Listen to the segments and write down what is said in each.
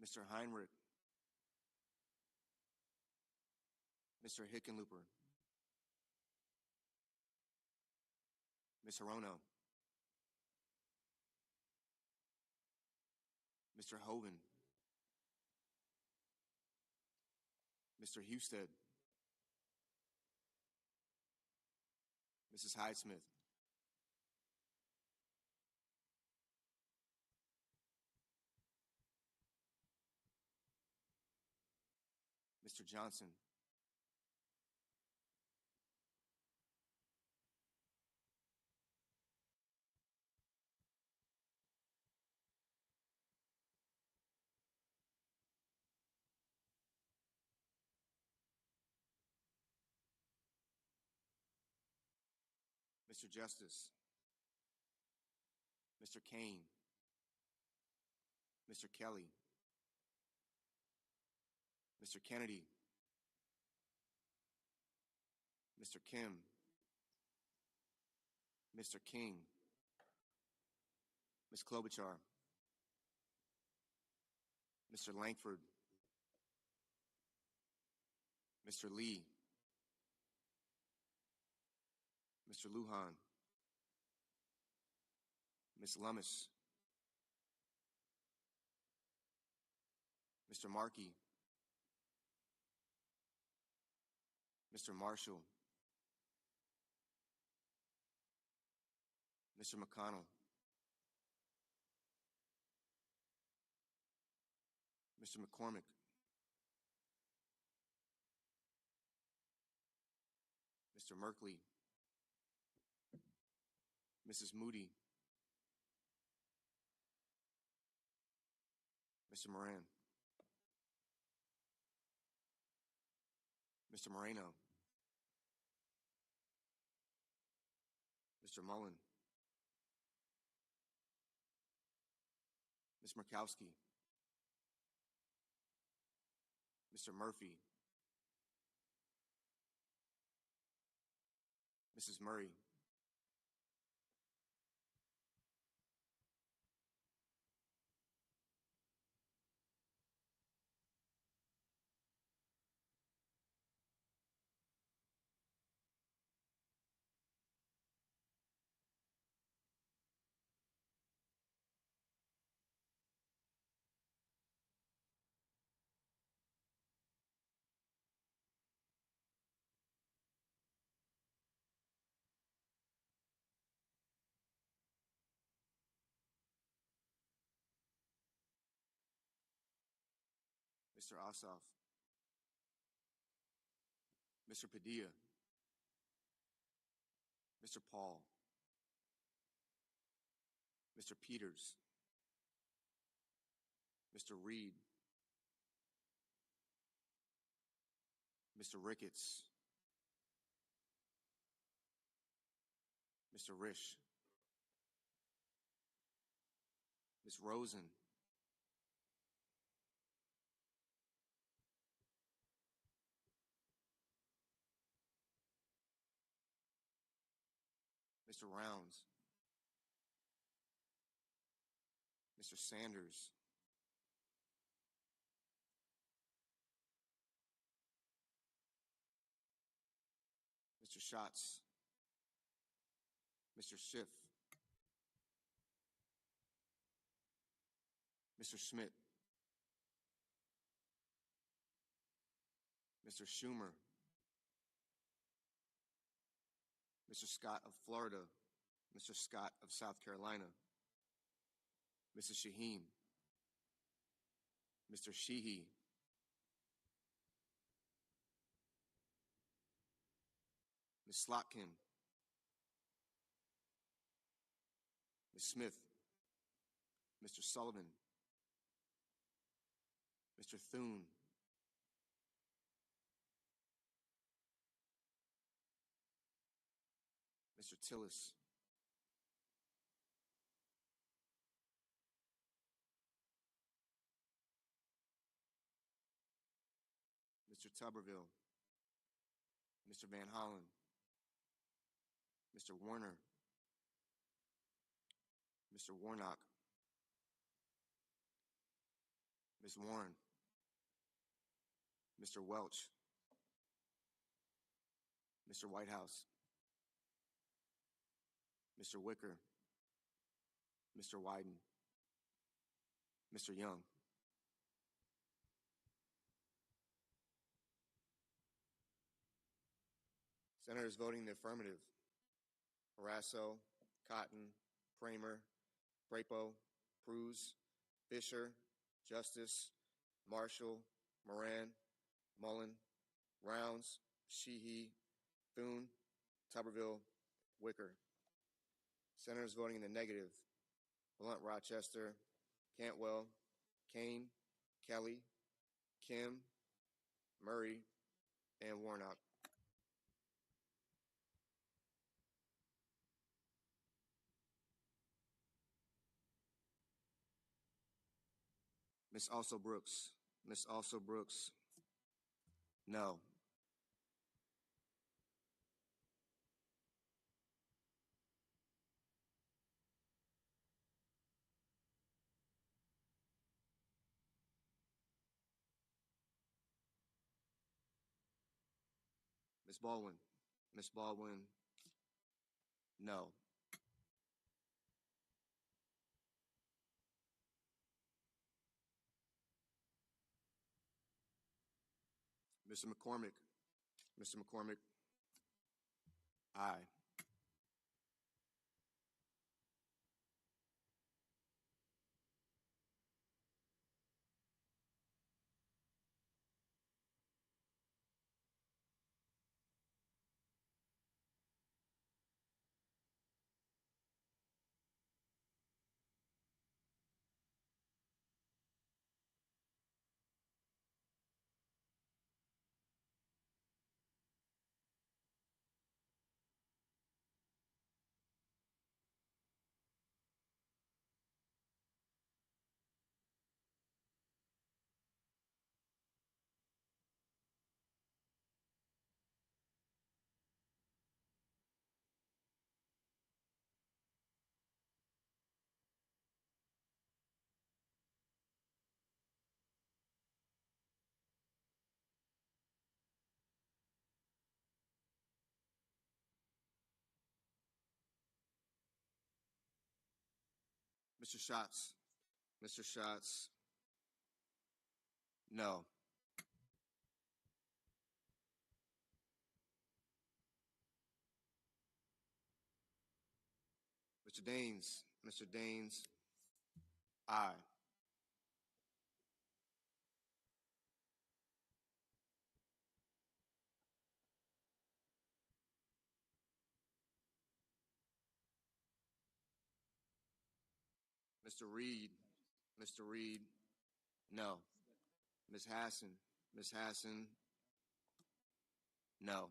Mr. Heinrich, Mr. Hickenlooper, Ms. Hirono, Mr. Hoven, Mr. Husted, Mrs. Highsmith, Mr. Johnson, Mr. Justice, Mr. Kane, Mr. Kelly, Mr. Kennedy, Mr. Kim, Mr. King, Ms. Klobuchar, Mr. Langford, Mr. Lee, Mr. Lujan, Ms. Lummis, Mr. Markey, Mr. Marshall, Mr. McConnell, Mr. McCormick, Mr. Merkley, Mrs. Moody, Mr. Moran, Mr. Moreno, Mr. Mullen, Ms. Murkowski, Mr. Murphy, Mrs. Murray, Mr. Ossoff, Mr. Padilla, Mr. Paul, Mr. Peters, Mr. Reed, Mr. Ricketts, Mr. Risch, Ms. Rosen, Mr. Rounds, Mr. Sanders, Mr. Schatz, Mr. Schiff, Mr. Schmidt, Mr. Schumer, Mr. Scott of Florida, Mr. Scott of South Carolina, Mrs. Shaheen, Mr. Sheehy, Ms. Slotkin, Ms. Smith, Mr. Sullivan, Mr. Thune, Mr. Tillis, Mr. Tuberville, Mr. Van Hollen, Mr. Warner, Mr. Warnock, Ms. Warren, Mr. Welch, Mr. Whitehouse, Mr. Wicker, Mr. Wyden, Mr. Young. Senators voting in the affirmative: Barrasso, Cotton, Kramer, Crapo, Cruz, Fisher, Justice, Marshall, Moran, Mullen, Rounds, Sheehy, Thune, Tuberville, Wicker. Senators voting in the negative: Blunt, Rochester, Cantwell, Kane, Kelly, Kim, Murray, and Warnock. Ms. Also Brooks. Ms. Also Brooks, no. Ms. Baldwin. Ms. Baldwin, no. Mr. McCormick. Mr. McCormick, aye. Mr. Schatz. Mr. Schatz, no. Mr. Daines. Mr. Daines, aye. Mr. Reed. Mr. Reed, no. Ms. Hassan. Ms. Hassan, no.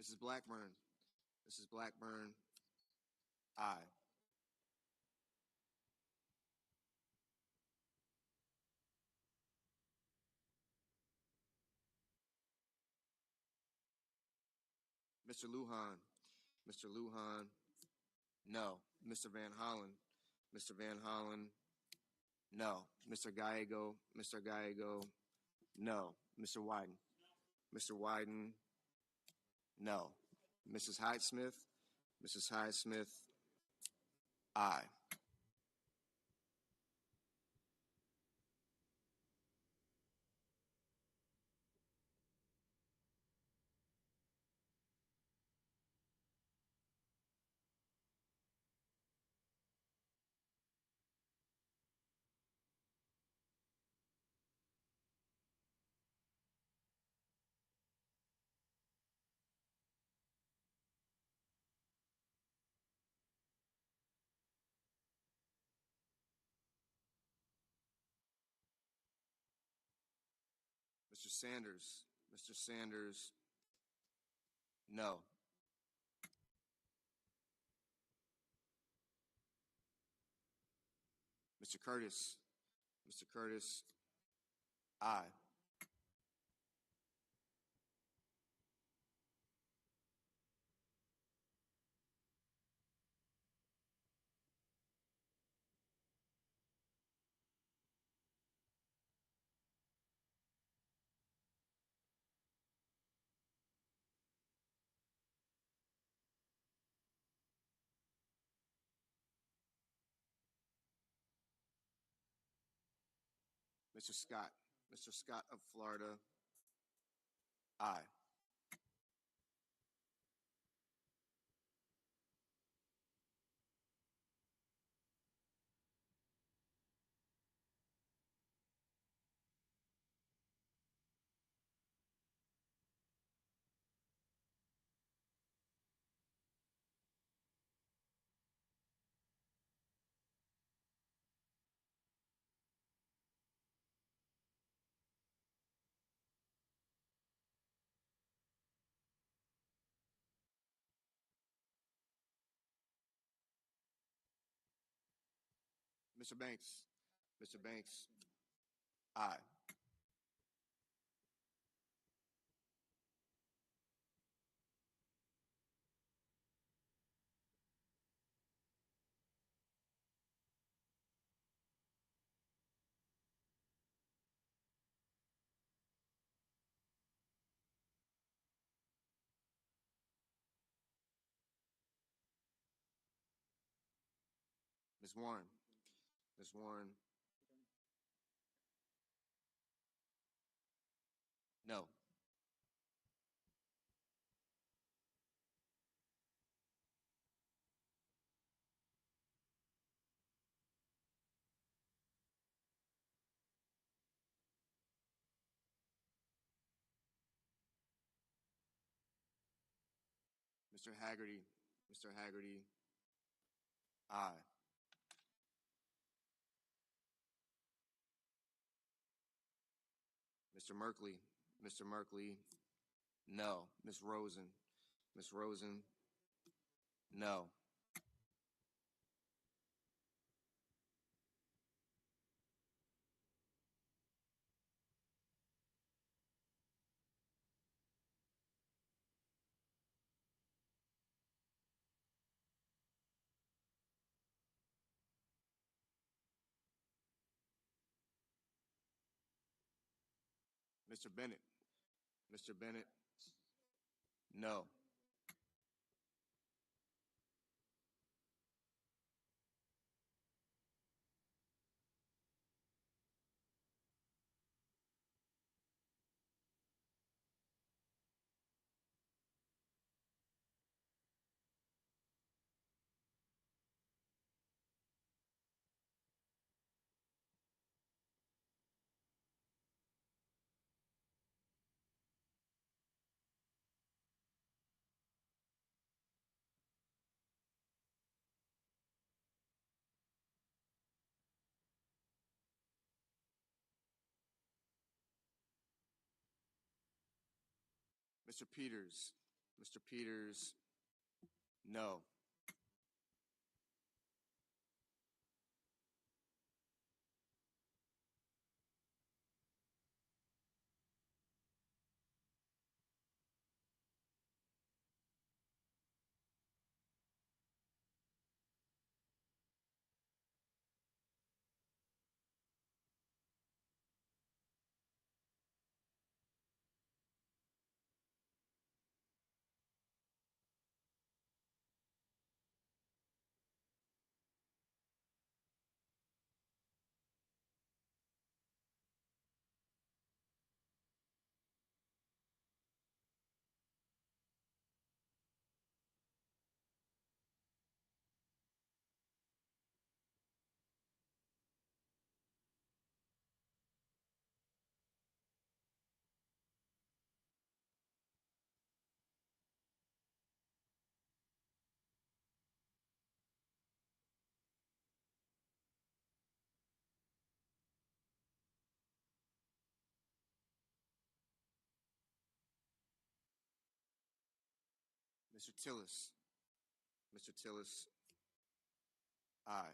Mrs. Blackburn. Mrs. Blackburn, aye. Mr. Lujan. Mr. Lujan, no. Mr. Van Hollen. Mr. Van Hollen, no. Mr. Gallego. Mr. Gallego, no. Mr. Wyden. Mr. Wyden, no. Mrs. Hyde-Smith. Mrs. Hyde-Smith, aye. Sanders. Mr. Sanders, no. Mr. Curtis. Mr. Curtis, aye. Mr. Scott. Mr. Scott of Florida, aye. Mr. Banks. Mr. Banks, aye. Ms. Warren. Ms. Warren, no. Mr. Haggerty. Mr. Haggerty, aye. Mr. Merkley. Mr. Merkley, no. Ms. Rosen. Ms. Rosen, no. Mr. Bennett. Mr. Bennett, no. Mr. Peters. Mr. Peters, no. Mr. Tillis. Mr. Tillis, aye.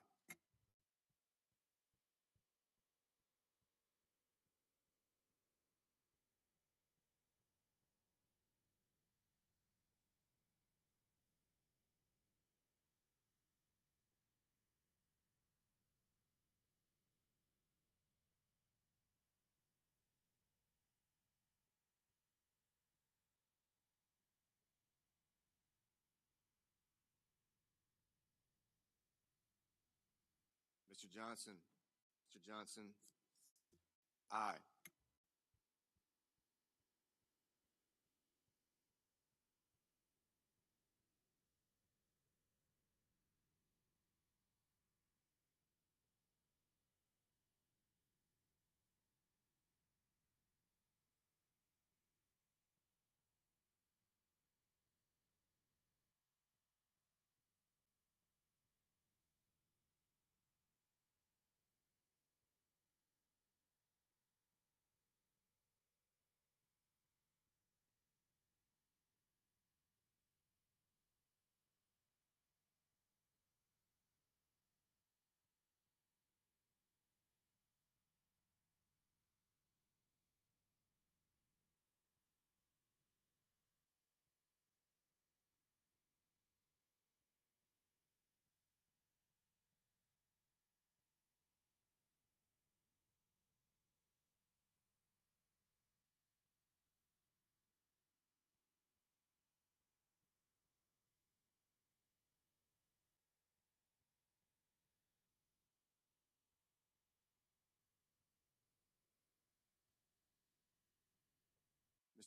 Mr. Johnson. Mr. Johnson, aye.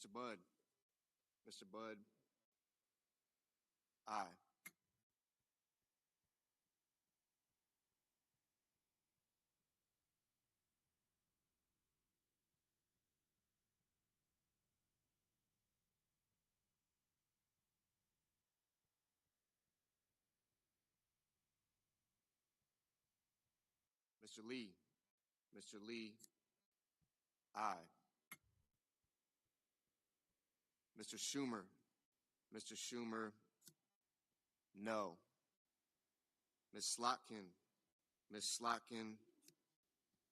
Mr. Budd. Mr. Budd, aye. Mr. Lee. Mr. Lee, aye. Mr. Schumer. Mr. Schumer, no. Ms. Slotkin. Ms. Slotkin,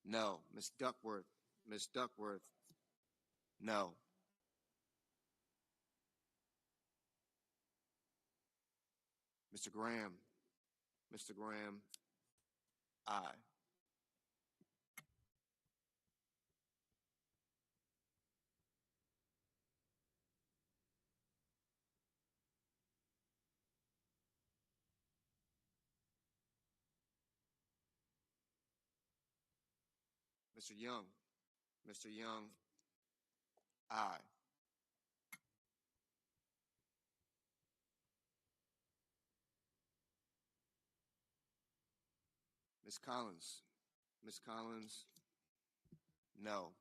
no. Ms. Duckworth. Ms. Duckworth, no. Mr. Graham. Mr. Graham, aye. Mr. Young. Mr. Young, aye. Ms. Collins. Ms. Collins, no.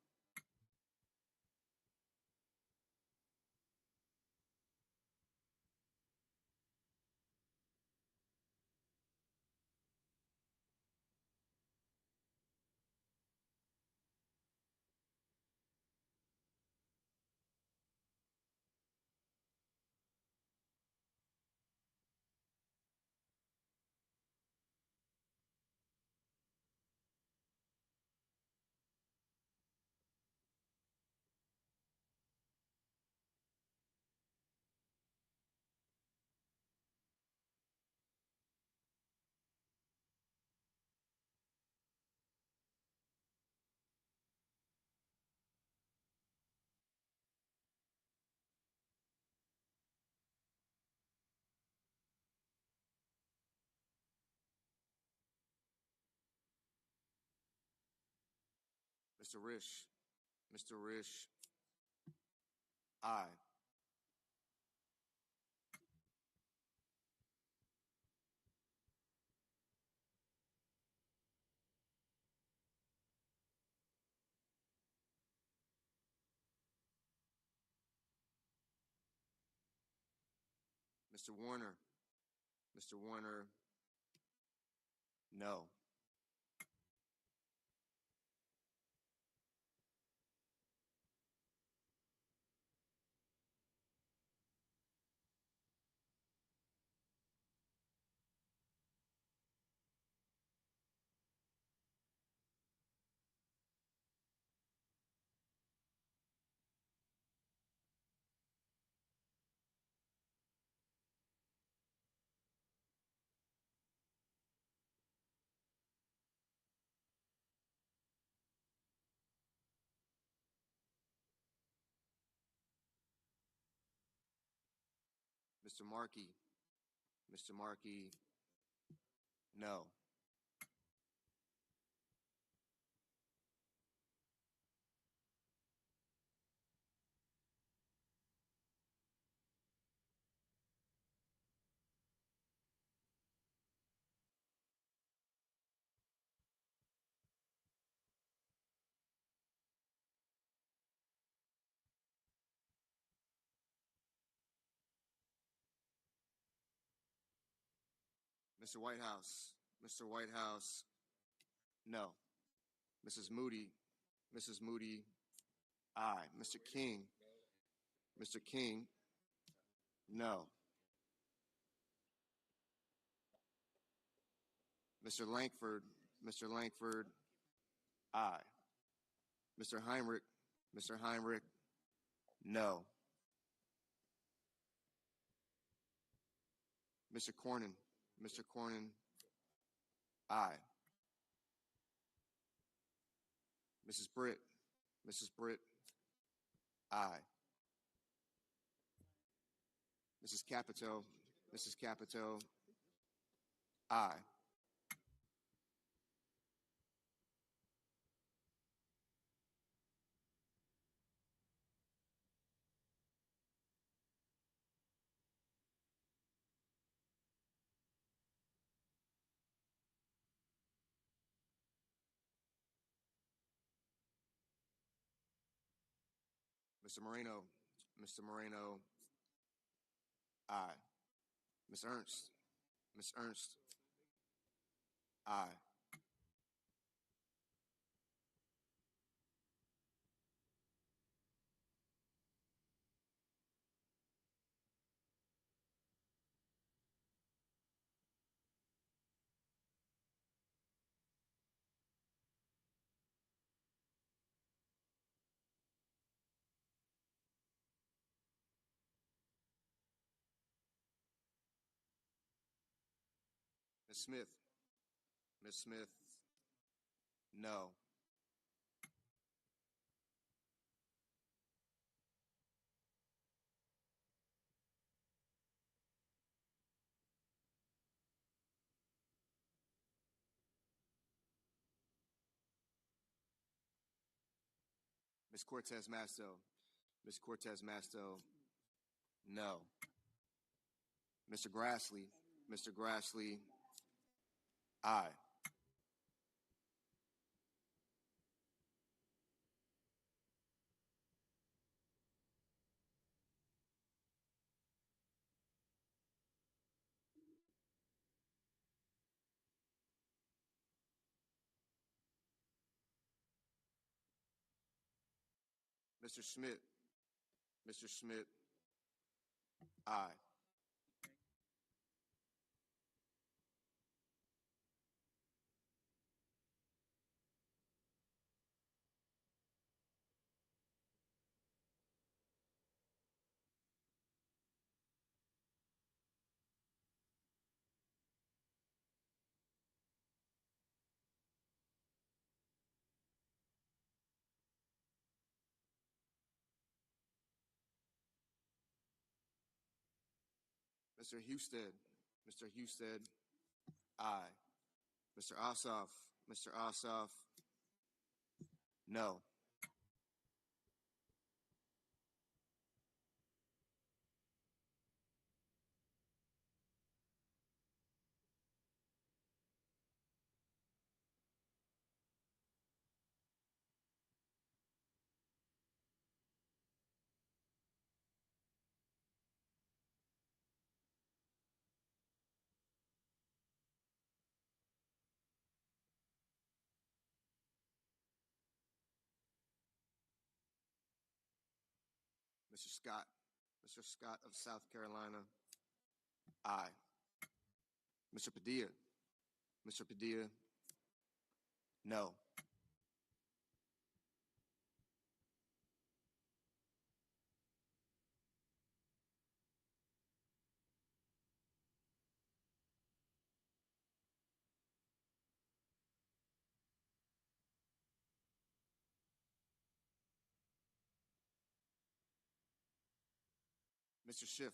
Mr. Risch. Mr. Risch, aye. Mr. Warner. Mr. Warner, no. Mr. Markey. Mr. Markey, no. Mr. Whitehouse. Mr. Whitehouse, no. Mrs. Moody. Mrs. Moody, aye. Mr. King. Mr. King, no. Mr. Langford. Mr. Langford, aye. Mr. Heinrich. Mr. Heinrich, no. Mr. Cornyn. Mr. Cornyn, aye. Mrs. Britt. Mrs. Britt, aye. Mrs. Capito. Mrs. Capito, aye. Mr. Moreno. Mr. Moreno, aye. Ms. Ernst. Ms. Ernst, aye. Ms. Smith. Ms. Smith, no. Ms. Cortez Masto. Ms. Cortez Masto, no. Mr. Grassley. Mr. Grassley, aye. Mr. Schmidt. Mr. Schmidt, aye. Mr. Husted. Mr. Husted, aye. Mr. Ossoff. Mr. Ossoff, no. Mr. Scott. Mr. Scott of South Carolina, aye. Mr. Padilla. Mr. Padilla, no. Mr. Schiff.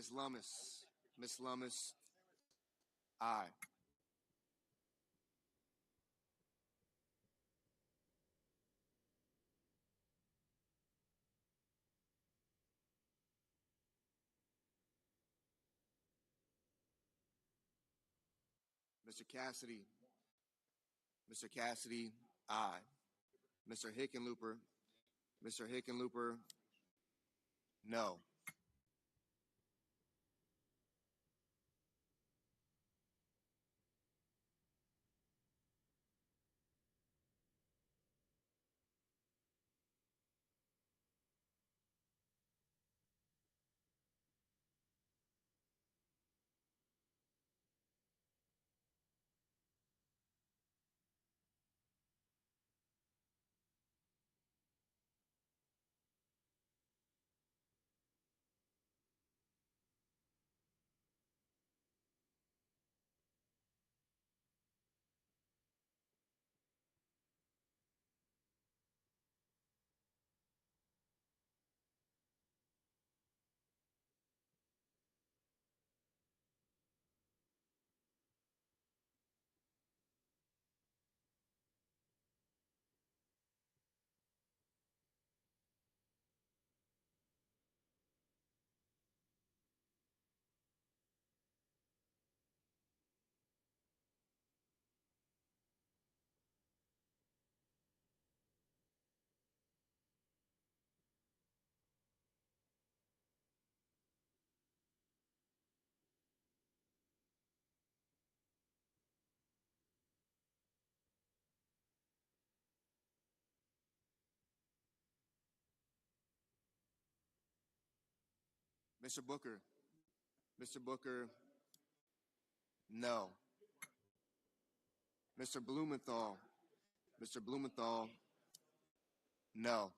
Ms. Lummis. Ms. Lummis, aye. Mr. Cassidy. Mr. Cassidy, aye. Mr. Hickenlooper. Mr. Hickenlooper, no. Mr. Booker. Mr. Booker, no. Mr. Blumenthal. Mr. Blumenthal, no.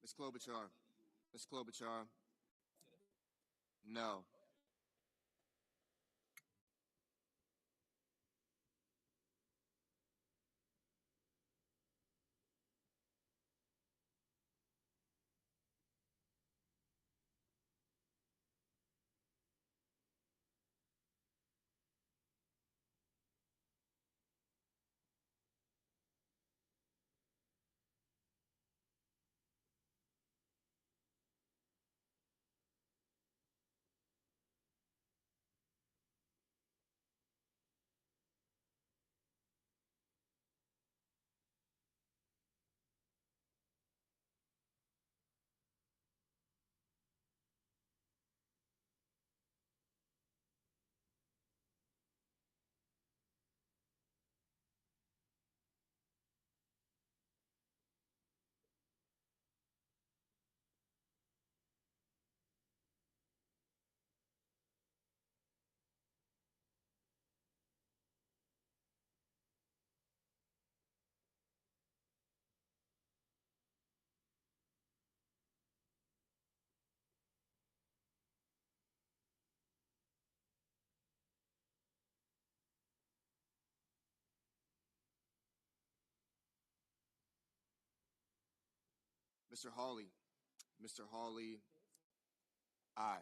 Ms. Klobuchar. Ms. Klobuchar, no. Mr. Hawley. Mr. Hawley, aye.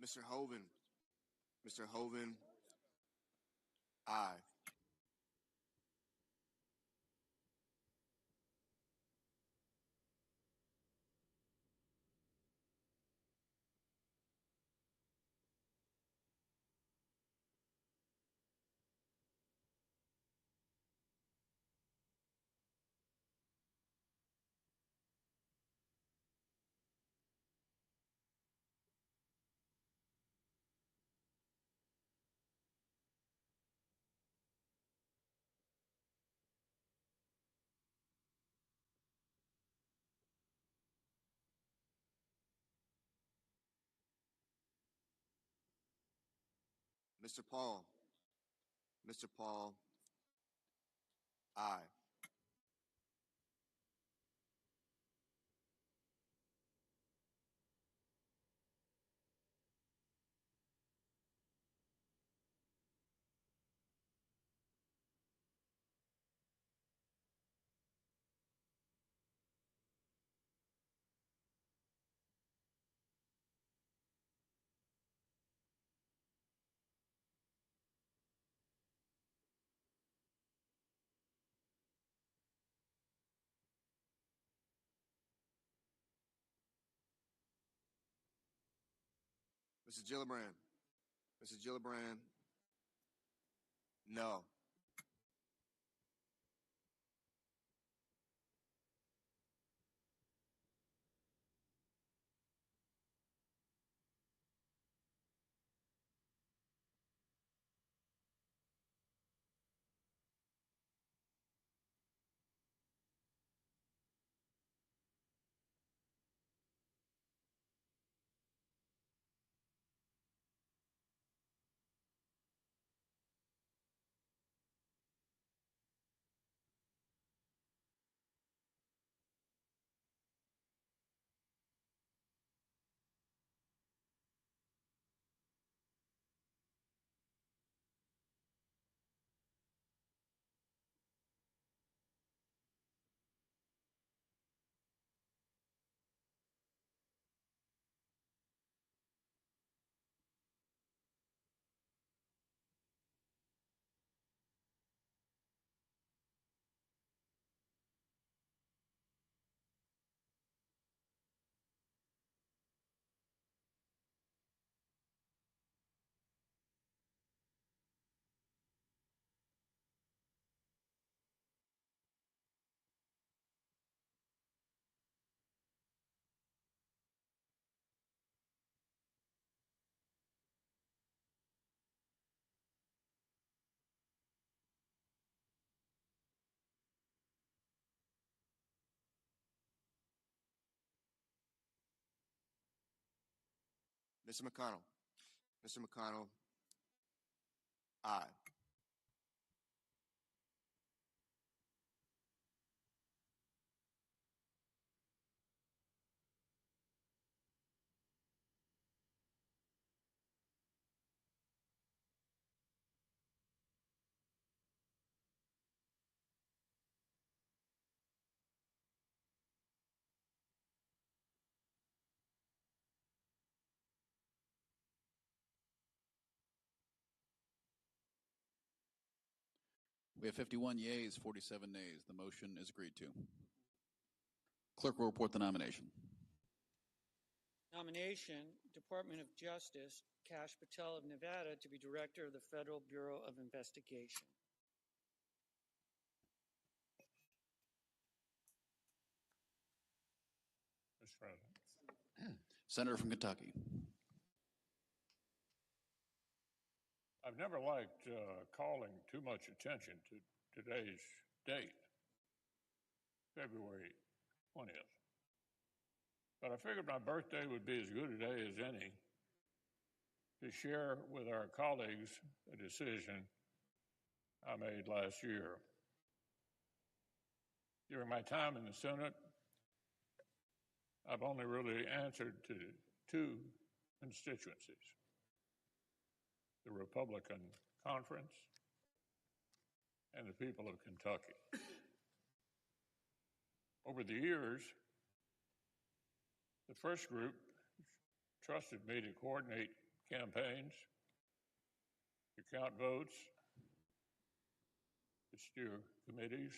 Mr. Hoven. Mr. Hoven, aye. Mr. Paul. Mr. Paul, aye. Mr. Gillibrand. Mr. Gillibrand, no. Mr. McConnell. Mr. McConnell, aye. We have 51 yeas, 47 nays. The motion is agreed to. Clerk will report the nomination. Nomination, Department of Justice, Kash Patel of Nevada to be Director of the Federal Bureau of Investigation. Mr. President. Senator from Kentucky. I've never liked calling too much attention to today's date, February 20th. But I figured my birthday would be as good a day as any to share with our colleagues a decision I made last year. During my time in the Senate, I've only really answered to two constituencies: the Republican Conference and the people of Kentucky. Over the years, the first group trusted me to coordinate campaigns, to count votes, to steer committees,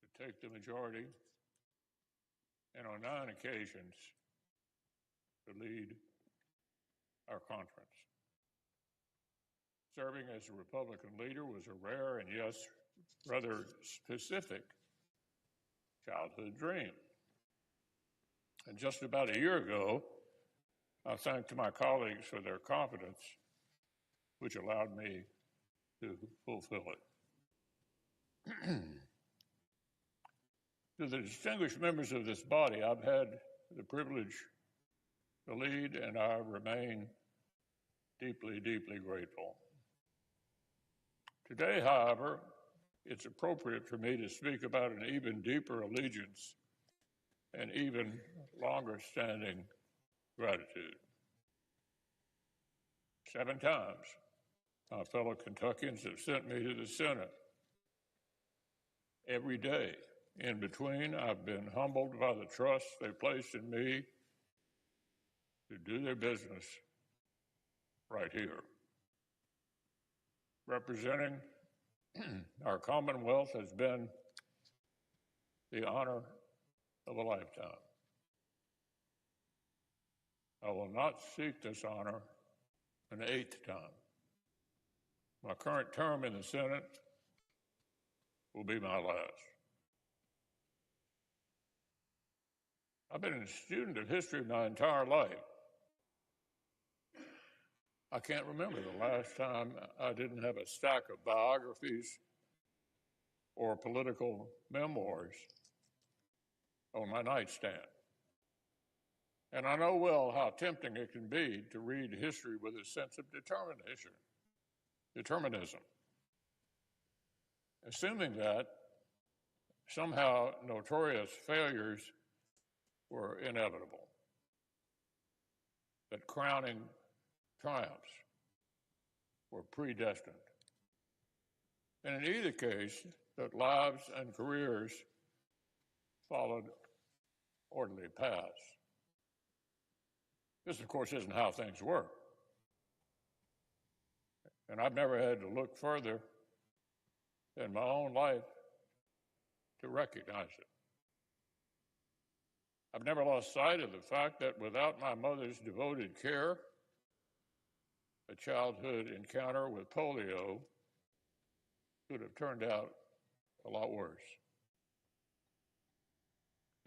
to take the majority, and on 9 occasions, to lead our conference. Serving as a Republican leader was a rare and, yes, rather specific childhood dream. And just about a year ago, I thanked my colleagues for their confidence, which allowed me to fulfill it. To the distinguished members of this body, I've had the privilege to lead, and I remain deeply, deeply grateful. Today, however, it's appropriate for me to speak about an even deeper allegiance and even longer standing gratitude. 7 times, my fellow Kentuckians have sent me to the Senate. Every day in between, I've been humbled by the trust they placed in me to do their business right here. Representing our Commonwealth has been the honor of a lifetime. I will not seek this honor an 8th time. My current term in the Senate will be my last. I've been a student of history my entire life. I can't remember the last time I didn't have a stack of biographies or political memoirs on my nightstand. And I know well how tempting it can be to read history with a sense of determinism, assuming that somehow notorious failures were inevitable, that crowning triumphs were predestined. And in either case, that lives and careers followed orderly paths. This, of course, isn't how things work. And I've never had to look further than my own life to recognize it. I've never lost sight of the fact that without my mother's devoted care, a childhood encounter with polio could have turned out a lot worse.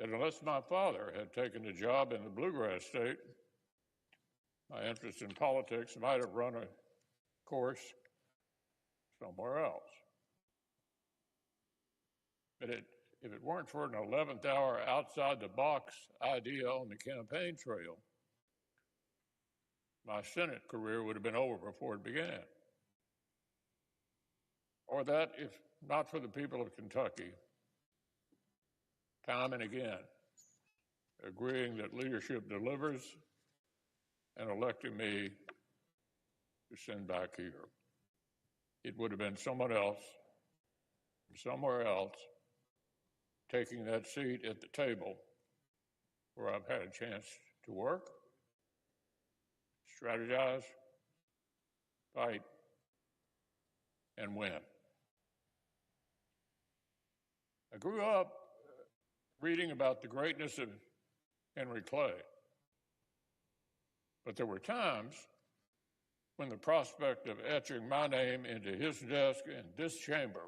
That unless my father had taken a job in the bluegrass state, my interest in politics might have run a course somewhere else. But if it weren't for an 11th hour outside the box idea on the campaign trail, my Senate career would have been over before it began. Or that, if not for the people of Kentucky, time and again, agreeing that leadership delivers and electing me to send back here, it would have been someone else, somewhere else, taking that seat at the table where I've had a chance to work, strategize, fight, and win. I grew up reading about the greatness of Henry Clay, but there were times when the prospect of etching my name into his desk in this chamber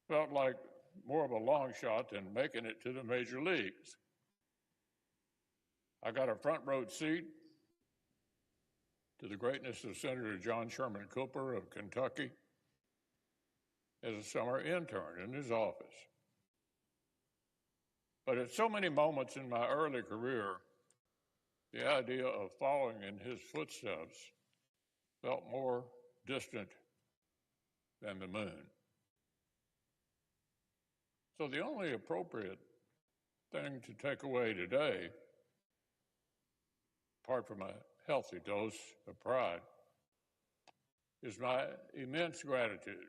felt like more of a long shot than making it to the major leagues. I got a front row seat to the greatness of Senator John Sherman Cooper of Kentucky as a summer intern in his office. But at so many moments in my early career, the idea of following in his footsteps felt more distant than the moon. So the only appropriate thing to take away today, apart from a healthy dose of pride, is my immense gratitude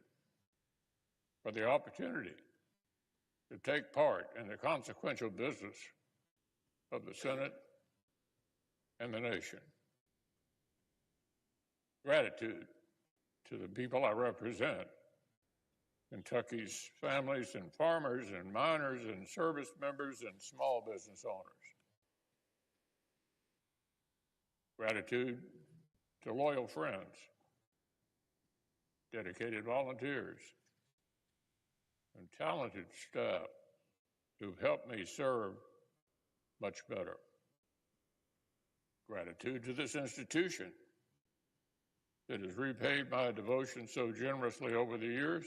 for the opportunity to take part in the consequential business of the Senate and the nation. Gratitude to the people I represent, Kentucky's families and farmers and miners and service members and small business owners. Gratitude to loyal friends, dedicated volunteers, and talented staff who've helped me serve much better. Gratitude to this institution that has repaid my devotion so generously over the years,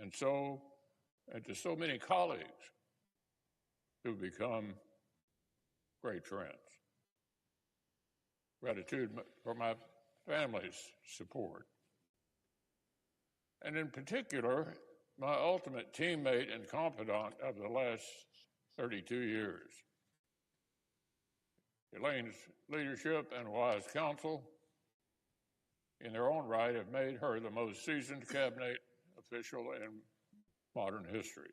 and to so many colleagues who've become great friends. Gratitude for my family's support. And in particular, my ultimate teammate and confidant of the last 32 years. Elaine's leadership and wise counsel, in their own right, have made her the most seasoned cabinet official in modern history.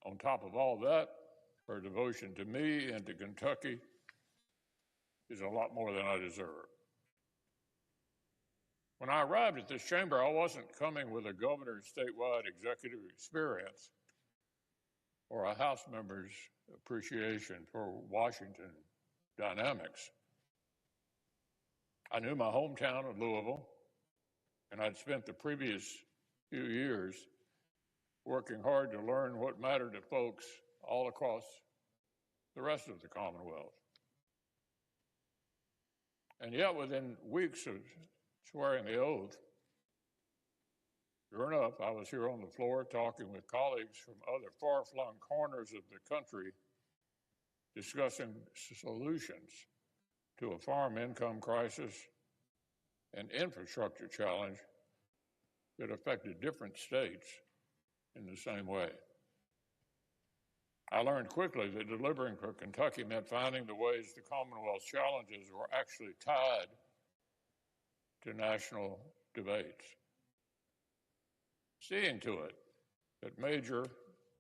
On top of all that, her devotion to me and to Kentucky is a lot more than I deserve. When I arrived at this chamber, I wasn't coming with a governor's statewide executive experience or a House member's appreciation for Washington dynamics. I knew my hometown of Louisville, and I'd spent the previous few years working hard to learn what mattered to folks all across the rest of the Commonwealth. And yet, within weeks of swearing the oath, sure enough, I was here on the floor talking with colleagues from other far-flung corners of the country, discussing solutions to a farm income crisis and infrastructure challenge that affected different states in the same way. I learned quickly that delivering for Kentucky meant finding the ways the Commonwealth's challenges were actually tied to national debates. Seeing to it that major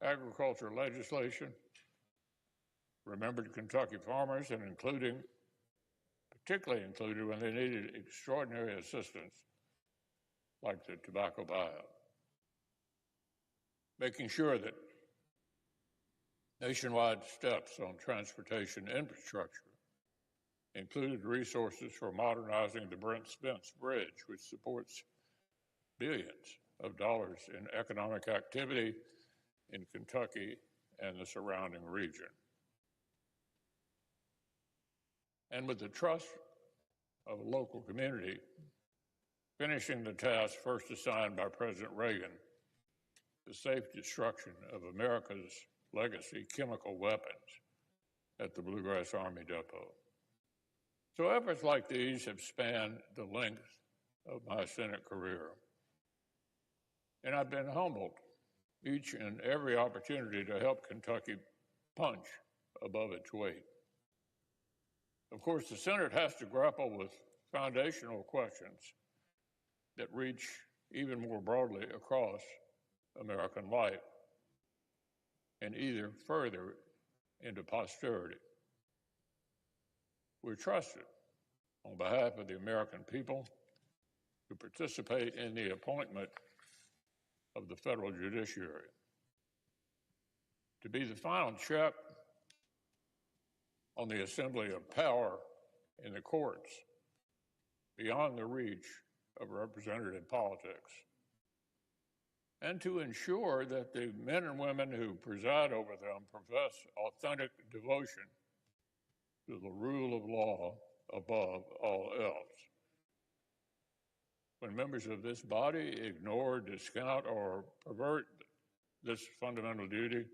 agriculture legislation remembered Kentucky farmers and particularly included when they needed extraordinary assistance, like the tobacco buyout. Making sure that nationwide steps on transportation infrastructure included resources for modernizing the Brent Spence Bridge, which supports billions of dollars in economic activity in Kentucky and the surrounding region. And with the trust of a local community, finishing the task first assigned by President Reagan, the safe destruction of America's legacy chemical weapons at the Bluegrass Army Depot. So efforts like these have spanned the length of my Senate career. And I've been humbled each and every opportunity to help Kentucky punch above its weight. Of course, the Senate has to grapple with foundational questions that reach even more broadly across American life and either further into posterity. We're trusted on behalf of the American people to participate in the appointment of the federal judiciary, to be the final check on the assembly of power in the courts beyond the reach of representative politics, and to ensure that the men and women who preside over them profess authentic devotion to the rule of law above all else. When members of this body ignore, discount, or pervert this fundamental duty,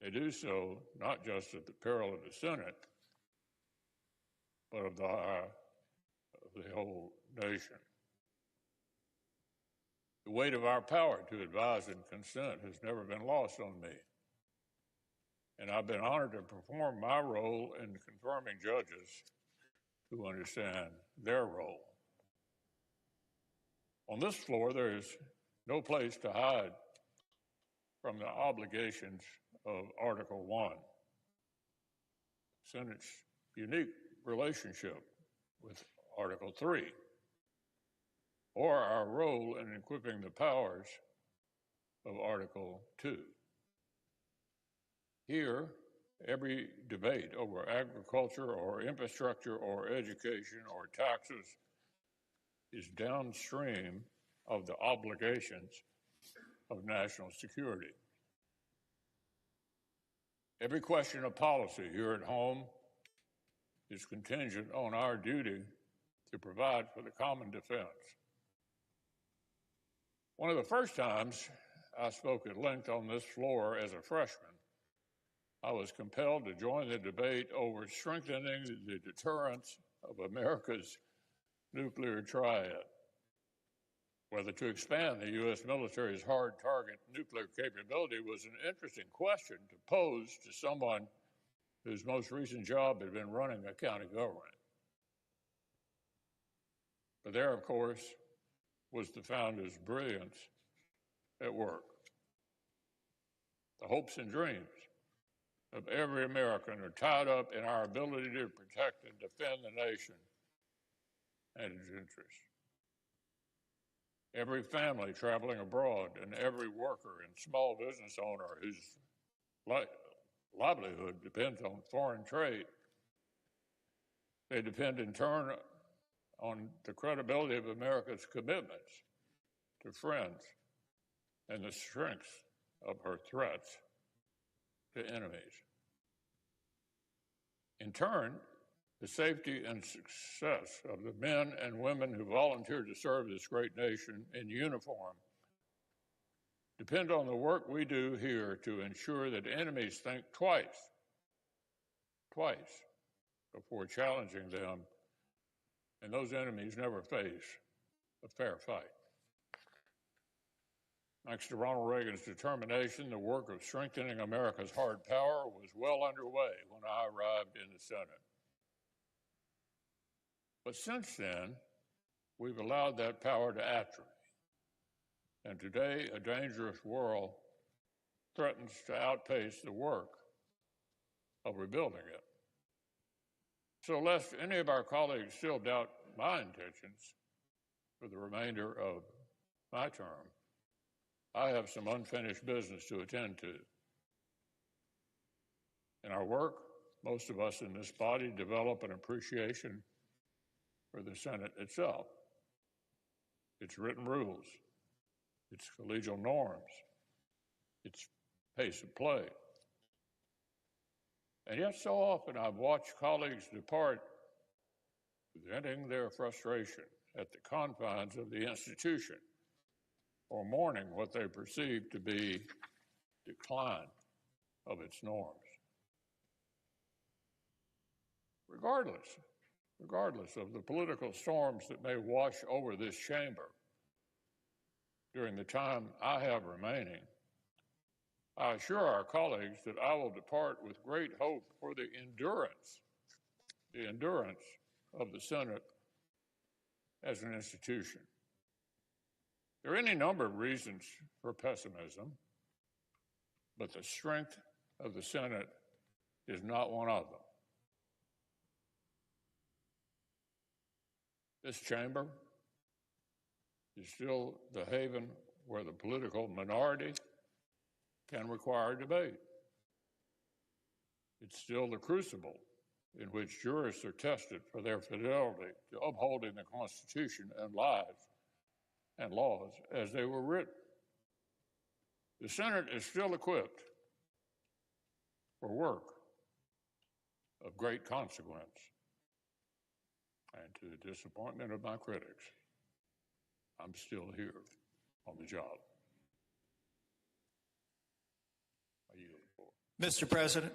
they do so not just at the peril of the Senate, but of the whole nation. The weight of our power to advise and consent has never been lost on me, and I've been honored to perform my role in confirming judges who understand their role. On this floor, there is no place to hide from the obligations of Article 1, the Senate's unique relationship with Article 3, or our role in equipping the powers of Article 2. Here, every debate over agriculture or infrastructure or education or taxes is downstream of the obligations of national security. Every question of policy here at home is contingent on our duty to provide for the common defense. One of the first times I spoke at length on this floor as a freshman, I was compelled to join the debate over strengthening the deterrence of America's nuclear triad. Whether to expand the U.S. military's hard target nuclear capability was an interesting question to pose to someone whose most recent job had been running a county government. But there, of course, was the founder's brilliance at work. The hopes and dreams of every American are tied up in our ability to protect and defend the nation and its interests. Every family traveling abroad and every worker and small business owner whose livelihood depends on foreign trade, they depend in turn on the credibility of America's commitments to friends and the strength of her threats to enemies. In turn, the safety and success of the men and women who volunteer to serve this great nation in uniform depend on the work we do here to ensure that enemies think twice before challenging them, and those enemies never face a fair fight. Thanks to Ronald Reagan's determination, the work of strengthening America's hard power was well underway when I arrived in the Senate. But since then, we've allowed that power to atrophy. And today, a dangerous world threatens to outpace the work of rebuilding it. So lest any of our colleagues still doubt my intentions for the remainder of my term, I have some unfinished business to attend to. In our work, most of us in this body develop an appreciation for the Senate itself, its written rules, its collegial norms, its pace of play. And yet so often I've watched colleagues depart, venting their frustration at the confines of the institution or mourning what they perceive to be decline of its norms. Regardless of the political storms that may wash over this chamber during the time I have remaining, I assure our colleagues that I will depart with great hope for the endurance of the Senate as an institution. There are any number of reasons for pessimism, but the strength of the Senate is not one of them. This chamber is still the haven where the political minority can require debate. It's still the crucible in which jurists are tested for their fidelity to upholding the Constitution and laws as they were written. The Senate is still equipped for work of great consequence. And to the disappointment of my critics, I'm still here on the job. I yield the floor. Mr. President.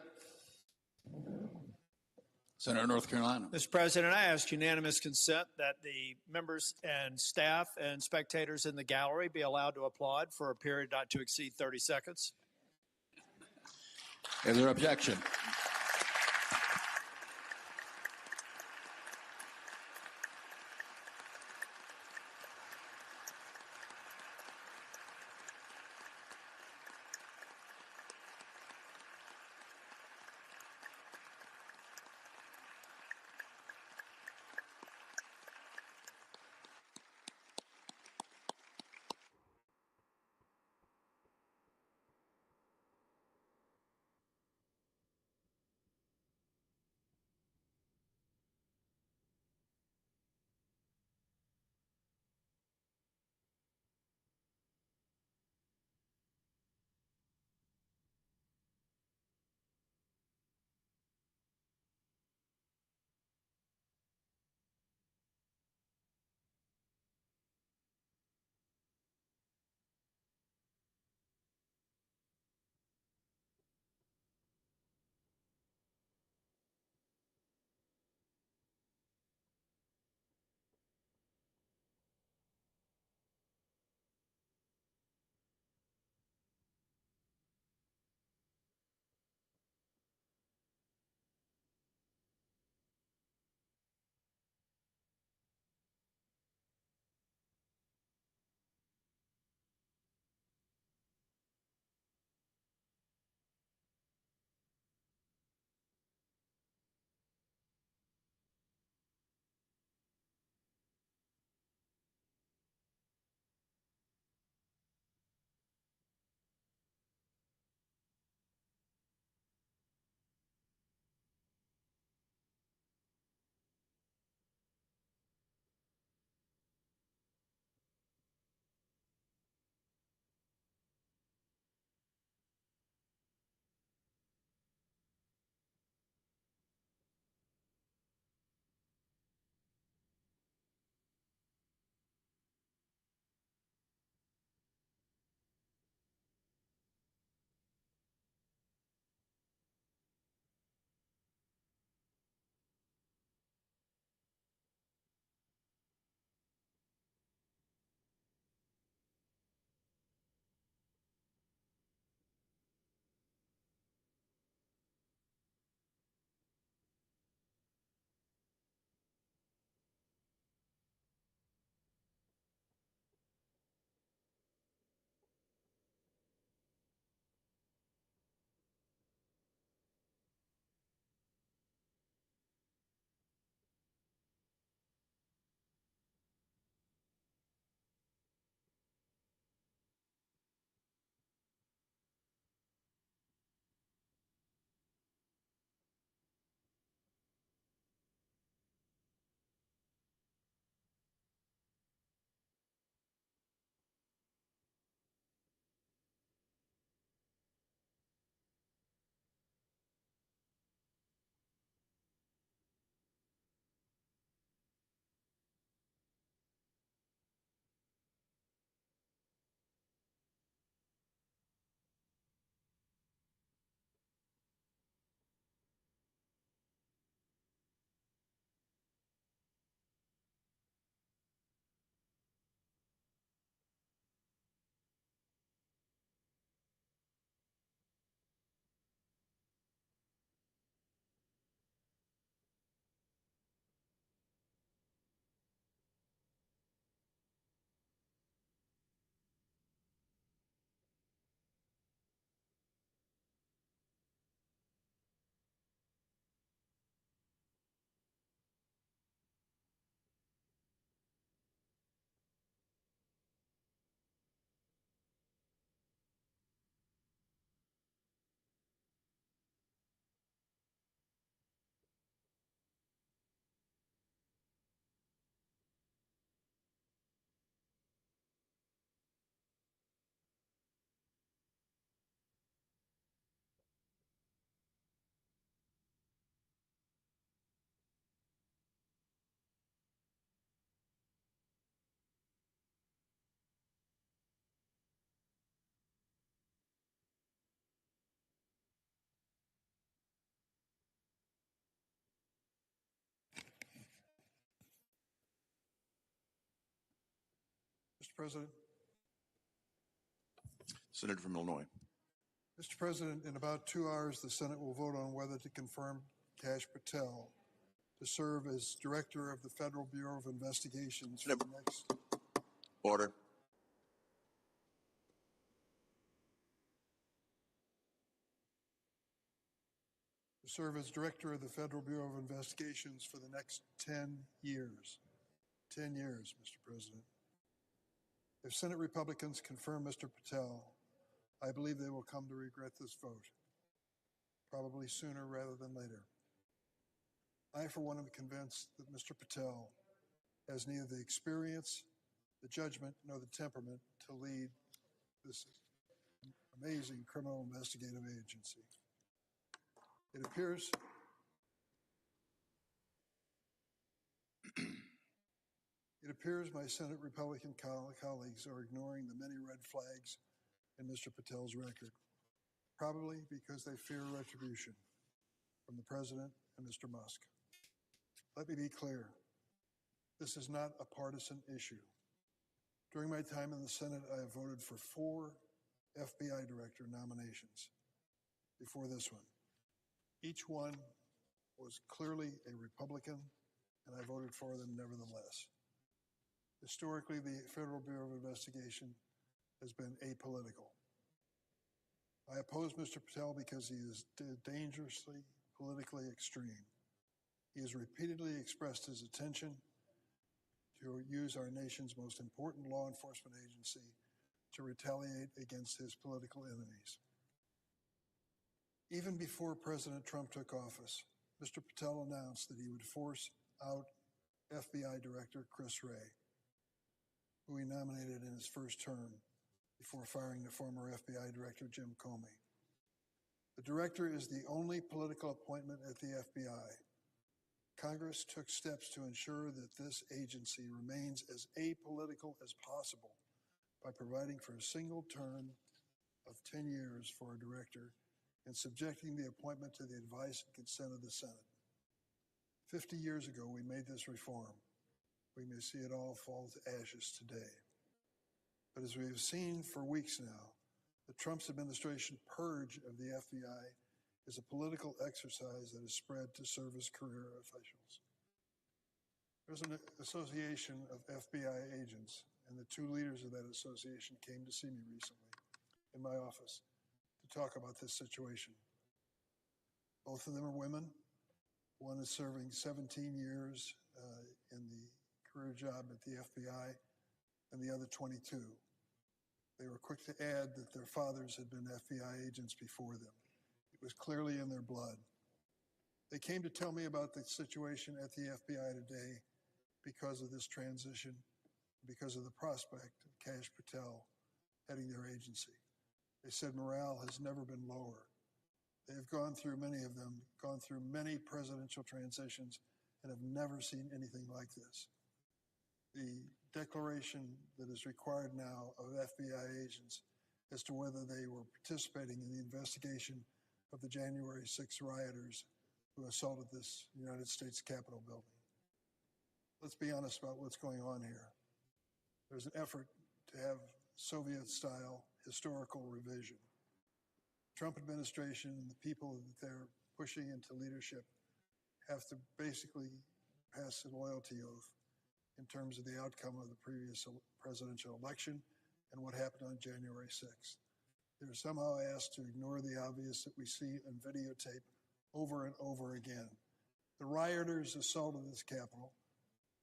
Senator, North Carolina. Mr. President, I ask unanimous consent that the members and staff and spectators in the gallery be allowed to applaud for a period not to exceed 30 seconds. Is there objection? Mr. President. Senator from Illinois. Mr. President, in about 2 hours, the Senate will vote on whether to confirm Kash Patel to serve as Director of the Federal Bureau of Investigations for the next... Order. To serve as Director of the Federal Bureau of Investigations for the next 10 years. 10 years, Mr. President. If Senate Republicans confirm Mr. Patel, I believe they will come to regret this vote, probably sooner rather than later. I, for one, am convinced that Mr. Patel has neither the experience, the judgment, nor the temperament to lead this amazing criminal investigative agency. It appears my Senate Republican colleagues are ignoring the many red flags in Mr. Patel's record, probably because they fear retribution from the President and Mr. Musk. Let me be clear. This is not a partisan issue. During my time in the Senate, I have voted for 4 FBI director nominations before this one. Each one was clearly a Republican, and I voted for them nevertheless. Historically, the Federal Bureau of Investigation has been apolitical. I oppose Mr. Patel because he is dangerously politically extreme. He has repeatedly expressed his intention to use our nation's most important law enforcement agency to retaliate against his political enemies. Even before President Trump took office, Mr. Patel announced that he would force out FBI Director Chris Wray, who he nominated in his first term before firing the former FBI Director Jim Comey. The director is the only political appointment at the FBI. Congress took steps to ensure that this agency remains as apolitical as possible by providing for a single term of 10 years for a director and subjecting the appointment to the advice and consent of the Senate. 50 years ago, we made this reform. We may see it all fall to ashes today. But as we have seen for weeks now, the Trump administration purge of the FBI is a political exercise that has spread to service career officials. There's an association of FBI agents, and the 2 leaders of that association came to see me recently in my office to talk about this situation. Both of them are women. One is serving 17 years in the career job at the FBI, and the other 22. They were quick to add that their fathers had been FBI agents before them. It was clearly in their blood. They came to tell me about the situation at the FBI today because of this transition, because of the prospect of Kash Patel heading their agency. They said morale has never been lower. They have gone through, many of them, gone through many presidential transitions and have never seen anything like this. The declaration that is required now of FBI agents as to whether they were participating in the investigation of the January 6 rioters who assaulted this United States Capitol building. Let's be honest about what's going on here. There's an effort to have Soviet-style historical revision. Trump administration and the people that they're pushing into leadership have to basically pass a loyalty oath in terms of the outcome of the previous presidential election and what happened on January 6th. They're somehow asked to ignore the obvious that we see on videotape over and over again. The rioters assaulted this Capitol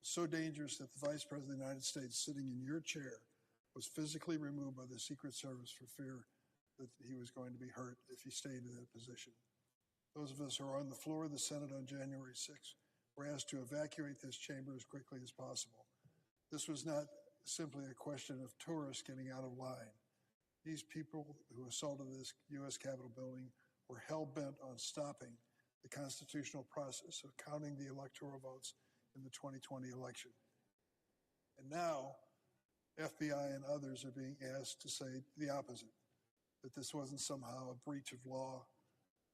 so dangerous that the Vice President of the United States, sitting in your chair, was physically removed by the Secret Service for fear that he was going to be hurt if he stayed in that position. Those of us who are on the floor of the Senate on January 6th were asked to evacuate this chamber as quickly as possible. This was not simply a question of tourists getting out of line. These people who assaulted this U.S. Capitol building were hell-bent on stopping the constitutional process of counting the electoral votes in the 2020 election. And now, FBI and others are being asked to say the opposite, that this wasn't somehow a breach of law,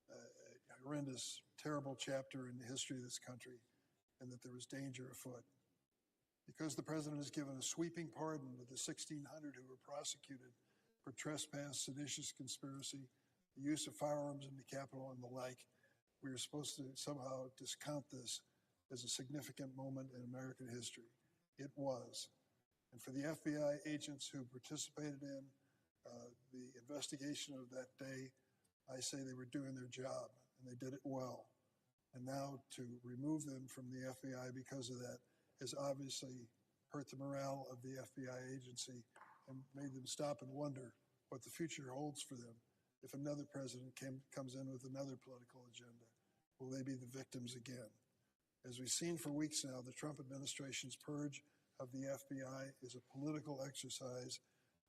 a horrendous, terrible chapter in the history of this country, and that there was danger afoot. Because the president has given a sweeping pardon to the 1,600 who were prosecuted for trespass, seditious conspiracy, the use of firearms in the Capitol, and the like, we are supposed to somehow discount this as a significant moment in American history. It was. And for the FBI agents who participated in the investigation of that day, I say they were doing their job, and they did it well. And now to remove them from the FBI because of that has obviously hurt the morale of the FBI agency and made them stop and wonder what the future holds for them. If another president comes in with another political agenda, will they be the victims again? As we've seen for weeks now, the Trump administration's purge of the FBI is a political exercise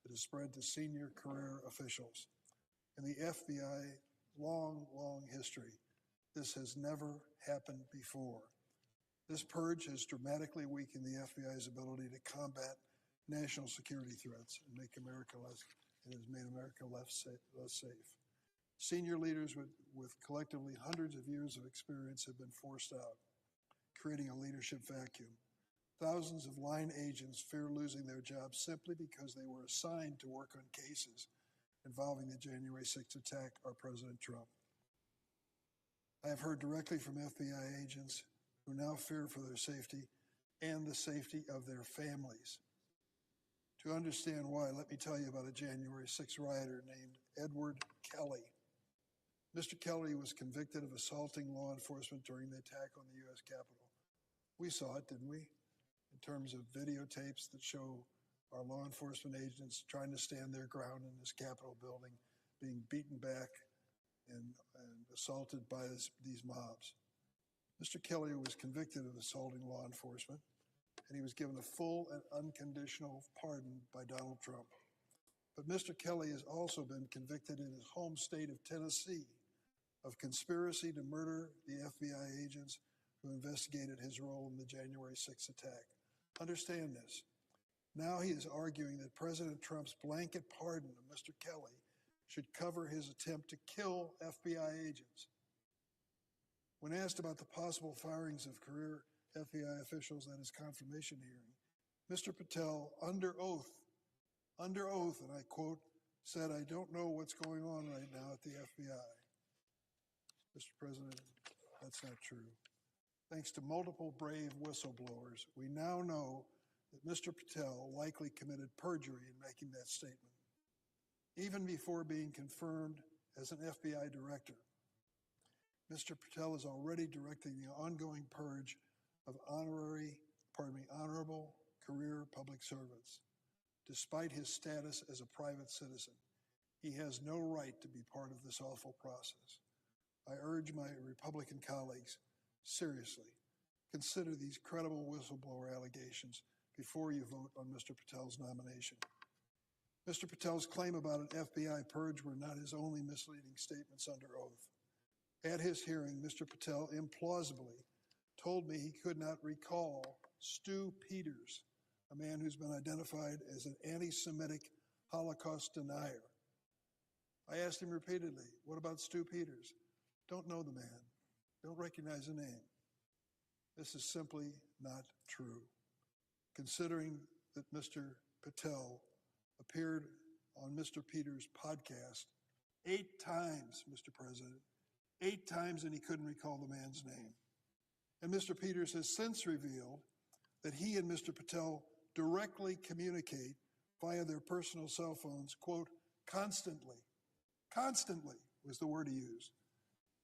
that has spread to senior career officials. In the FBI long history, this has never happened before. This purge has dramatically weakened the FBI's ability to combat national security threats and has made America less safe. Senior leaders with collectively hundreds of years of experience have been forced out, creating a leadership vacuum. Thousands of line agents fear losing their jobs simply because they were assigned to work on cases involving the January 6th attack or President Trump. I have heard directly from FBI agents who now fear for their safety and the safety of their families. To understand why, let me tell you about a January 6th rioter named Edward Kelly. Mr. Kelly was convicted of assaulting law enforcement during the attack on the U.S. Capitol. We saw it, didn't we? In terms of videotapes that show our law enforcement agents trying to stand their ground in this Capitol building, being beaten back and assaulted by these mobs. Mr. Kelly was convicted of assaulting law enforcement, and he was given a full and unconditional pardon by Donald Trump. But Mr. Kelly has also been convicted in his home state of Tennessee of conspiracy to murder the FBI agents who investigated his role in the January 6th attack. Understand this. Now he is arguing that President Trump's blanket pardon of Mr. Kelly should cover his attempt to kill FBI agents. When asked about the possible firings of career FBI officials at his confirmation hearing, Mr. Patel, under oath, and I quote, said, "I don't know what's going on right now at the FBI." Mr. President, that's not true. Thanks to multiple brave whistleblowers, we now know that Mr. Patel likely committed perjury in making that statement, even before being confirmed as an FBI director. Mr. Patel is already directing the ongoing purge of honorable career public servants. Despite his status as a private citizen, he has no right to be part of this awful process. I urge my Republican colleagues, seriously, consider these credible whistleblower allegations before you vote on Mr. Patel's nomination. Mr. Patel's claim about an FBI purge were not his only misleading statements under oath. At his hearing, Mr. Patel implausibly told me he could not recall Stu Peters, a man who's been identified as an anti-Semitic Holocaust denier. I asked him repeatedly, "What about Stu Peters?" "Don't know the man. Don't recognize the name." This is simply not true. Considering that Mr. Patel appeared on Mr. Peters' podcast 8 times, Mr. President, 8 times, and he couldn't recall the man's name. And Mr. Peters has since revealed that he and Mr. Patel directly communicate via their personal cell phones, quote, constantly. Constantly was the word he used.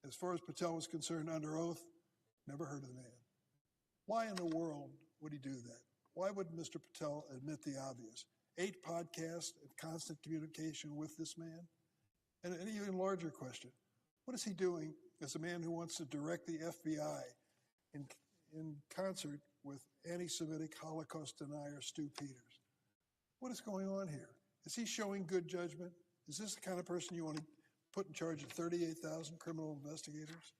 As far as Patel was concerned, under oath, never heard of the man. Why in the world would he do that? Why would Mr. Patel admit the obvious? 8 podcasts and constant communication with this man? And an even larger question, what is he doing as a man who wants to direct the FBI in concert with anti-Semitic Holocaust denier Stu Peters? What is going on here? Is he showing good judgment? Is this the kind of person you want to put in charge of 38,000 criminal investigators?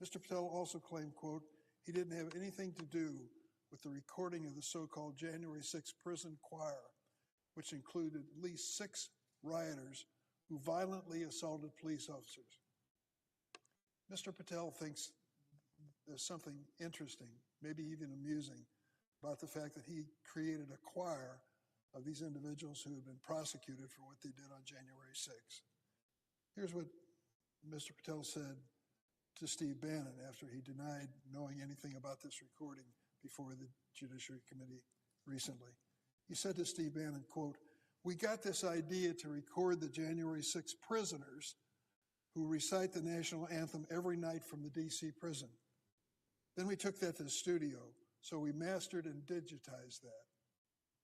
Mr. Patel also claimed, quote, he didn't have anything to do with the recording of the so-called January 6th prison choir, which included at least 6 rioters who violently assaulted police officers. Mr. Patel thinks there's something interesting, maybe even amusing, about the fact that he created a choir of these individuals who had been prosecuted for what they did on January 6th. Here's what Mr. Patel said to Steve Bannon after he denied knowing anything about this recording before the Judiciary Committee recently. He said to Steve Bannon, quote, "We got this idea to record the January 6th prisoners who recite the national anthem every night from the DC prison. Then we took that to the studio, so we mastered and digitized that."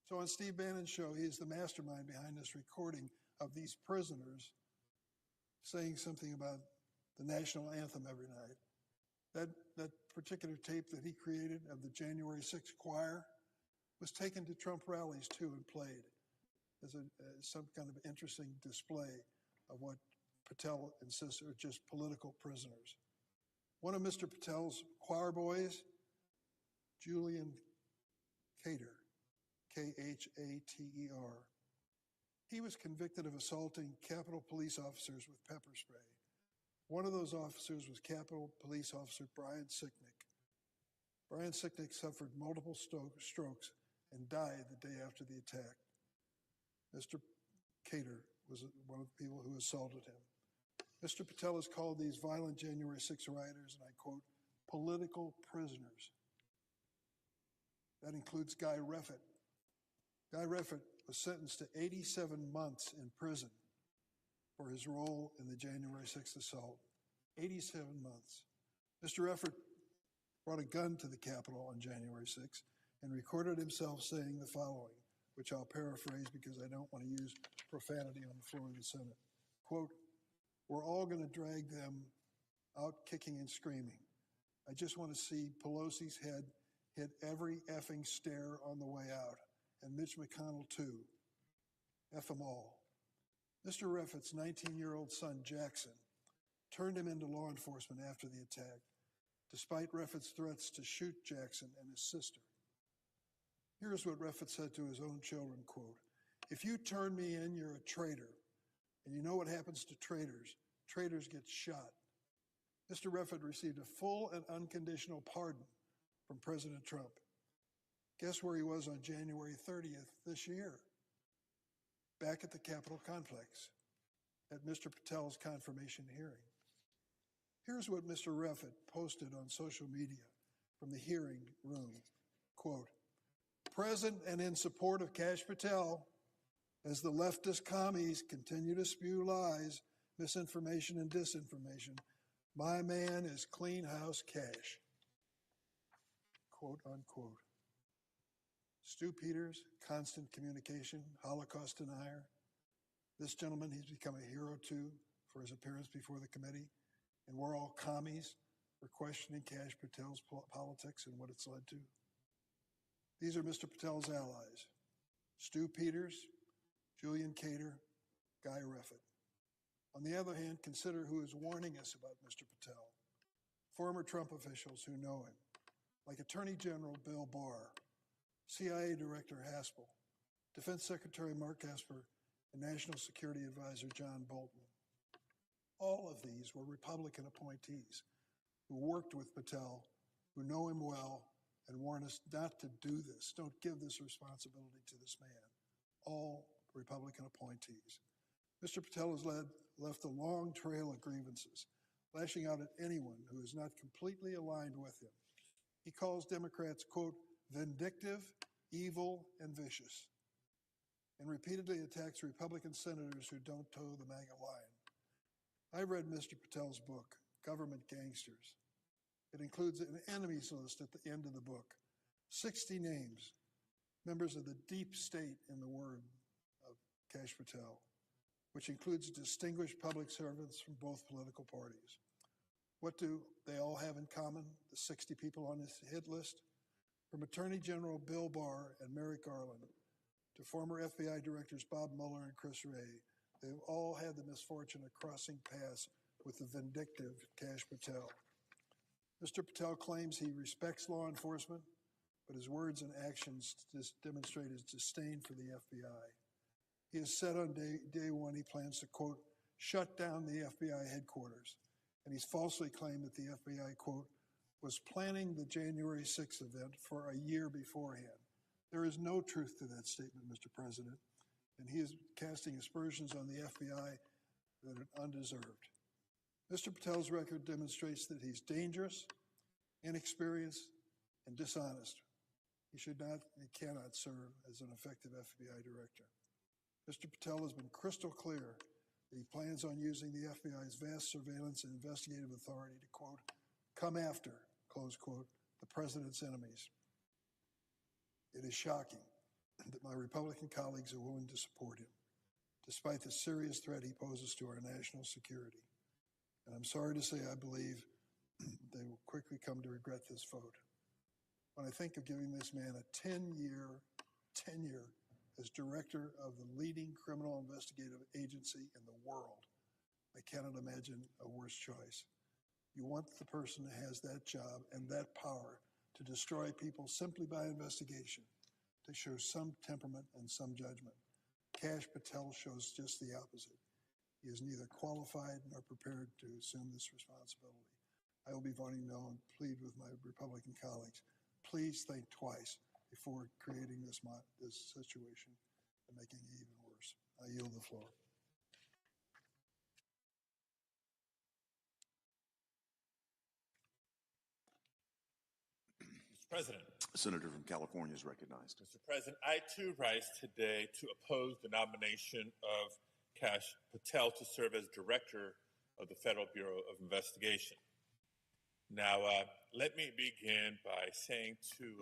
So on Steve Bannon's show, he is the mastermind behind this recording of these prisoners saying something about the national anthem every night. That particular tape that he created of the January 6th choir was taken to Trump rallies too and played as some kind of interesting display of what Patel insists are just political prisoners. One of Mr. Patel's choir boys, Julian Cater, Khater, he was convicted of assaulting Capitol police officers with pepper spray. One of those officers was Capitol Police Officer Brian Sicknick. Brian Sicknick suffered multiple strokes and died the day after the attack. Mr. Cater was one of the people who assaulted him. Mr. Patel has called these violent January 6 rioters, and I quote, political prisoners. That includes Guy Reffitt. Guy Reffitt was sentenced to 87 months in prison for his role in the January 6th assault. 87 months. Mr. Reffitt brought a gun to the Capitol on January 6th and recorded himself saying the following, which I'll paraphrase because I don't want to use profanity on the floor of the Senate. Quote, "We're all going to drag them out kicking and screaming. I just want to see Pelosi's head hit every effing stair on the way out, and Mitch McConnell too. F them all." Mr. Reffitt's 19-year-old son, Jackson, turned him into law enforcement after the attack, despite Reffitt's threats to shoot Jackson and his sister. Here's what Reffitt said to his own children, quote, "If you turn me in, you're a traitor. And you know what happens to traitors. Traitors get shot." Mr. Reffitt received a full and unconditional pardon from President Trump. Guess where he was on January 30th this year? Back at the Capitol complex at Mr. Patel's confirmation hearing. Here's what Mr. Reffitt posted on social media from the hearing room. Quote, "Present and in support of Kash Patel, as the leftist commies continue to spew lies, misinformation, and disinformation, my man is Clean House Kash." Quote unquote. Stu Peters, constant communication, Holocaust denier. This gentleman he's become a hero to for his appearance before the committee. And we're all commies for questioning Kash Patel's politics and what it's led to. These are Mr. Patel's allies: Stu Peters, Julian Cater, Guy Reffitt. On the other hand, consider who is warning us about Mr. Patel. Former Trump officials who know him, like Attorney General Bill Barr, CIA Director Haspel, Defense Secretary Mark Esper, and National Security Advisor John Bolton. All of these were Republican appointees who worked with Patel, who know him well, and warn us not to do this. Don't give this responsibility to this man. All Republican appointees. Mr. Patel has left a long trail of grievances, lashing out at anyone who is not completely aligned with him. He calls Democrats, quote, "vindictive, evil, and vicious," and repeatedly attacks Republican senators who don't toe the MAGA line. I read Mr. Patel's book, Government Gangsters. It includes an enemies list at the end of the book, 60 names, members of the deep state, in the word of Kash Patel, which includes distinguished public servants from both political parties. What do they all have in common, the 60 people on his hit list? From Attorney General Bill Barr and Merrick Garland to former FBI directors Bob Mueller and Chris Wray, they've all had the misfortune of crossing paths with the vindictive Kash Patel. Mr. Patel claims he respects law enforcement, but his words and actions demonstrate his disdain for the FBI. He has said on day one he plans to, quote, "shut down the FBI headquarters," and he's falsely claimed that the FBI, quote, was planning the January 6th event for a year beforehand. There is no truth to that statement, Mr. President, and he is casting aspersions on the FBI that are undeserved. Mr. Patel's record demonstrates that he's dangerous, inexperienced, and dishonest. He should not and cannot serve as an effective FBI director. Mr. Patel has been crystal clear that he plans on using the FBI's vast surveillance and investigative authority to, quote, come after, close quote, the president's enemies. It is shocking that my Republican colleagues are willing to support him, despite the serious threat he poses to our national security. And I'm sorry to say I believe they will quickly come to regret this vote. When I think of giving this man a 10-year tenure as director of the leading criminal investigative agency in the world, I cannot imagine a worse choice. You want the person who has that job and that power to destroy people simply by investigation, to show some temperament and some judgment. Kash Patel shows just the opposite. He is neither qualified nor prepared to assume this responsibility. I will be voting no and plead with my Republican colleagues. Please think twice before creating this situation and making it even worse. I yield the floor. Mr. President. Senator from California is recognized. Mr. President, I too rise today to oppose the nomination of Kash Patel to serve as Director of the Federal Bureau of Investigation. Now, let me begin by saying to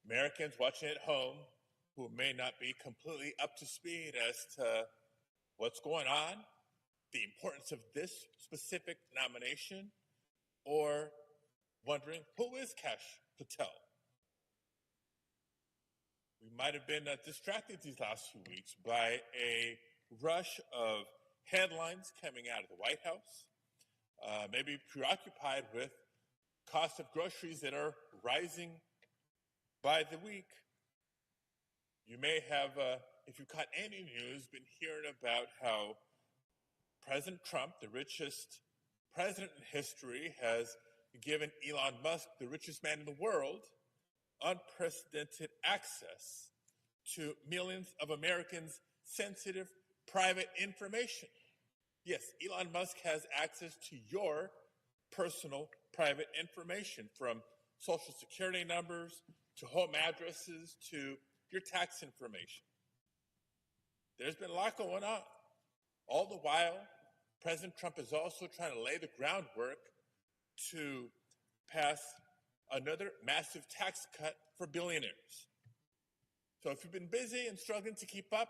Americans watching at home who may not be completely up to speed as to what's going on, the importance of this specific nomination, or wondering who is Kash Patel. We might have been distracted these last few weeks by a rush of headlines coming out of the White House, maybe preoccupied with cost of groceries that are rising by the week. You may have, if you caught any news, been hearing about how President Trump, the richest president in history, has given Elon Musk, the richest man in the world, unprecedented access to millions of Americans' sensitive private information. Yes, Elon Musk has access to your personal private information, from social security numbers to home addresses to your tax information. There's been a lot going on. All the while, President Trump is also trying to lay the groundwork to pass another massive tax cut for billionaires. So if you've been busy and struggling to keep up,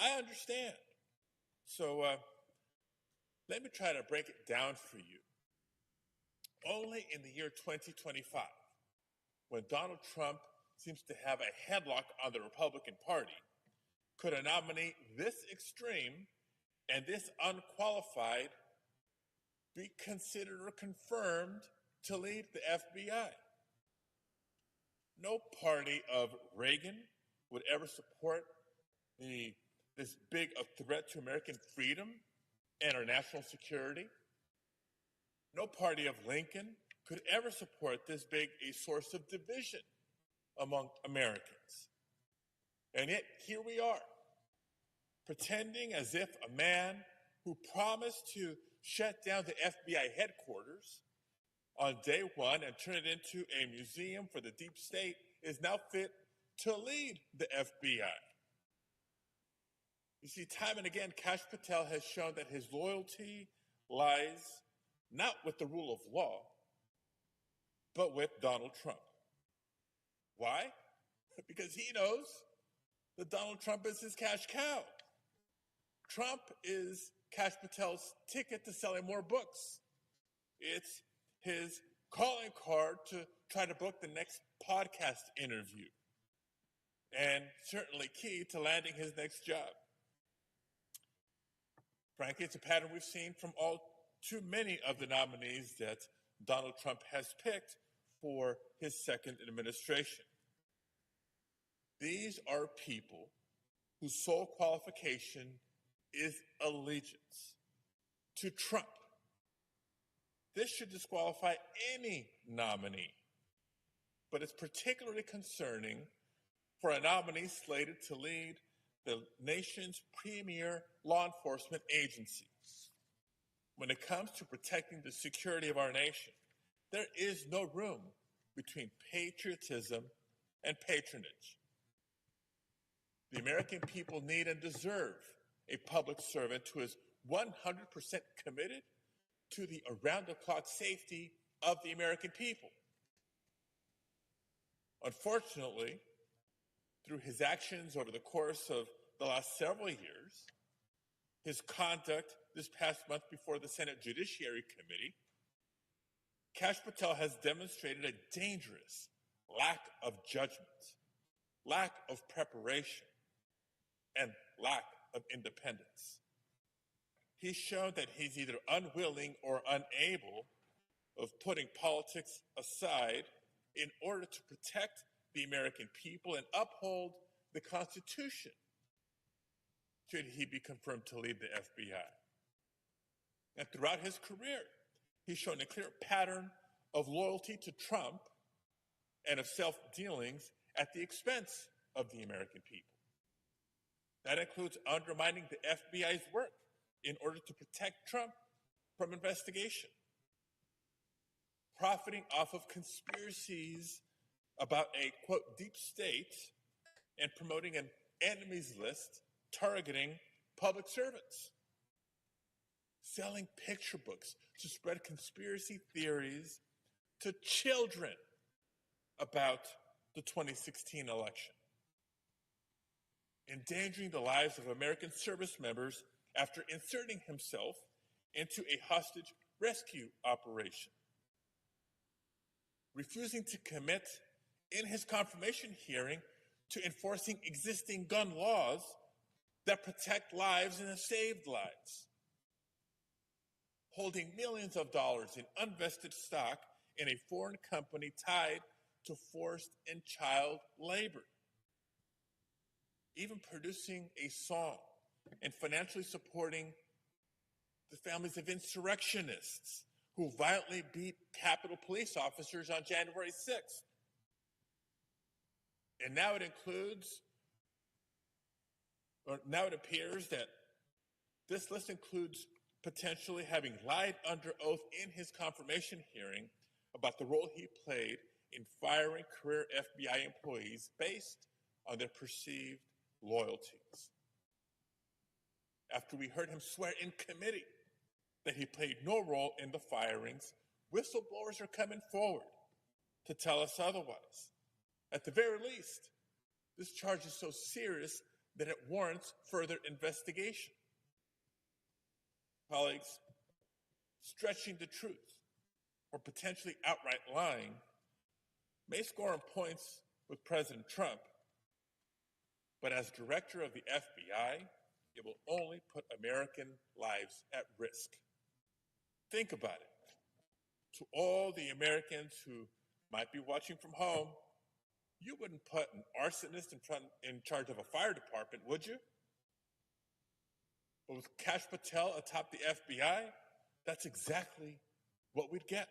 I understand. So let me try to break it down for you. Only in the year 2025, when Donald Trump seems to have a headlock on the Republican Party, could a nominee this extreme and this unqualified be considered or confirmed to lead the FBI? No party of Reagan would ever support this big a threat to American freedom and our national security. No party of Lincoln could ever support this big a source of division among Americans. And yet, here we are, pretending as if a man who promised to shut down the FBI headquarters on day one and turn it into a museum for the deep state is now fit to lead the FBI. You see, time and again, Kash Patel has shown that his loyalty lies not with the rule of law, but with Donald Trump. Why? Because he knows that Donald Trump is his cash cow. Trump is Kash Patel's ticket to selling more books. It's his calling card to try to book the next podcast interview, and certainly key to landing his next job. Frankly, it's a pattern we've seen from all too many of the nominees that Donald Trump has picked for his second administration. These are people whose sole qualification is allegiance to Trump. This should disqualify any nominee, but it's particularly concerning for a nominee slated to lead the nation's premier law enforcement agency. When it comes to protecting the security of our nation, there is no room between patriotism and patronage. The American people need and deserve a public servant who is 100% committed to the around-the-clock safety of the American people. Unfortunately, through his actions over the course of the last several years, his conduct this past month before the Senate Judiciary Committee, Kash Patel has demonstrated a dangerous lack of judgment, lack of preparation, and lack of independence. He's shown that he's either unwilling or unable of putting politics aside in order to protect the American people and uphold the Constitution should he be confirmed to lead the FBI. And throughout his career, he's shown a clear pattern of loyalty to Trump and of self-dealings at the expense of the American people. That includes undermining the FBI's work in order to protect Trump from investigation, profiting off of conspiracies about a, quote, deep state, and promoting an enemies list targeting public servants, selling picture books to spread conspiracy theories to children about the 2016 election, endangering the lives of American service members after inserting himself into a hostage rescue operation, refusing to commit in his confirmation hearing to enforcing existing gun laws that protect lives and have saved lives, holding millions of dollars in unvested stock in a foreign company tied to forced and child labor, even producing a song and financially supporting the families of insurrectionists who violently beat Capitol police officers on January 6th. And now it appears that this list includes potentially having lied under oath in his confirmation hearing about the role he played in firing career FBI employees based on their perceived loyalties. After we heard him swear in committee that he played no role in the firings, whistleblowers are coming forward to tell us otherwise. At the very least, this charge is so serious that it warrants further investigation. Colleagues, stretching the truth or potentially outright lying may score on points with President Trump, but as director of the FBI, it will only put American lives at risk. Think about it. To all the Americans who might be watching from home, you wouldn't put an arsonist in charge of a fire department, would you? But with Kash Patel atop the FBI, that's exactly what we'd get.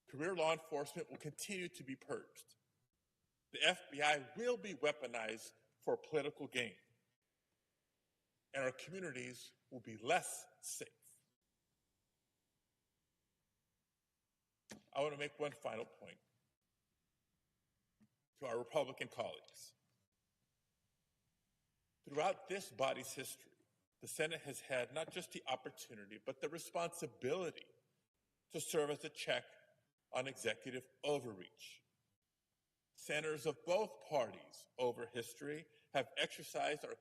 Career law enforcement will continue to be purged. The FBI will be weaponized for political gain, and our communities will be less safe. I want to make one final point to our Republican colleagues. Throughout this body's history, the Senate has had not just the opportunity, but the responsibility to serve as a check on executive overreach. Senators of both parties over history have exercised our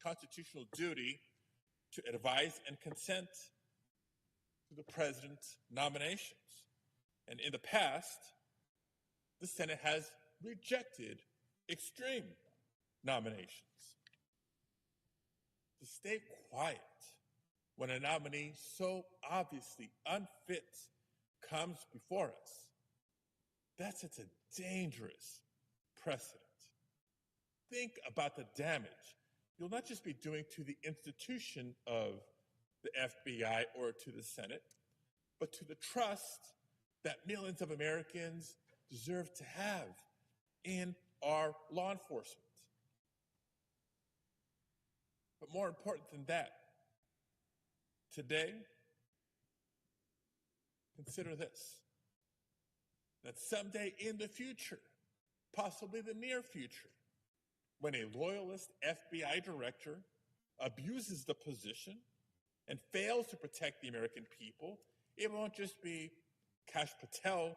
constitutional duty to advise and consent to the president's nominations. And in the past, the Senate has rejected extreme nominations. To stay quiet when a nominee so obviously unfit comes before us, that's a dangerous precedent. Think about the damage you'll not just be doing to the institution of the FBI or to the Senate, but to the trust that millions of Americans deserve to have in our law enforcement. But more important than that, today, consider this, that someday in the future, possibly the near future, when a loyalist FBI director abuses the position and fails to protect the American people, it won't just be Kash Patel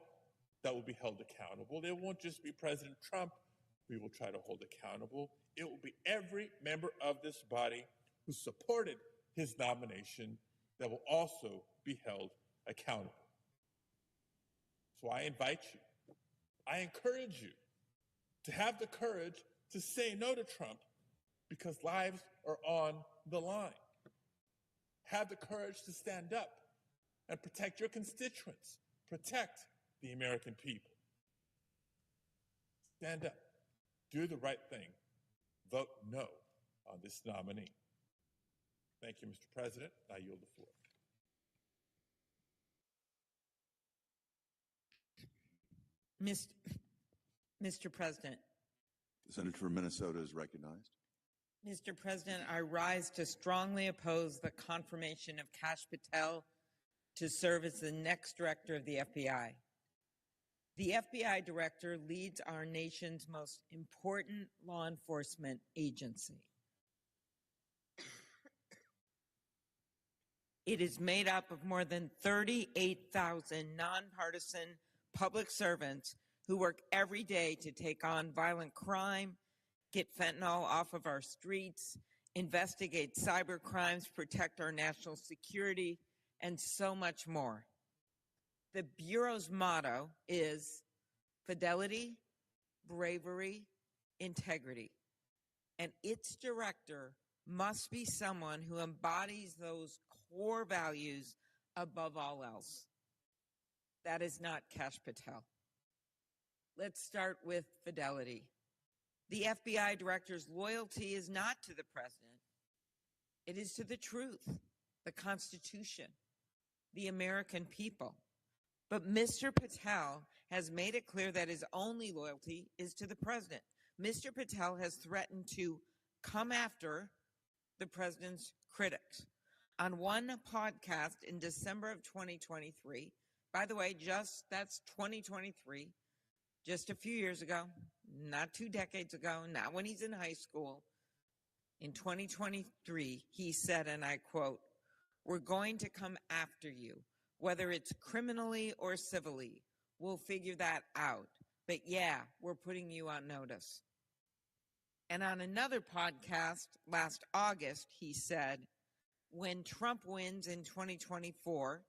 that will be held accountable. It won't just be President Trump we will try to hold accountable. It will be every member of this body who supported his nomination that will also be held accountable. So I invite you, I encourage you to have the courage to say no to Trump because lives are on the line. Have the courage to stand up and protect your constituents, protect the American people. Stand up, do the right thing, vote no on this nominee. Thank you, Mr. President. I yield the floor. Mr. President. The senator from Minnesota is recognized. Mr. President, I rise to strongly oppose the confirmation of Kash Patel to serve as the next director of the FBI. The FBI director leads our nation's most important law enforcement agency. It is made up of more than 38,000 nonpartisan public servants who work every day to take on violent crime, get fentanyl off of our streets, investigate cyber crimes, protect our national security, and so much more. The Bureau's motto is fidelity, bravery, integrity. And its director must be someone who embodies those core values above all else. That is not Kash Patel. Let's start with fidelity. The FBI director's loyalty is not to the president. It is to the truth, the Constitution, the American people. But Mr. Patel has made it clear that his only loyalty is to the president. Mr. Patel has threatened to come after the president's critics. On one podcast in December of 2023, by the way, that's 2023, just a few years ago, not 2 decades ago, not when he's in high school. In 2023, he said, and I quote, "We're going to come after you, whether it's criminally or civilly. We'll figure that out. But yeah, we're putting you on notice." And on another podcast last August, he said, "When Trump wins in 2024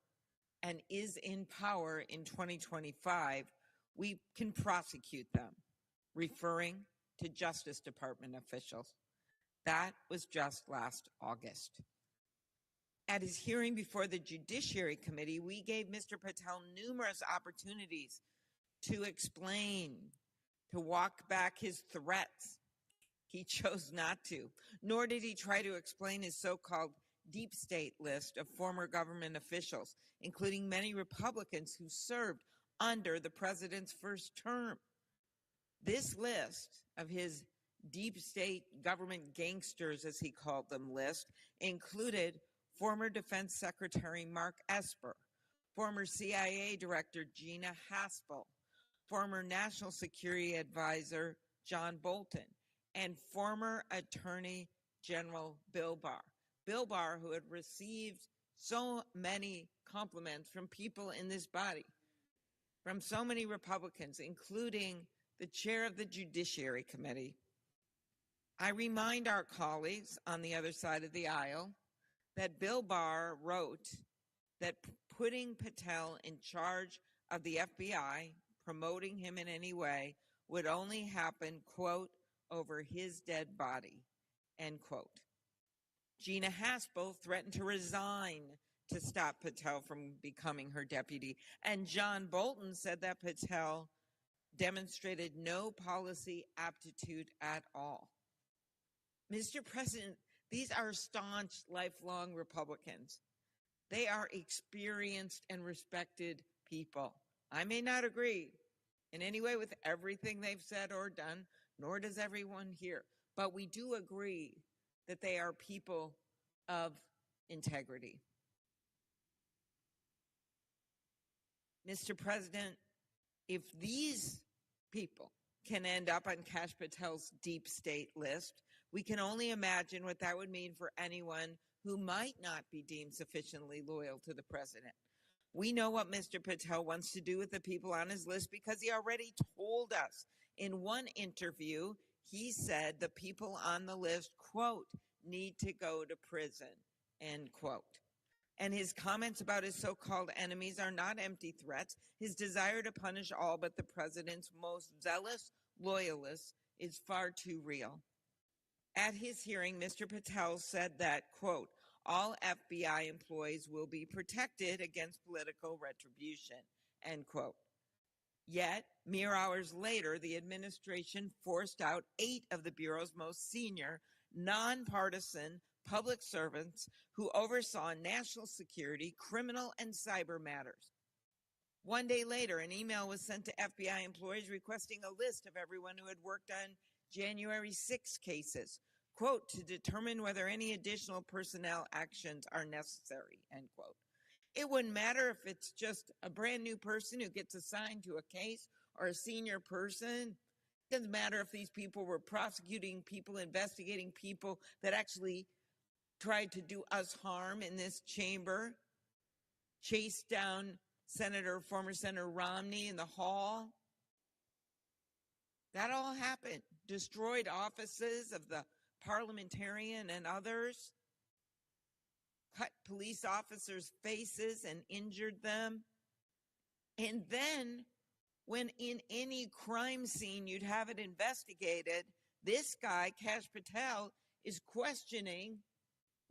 and is in power in 2025, we can prosecute them," referring to Justice Department officials. That was just last August. At his hearing before the Judiciary Committee, we gave Mr. Patel numerous opportunities to explain, to walk back his threats. He chose not to, nor did he try to explain his so-called deep state list of former government officials, including many Republicans who served under the president's first term. This list of his deep state government gangsters, as he called them, list included former Defense Secretary Mark Esper, former CIA Director Gina Haspel, former National Security Advisor John Bolton, and former Attorney General Bill Barr. Bill Barr, who had received so many compliments from people in this body, from so many Republicans, including the chair of the Judiciary Committee. I remind our colleagues on the other side of the aisle that Bill Barr wrote that putting Patel in charge of the FBI, promoting him in any way, would only happen, quote, over his dead body, end quote. Gina Haspel threatened to resign to stop Patel from becoming her deputy. And John Bolton said that Patel demonstrated no policy aptitude at all. Mr. President, these are staunch, lifelong Republicans. They are experienced and respected people. I may not agree in any way with everything they've said or done, nor does everyone here, but we do agree that they are people of integrity. Mr. President, if these people can end up on Kash Patel's deep state list, we can only imagine what that would mean for anyone who might not be deemed sufficiently loyal to the president. We know what Mr. Patel wants to do with the people on his list because he already told us. In one interview, he said the people on the list, quote, need to go to prison, end quote. And his comments about his so-called enemies are not empty threats. His desire to punish all but the president's most zealous loyalists is far too real. At his hearing, Mr. Patel said that, quote, all FBI employees will be protected against political retribution, end quote. Yet, mere hours later, the administration forced out 8 of the Bureau's most senior, nonpartisan public servants who oversaw national security, criminal, and cyber matters. One day later, an email was sent to FBI employees requesting a list of everyone who had worked on January 6 cases, quote, to determine whether any additional personnel actions are necessary, end quote. It wouldn't matter if it's just a brand new person who gets assigned to a case or a senior person. It doesn't matter if these people were prosecuting people, investigating people that actually tried to do us harm in this chamber, chased down former Senator Romney in the hall. That all happened. Destroyed offices of the parliamentarian and others, cut police officers' faces and injured them. And then, when in any crime scene you'd have it investigated, this guy, Kash Patel, is questioning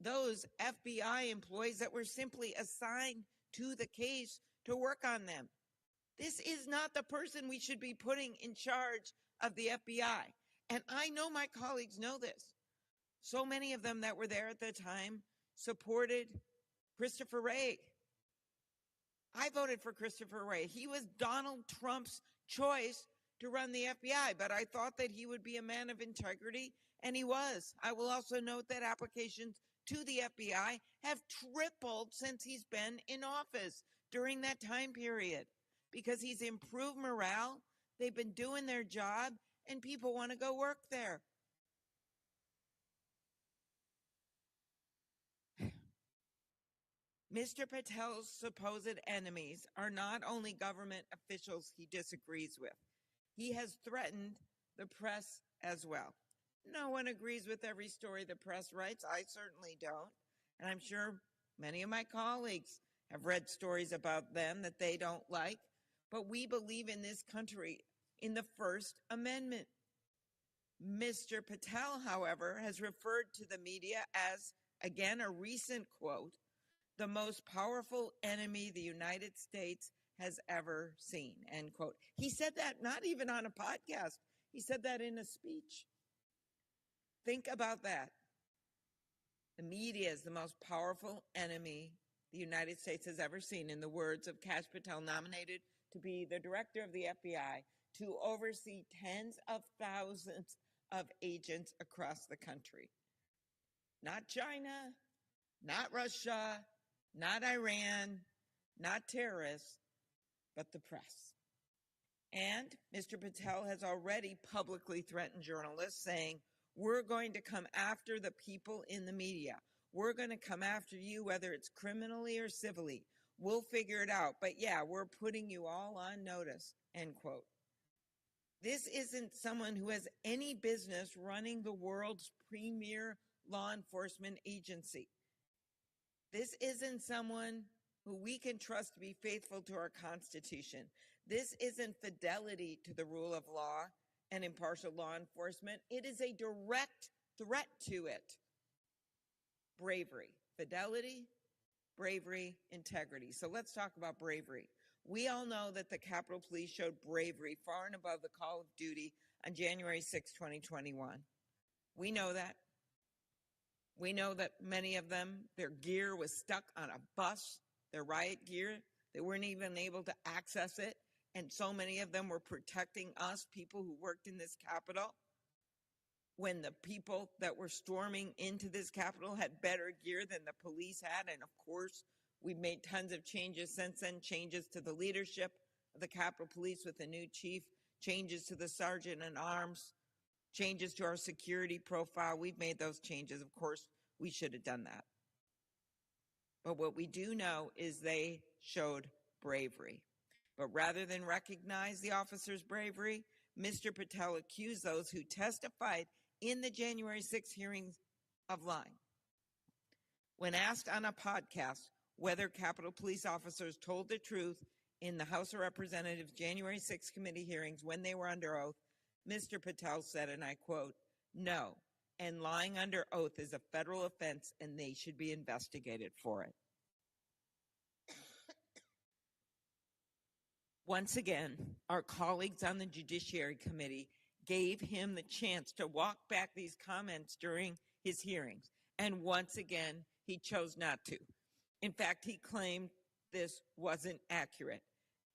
those FBI employees that were simply assigned to the case to work on them. This is not the person we should be putting in charge of the FBI. And I know my colleagues know this. So many of them that were there at the time supported Christopher Wray. I voted for Christopher Wray. He was Donald Trump's choice to run the FBI, but I thought that he would be a man of integrity, and he was. I will also note that applications to the FBI have tripled since he's been in office during that time period because he's improved morale, they've been doing their job, and people want to go work there. Mr. Patel's supposed enemies are not only government officials he disagrees with. He has threatened the press as well. No one agrees with every story the press writes. I certainly don't. And I'm sure many of my colleagues have read stories about them that they don't like. But we believe in this country in the First Amendment. Mr. Patel, however, has referred to the media as, again, a recent quote, the most powerful enemy the United States has ever seen, end quote. He said that not even on a podcast. He said that in a speech. Think about that. The media is the most powerful enemy the United States has ever seen, in the words of Kash Patel, nominated to be the director of the FBI, to oversee tens of thousands of agents across the country. Not China, not Russia, not Iran, not terrorists, but the press. And Mr. Patel has already publicly threatened journalists, saying, we're going to come after the people in the media. We're going to come after you, whether it's criminally or civilly. We'll figure it out. But yeah, we're putting you all on notice, end quote. This isn't someone who has any business running the world's premier law enforcement agency. This isn't someone who we can trust to be faithful to our Constitution. This isn't fidelity to the rule of law and impartial law enforcement. It is a direct threat to it. Bravery, fidelity, bravery, integrity. So let's talk about bravery. We all know that the Capitol Police showed bravery far and above the call of duty on January 6, 2021. We know that. We know that many of them, their gear was stuck on a bus, their riot gear. They weren't even able to access it. And so many of them were protecting us, people who worked in this Capitol, when the people that were storming into this Capitol had better gear than the police had. And of course, we've made tons of changes since then, changes to the leadership of the Capitol Police with a new chief, changes to the sergeant in arms, changes to our security profile. We've made those changes. Of course, we should have done that. But what we do know is they showed bravery. But rather than recognize the officers' bravery, Mr. Patel accused those who testified in the January 6th hearings of lying. When asked on a podcast whether Capitol Police officers told the truth in the House of Representatives January 6th committee hearings when they were under oath, Mr. Patel said, and I quote, "No, and lying under oath is a federal offense and they should be investigated for it." Once again, our colleagues on the Judiciary Committee gave him the chance to walk back these comments during his hearings. And once again, he chose not to. In fact, he claimed this wasn't accurate.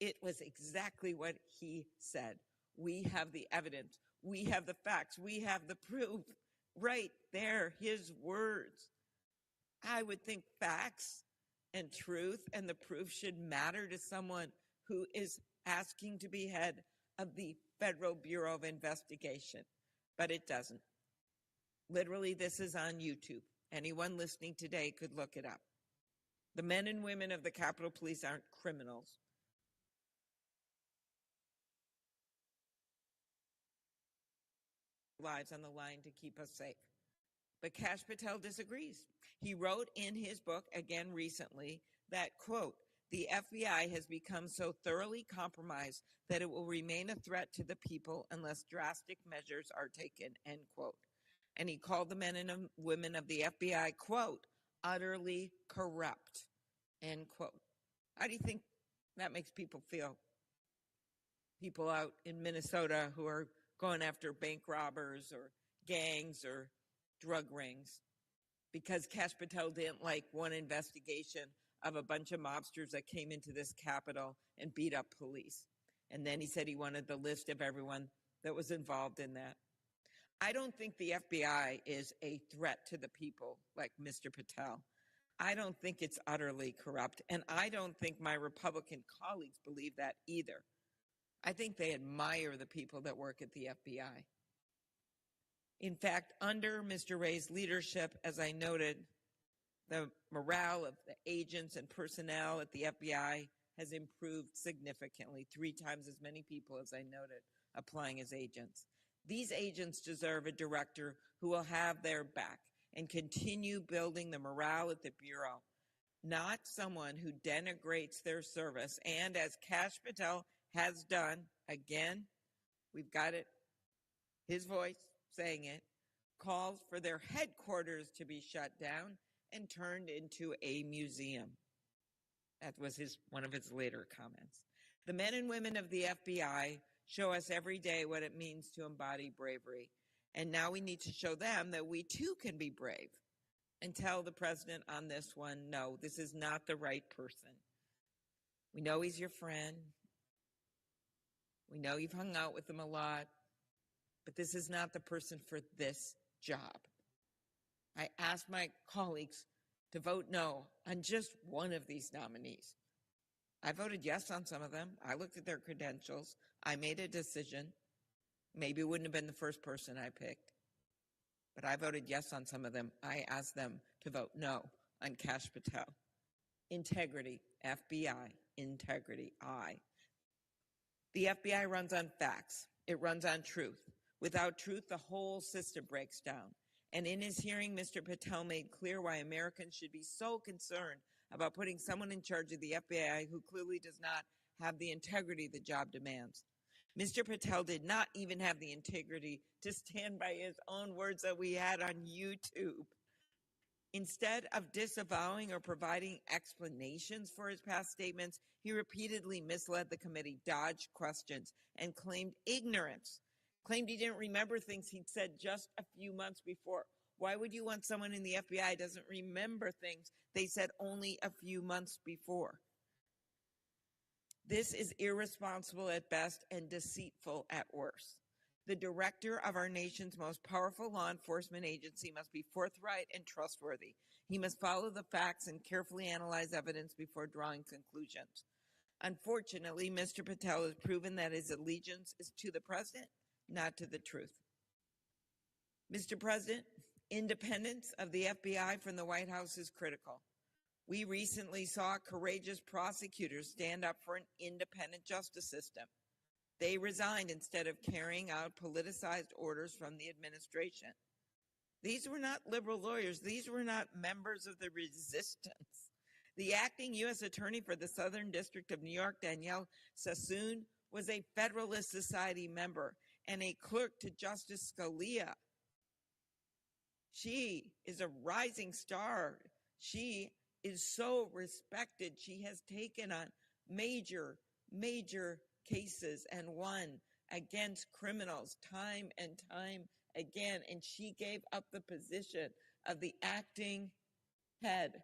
It was exactly what he said. We have the evidence. We have the facts. We have the proof. Right there, his words. I would think facts and truth and the proof should matter to someone who is asking to be head of the Federal Bureau of Investigation, but it doesn't. Literally, this is on YouTube. Anyone listening today could look it up. The men and women of the Capitol Police aren't criminals. Lives on the line to keep us safe. But Kash Patel disagrees. He wrote in his book, again recently, that, quote, "The FBI has become so thoroughly compromised that it will remain a threat to the people unless drastic measures are taken," end quote. And he called the men and women of the FBI, quote, "utterly corrupt," end quote. How do you think that makes people feel? People out in Minnesota who are going after bank robbers or gangs or drug rings because Kash Patel didn't like one investigation of a bunch of mobsters that came into this Capitol and beat up police. And then he said he wanted the list of everyone that was involved in that. I don't think the FBI is a threat to the people like Mr. Patel. I don't think it's utterly corrupt. And I don't think my Republican colleagues believe that either. I think they admire the people that work at the FBI. In fact, under Mr. Wray's leadership, as I noted, the morale of the agents and personnel at the FBI has improved significantly, 3 times as many people, as I noted, applying as agents. These agents deserve a director who will have their back and continue building the morale at the Bureau, not someone who denigrates their service. And as Kash Patel has done, again, we've got it, his voice saying it, calls for their headquarters to be shut down and turned into a museum. That was one of his later comments. The men and women of the FBI show us every day what it means to embody bravery. And now we need to show them that we too can be brave and tell the president on this one, no, this is not the right person. We know he's your friend. We know you've hung out with him a lot, but this is not the person for this job. I asked my colleagues to vote no on just one of these nominees. I voted yes on some of them. I looked at their credentials. I made a decision. Maybe it wouldn't have been the first person I picked, but I voted yes on some of them. I asked them to vote no on Kash Patel. Integrity, FBI, integrity, I. The FBI runs on facts. It runs on truth. Without truth, the whole system breaks down. And in his hearing, Mr. Patel made clear why Americans should be so concerned about putting someone in charge of the FBI who clearly does not have the integrity the job demands. Mr. Patel did not even have the integrity to stand by his own words that we had on YouTube. Instead of disavowing or providing explanations for his past statements, he repeatedly misled the committee, dodged questions, and claimed ignorance. Claimed he didn't remember things he'd said just a few months before. Why would you want someone in the FBI who doesn't remember things they said only a few months before? This is irresponsible at best and deceitful at worst. The director of our nation's most powerful law enforcement agency must be forthright and trustworthy. He must follow the facts and carefully analyze evidence before drawing conclusions. Unfortunately, Mr. Patel has proven that his allegiance is to the president, not to the truth. Mr. President, independence of the FBI from the White House is critical. We recently saw courageous prosecutors stand up for an independent justice system. They resigned instead of carrying out politicized orders from the administration. These were not liberal lawyers. These were not members of the resistance. The acting U.S. Attorney for the Southern District of New York, Danielle Sassoon, was a Federalist Society member and a clerk to Justice Scalia. She is a rising star. She is so respected. She has taken on major cases and won against criminals time and time again. And she gave up the position of the acting head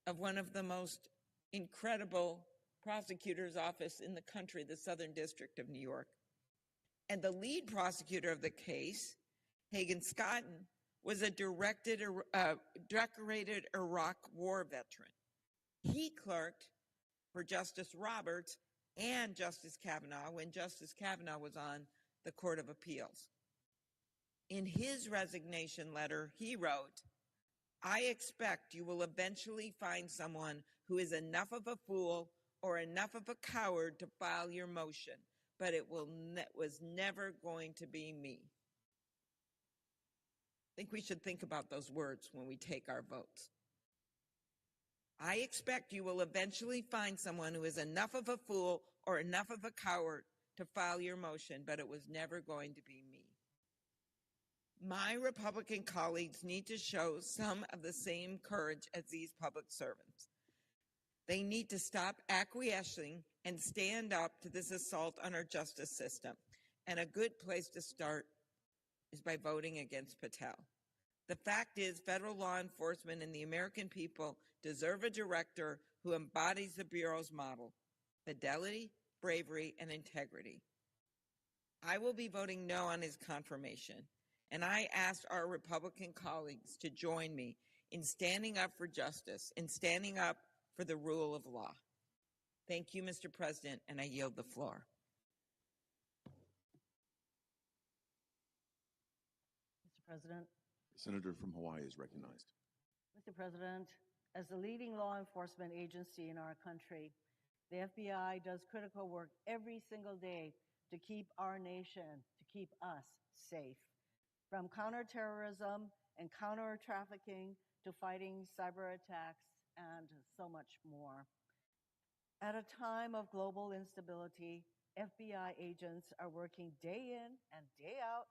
of one of the most incredible prosecutor's office in the country, the Southern District of New York. And the lead prosecutor of the case, Hagan Scotton, was a decorated Iraq war veteran. He clerked for Justice Roberts and Justice Kavanaugh when Justice Kavanaugh was on the Court of Appeals. In his resignation letter, he wrote, "I expect you will eventually find someone who is enough of a fool or enough of a coward to file your motion, but it was never going to be me." I think we should think about those words when we take our votes. I expect you will eventually find someone who is enough of a fool or enough of a coward to file your motion, but it was never going to be me. My Republican colleagues need to show some of the same courage as these public servants. They need to stop acquiescing and stand up to this assault on our justice system. And a good place to start is by voting against Patel. The fact is, federal law enforcement and the American people deserve a director who embodies the Bureau's model: fidelity, bravery, and integrity. I will be voting no on his confirmation, and I ask our Republican colleagues to join me in standing up for justice and standing up for the rule of law. Thank you, Mr. President, and I yield the floor. Mr. President. The senator from Hawaii is recognized. Mr. President, as the leading law enforcement agency in our country, the FBI does critical work every single day to keep our nation, to keep us safe. From counterterrorism and counter-trafficking to fighting cyber attacks and so much more. At a time of global instability, FBI agents are working day in and day out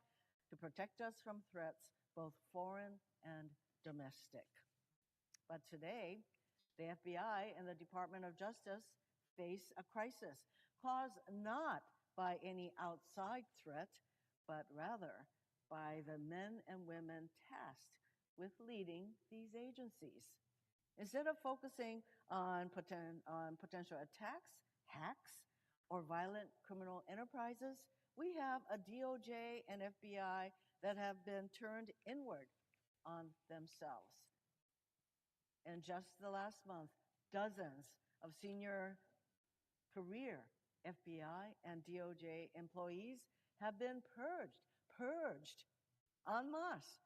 to protect us from threats, both foreign and domestic. But today, the FBI and the Department of Justice face a crisis caused not by any outside threat, but rather by the men and women tasked with leading these agencies. Instead of focusing on potential attacks, hacks, or violent criminal enterprises, we have a DOJ and FBI that have been turned inward on themselves. In just the last month, dozens of senior career FBI and DOJ employees have been purged en masse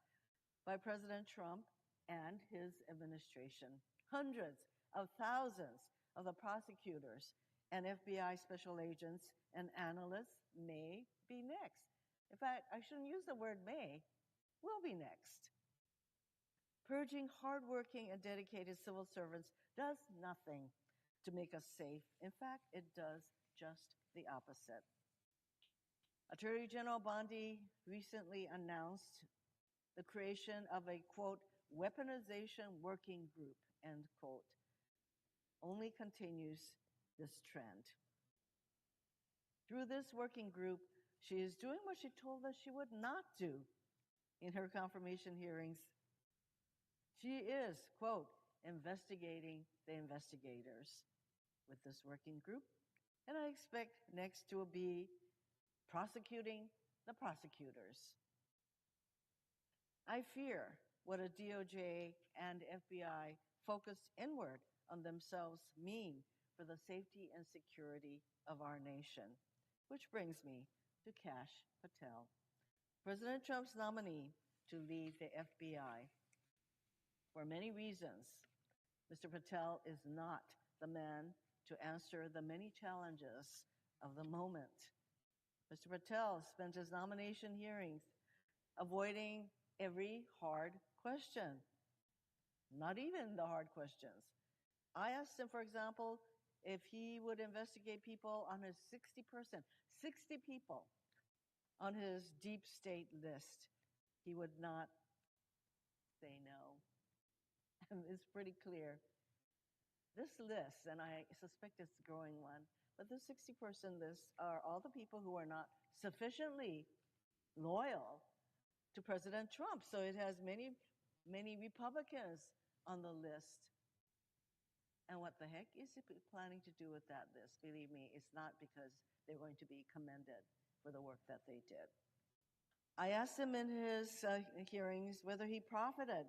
by President Trump and his administration. Hundreds of thousands of the prosecutors and FBI special agents and analysts may be next. In fact, I shouldn't use the word may, will be next. Purging hardworking and dedicated civil servants does nothing to make us safe. In fact, it does just the opposite. Attorney General Bondi recently announced the creation of a, quote, weaponization working group, end quote, only continues this trend. Through this working group, she is doing what she told us she would not do in her confirmation hearings She is, quote, investigating the investigators with this working group. And I expect next to be prosecuting the prosecutors. I fear what a DOJ and FBI focused inward on themselves mean for the safety and security of our nation. Which brings me to Kash Patel, President Trump's nominee to lead the FBI. For many reasons, Mr. Patel is not the man to answer the many challenges of the moment. Mr. Patel spent his nomination hearings avoiding every hard question, not even the hard questions. I asked him, for example, if he would investigate people on his 60 people on his deep state list. He would not say no. And it's pretty clear. This list, and I suspect it's a growing one, but the 60-person list are all the people who are not sufficiently loyal to President Trump. So it has many Republicans on the list. And what the heck is he planning to do with that list? Believe me, it's not because they're going to be commended for the work that they did. I asked him in his hearings whether he profited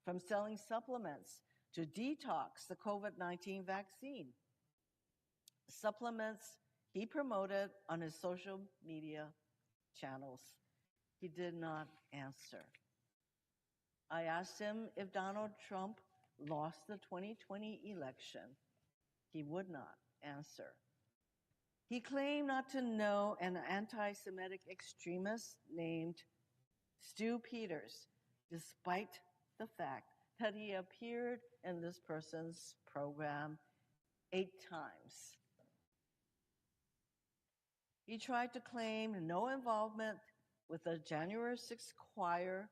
from selling supplements to detox the COVID-19 vaccine. Supplements he promoted on his social media channels. He did not answer. I asked him if Donald Trump lost the 2020 election. He would not answer. He claimed not to know an anti-Semitic extremist named Stu Peters, despite the fact that he appeared in this person's program 8 times. He tried to claim no involvement with the January 6th choir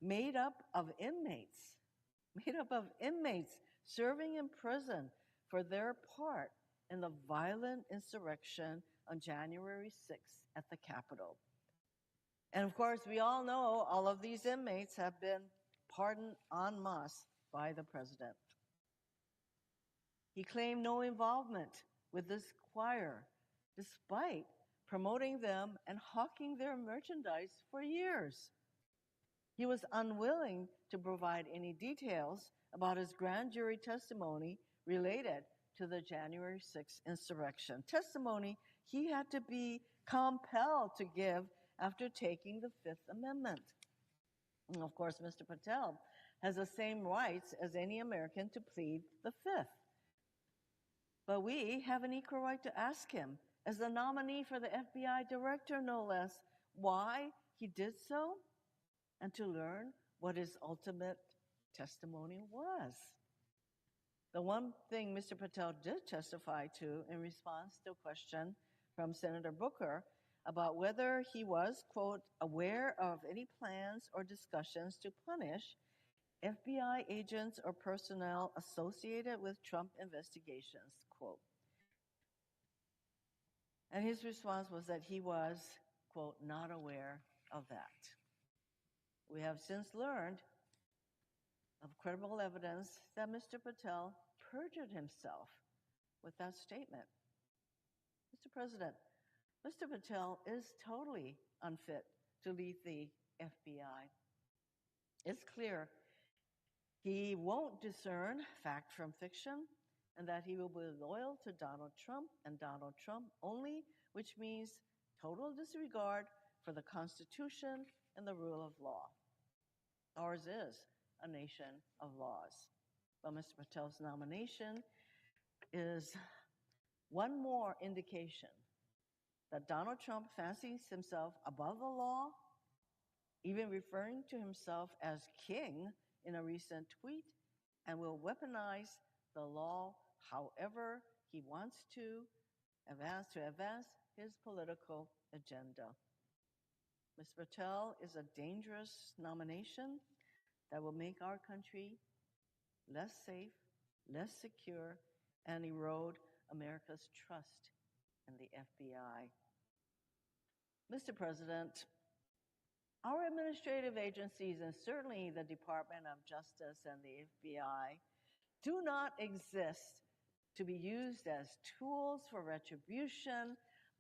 made up of inmates serving in prison for their part in the violent insurrection on January 6th at the Capitol. And of course, we all know all of these inmates have been pardoned en masse by the president. He claimed no involvement with this choir, despite promoting them and hawking their merchandise for years. He was unwilling to provide any details about his grand jury testimony related to the January 6th insurrection, testimony he had to be compelled to give after taking the Fifth Amendment. And of course, Mr. Patel has the same rights as any American to plead the Fifth. But we have an equal right to ask him, as the nominee for the FBI director, no less, why he did so, and to learn what his ultimate testimony was. The one thing Mr. Patel did testify to in response to a question from Senator Booker about whether he was, quote, aware of any plans or discussions to punish FBI agents or personnel associated with Trump investigations, quote. And his response was that he was, quote, not aware of that. We have since learned of credible evidence that Mr. Patel perjured himself with that statement. Mr. President, Mr. Patel is totally unfit to lead the FBI. It's clear he won't discern fact from fiction, and that he will be loyal to Donald Trump and Donald Trump only, which means total disregard for the Constitution and the rule of law. Ours is a nation of laws. But Mr. Patel's nomination is one more indication that Donald Trump fancies himself above the law, even referring to himself as king in a recent tweet, and will weaponize the law however he wants to advance his political agenda. Mr. Patel is a dangerous nomination that will make our country less safe, less secure, and erode America's trust in the FBI. Mr. President, Our administrative agencies, and certainly the Department of Justice and the FBI, do not exist to be used as tools for retribution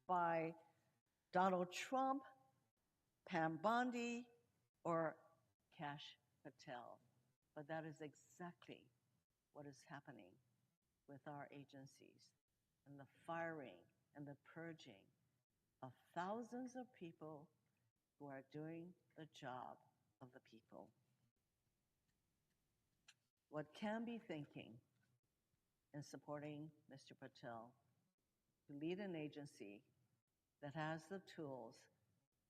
by Donald Trump, Pam Bondi, or Kash Patel. But that is exactly what is happening with our agencies and the firing and the purging of thousands of people who are doing the job of the people. What can be thinking in supporting Mr. Patel to lead an agency that has the tools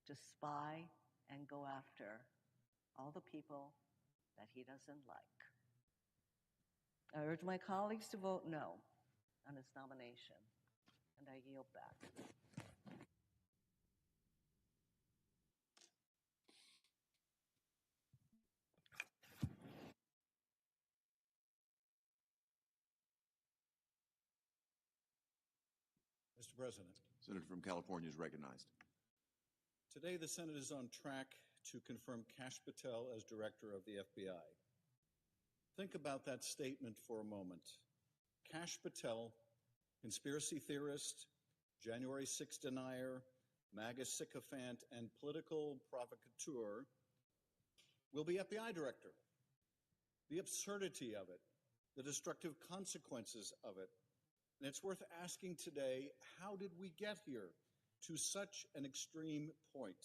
to spy and go after all the people that he doesn't like? I urge my colleagues to vote no on his nomination, and I yield back. Mr. President, Senator from California is recognized. today the Senate is on track to confirm Kash Patel as director of the FBI. Think about that statement for a moment. Kash Patel, conspiracy theorist, January 6 denier, MAGA sycophant, and political provocateur, will be FBI director. The absurdity of it, the destructive consequences of it. And it's worth asking today, how did we get here to such an extreme point?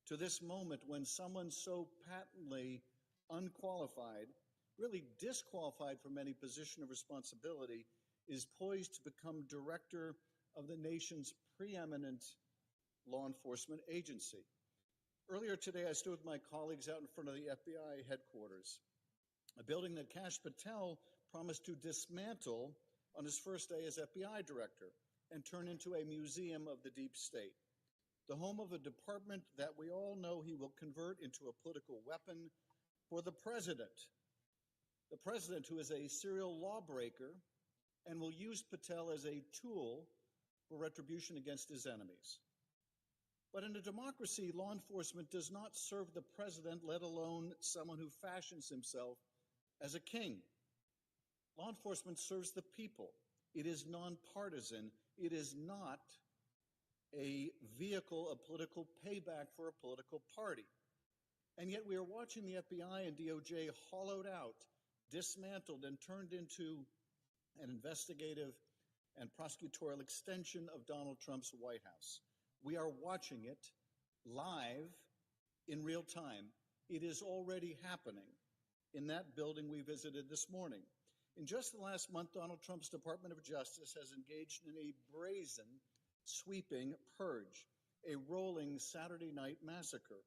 To this moment when someone so patently unqualified, really disqualified from any position of responsibility, is poised to become director of the nation's preeminent law enforcement agency. Earlier today, I stood with my colleagues out in front of the FBI headquarters, a building that Kash Patel promised to dismantle on his first day as FBI director and turn into a museum of the deep state, the home of a department that we all know he will convert into a political weapon for the president who is a serial lawbreaker and will use Patel as a tool for retribution against his enemies. But in a democracy, law enforcement does not serve the president, let alone someone who fashions himself as a king. Law enforcement serves the people. It is nonpartisan. It is not a vehicle of political payback for a political party. And yet we are watching the FBI and DOJ hollowed out, dismantled, and turned into an investigative and prosecutorial extension of Donald Trump's White House. We are watching it live in real time. It is already happening in that building we visited this morning. In just the last month, Donald Trump's Department of Justice has engaged in a brazen, sweeping purge, a rolling Saturday night massacre,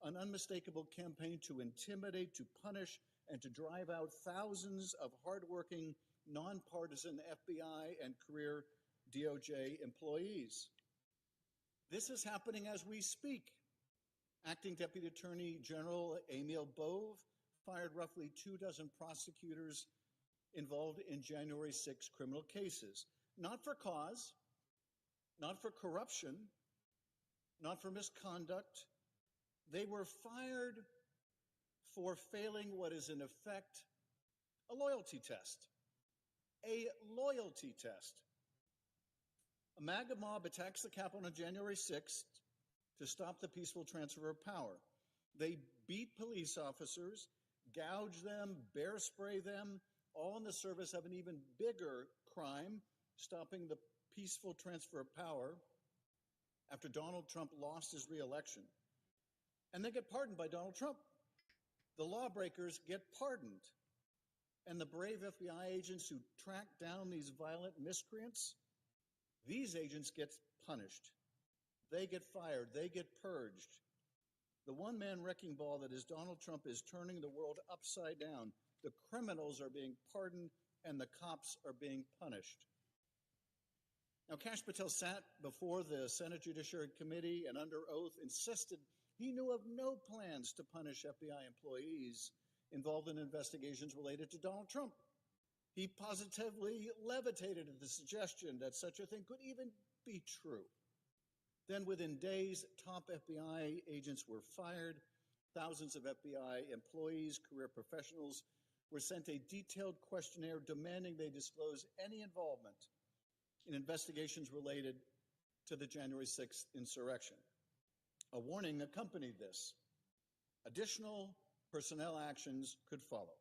an unmistakable campaign to intimidate, to punish, and to drive out thousands of hardworking, nonpartisan FBI and career DOJ employees. This is happening as we speak. Acting Deputy Attorney General Emil Bove fired roughly 24 prosecutors involved in January 6 criminal cases, not for cause, not for corruption, not for misconduct. They were fired for failing what is in effect a loyalty test. A loyalty test. A MAGA mob attacks the Capitol on January 6th to stop the peaceful transfer of power. They beat police officers, gouge them, bear spray them, all in the service of an even bigger crime, stopping the peaceful transfer of power after Donald Trump lost his re-election. And they get pardoned by Donald Trump. The lawbreakers get pardoned. And the brave FBI agents who track down these violent miscreants, these agents get punished. They get fired. They get purged. The one-man wrecking ball that is Donald Trump is turning the world upside down. The criminals are being pardoned and the cops are being punished. Now, Kash Patel sat before the Senate Judiciary Committee and under oath insisted he knew of no plans to punish FBI employees involved in investigations related to Donald Trump. He positively levitated at the suggestion that such a thing could even be true. Then within days, top FBI agents were fired. Thousands of FBI employees, career professionals, were sent a detailed questionnaire demanding they disclose any involvement in investigations related to the January 6th insurrection. A warning accompanied this. Additional personnel actions could follow.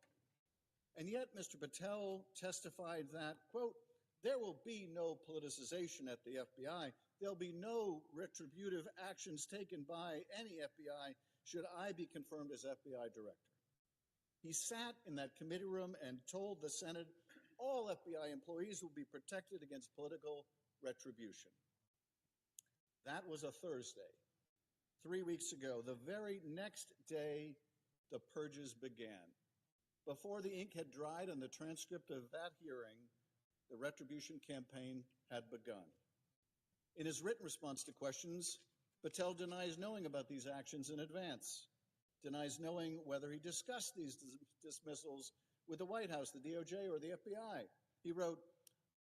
And yet, Mr. Patel testified that, quote, there will be no politicization at the FBI. There'll be no retributive actions taken by any FBI should I be confirmed as FBI director. He sat in that committee room and told the Senate all FBI employees will be protected against political retribution. That was a Thursday. 3 weeks ago, the very next day, the purges began. Before the ink had dried on the transcript of that hearing, the retribution campaign had begun. In his written response to questions, Patel denies knowing about these actions in advance, denies knowing whether he discussed these dismissals with the White House, the DOJ, or the FBI. He wrote,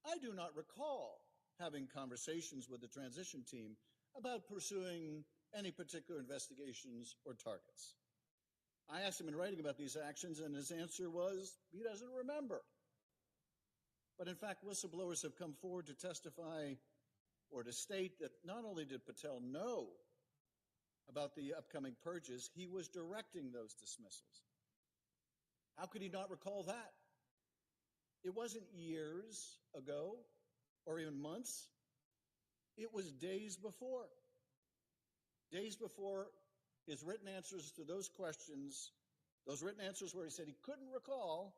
I do not recall having conversations with the transition team about pursuing any particular investigations or targets. I asked him in writing about these actions, and his answer was he doesn't remember. But in fact, whistleblowers have come forward to testify or to state that not only did Patel know about the upcoming purges, he was directing those dismissals. How could he not recall that? It wasn't years ago or even months. It was days before. Days before his written answers to those questions, those written answers where he said he couldn't recall,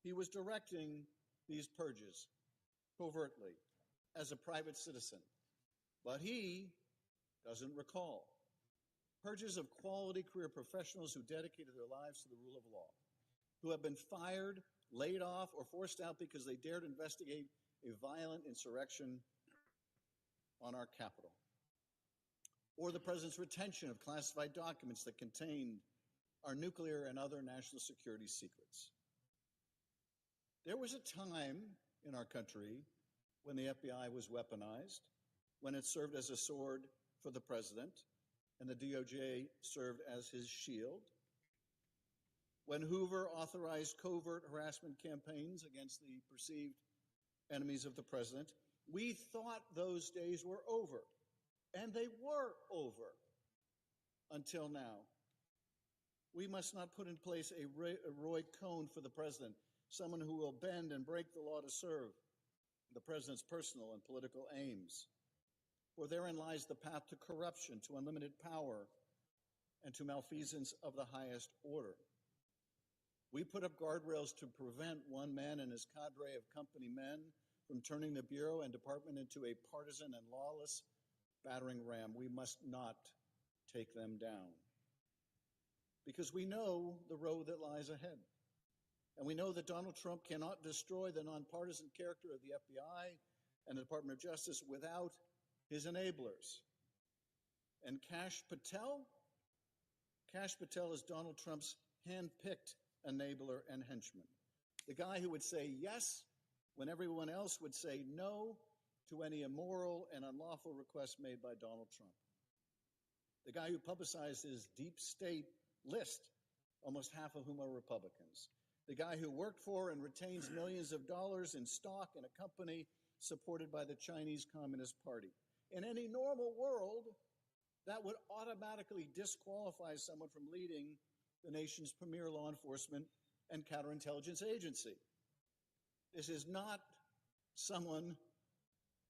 he was directing these purges covertly as a private citizen. But he doesn't recall. Purges of quality career professionals who dedicated their lives to the rule of law, who have been fired, laid off, or forced out because they dared investigate a violent insurrection on our Capitol, or the president's retention of classified documents that contained our nuclear and other national security secrets. There was a time in our country when the FBI was weaponized, when it served as a sword for the president, and the DOJ served as his shield, when Hoover authorized covert harassment campaigns against the perceived enemies of the president. We thought those days were over, and they were over until now. We must not put in place a Roy Cohn for the president, someone who will bend and break the law to serve the president's personal and political aims. For therein lies the path to corruption, to unlimited power, and to malfeasance of the highest order. We put up guardrails to prevent one man and his cadre of company men from turning the Bureau and Department into a partisan and lawless battering ram. We must not take them down, because we know the road that lies ahead. And we know that Donald Trump cannot destroy the nonpartisan character of the FBI and the Department of Justice without his enablers. And Kash Patel is Donald Trump's hand-picked enabler and henchman. The guy who would say yes when everyone else would say no to any immoral and unlawful request made by Donald Trump. The guy who publicized his deep state list, almost half of whom are Republicans. The guy who worked for and retains millions of dollars in stock in a company supported by the Chinese Communist Party. In any normal world, that would automatically disqualify someone from leading the nation's premier law enforcement and counterintelligence agency. This is not someone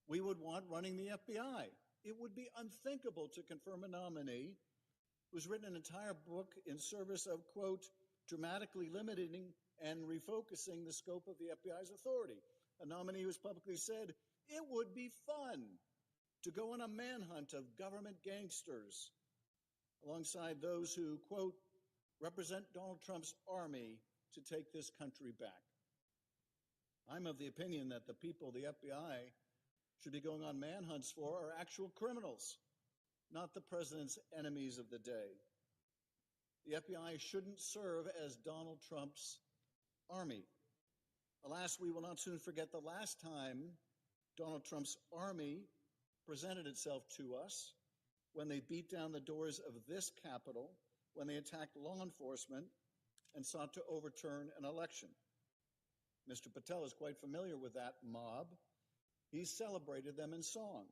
we would want running the FBI. It would be unthinkable to confirm a nominee who's written an entire book in service of, quote, dramatically limiting and refocusing the scope of the FBI's authority. A nominee who's publicly said it would be fun to go on a manhunt of government gangsters alongside those who, quote, represent Donald Trump's army to take this country back. I'm of the opinion that the people the FBI should be going on manhunts for are actual criminals, not the president's enemies of the day. The FBI shouldn't serve as Donald Trump's army. Alas, we will not soon forget the last time Donald Trump's army presented itself to us when they beat down the doors of this Capitol, when they attacked law enforcement and sought to overturn an election. Mr. Patel is quite familiar with that mob. He celebrated them in song.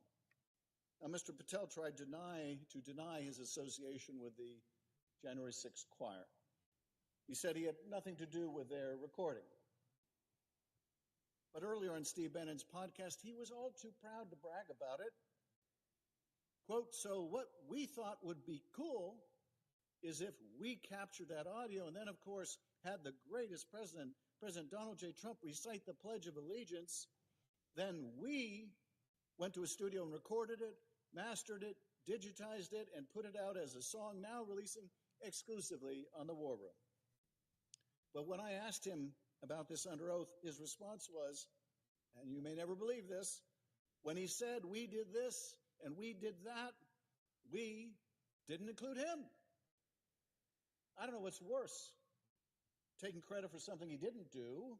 Now, Mr. Patel tried to deny his association with the January 6th choir. He said he had nothing to do with their recording. But earlier on Steve Bannon's podcast, he was all too proud to brag about it. Quote, so what we thought would be cool is if we captured that audio and then, of course, had the greatest president, President Donald J. Trump, recite the Pledge of Allegiance, then we went to a studio and recorded it, mastered it, digitized it, and put it out as a song, now releasing exclusively on the War Room. But when I asked him about this under oath, his response was, and you may never believe this, when he said we did this and we did that, we didn't include him. I don't know what's worse, taking credit for something he didn't do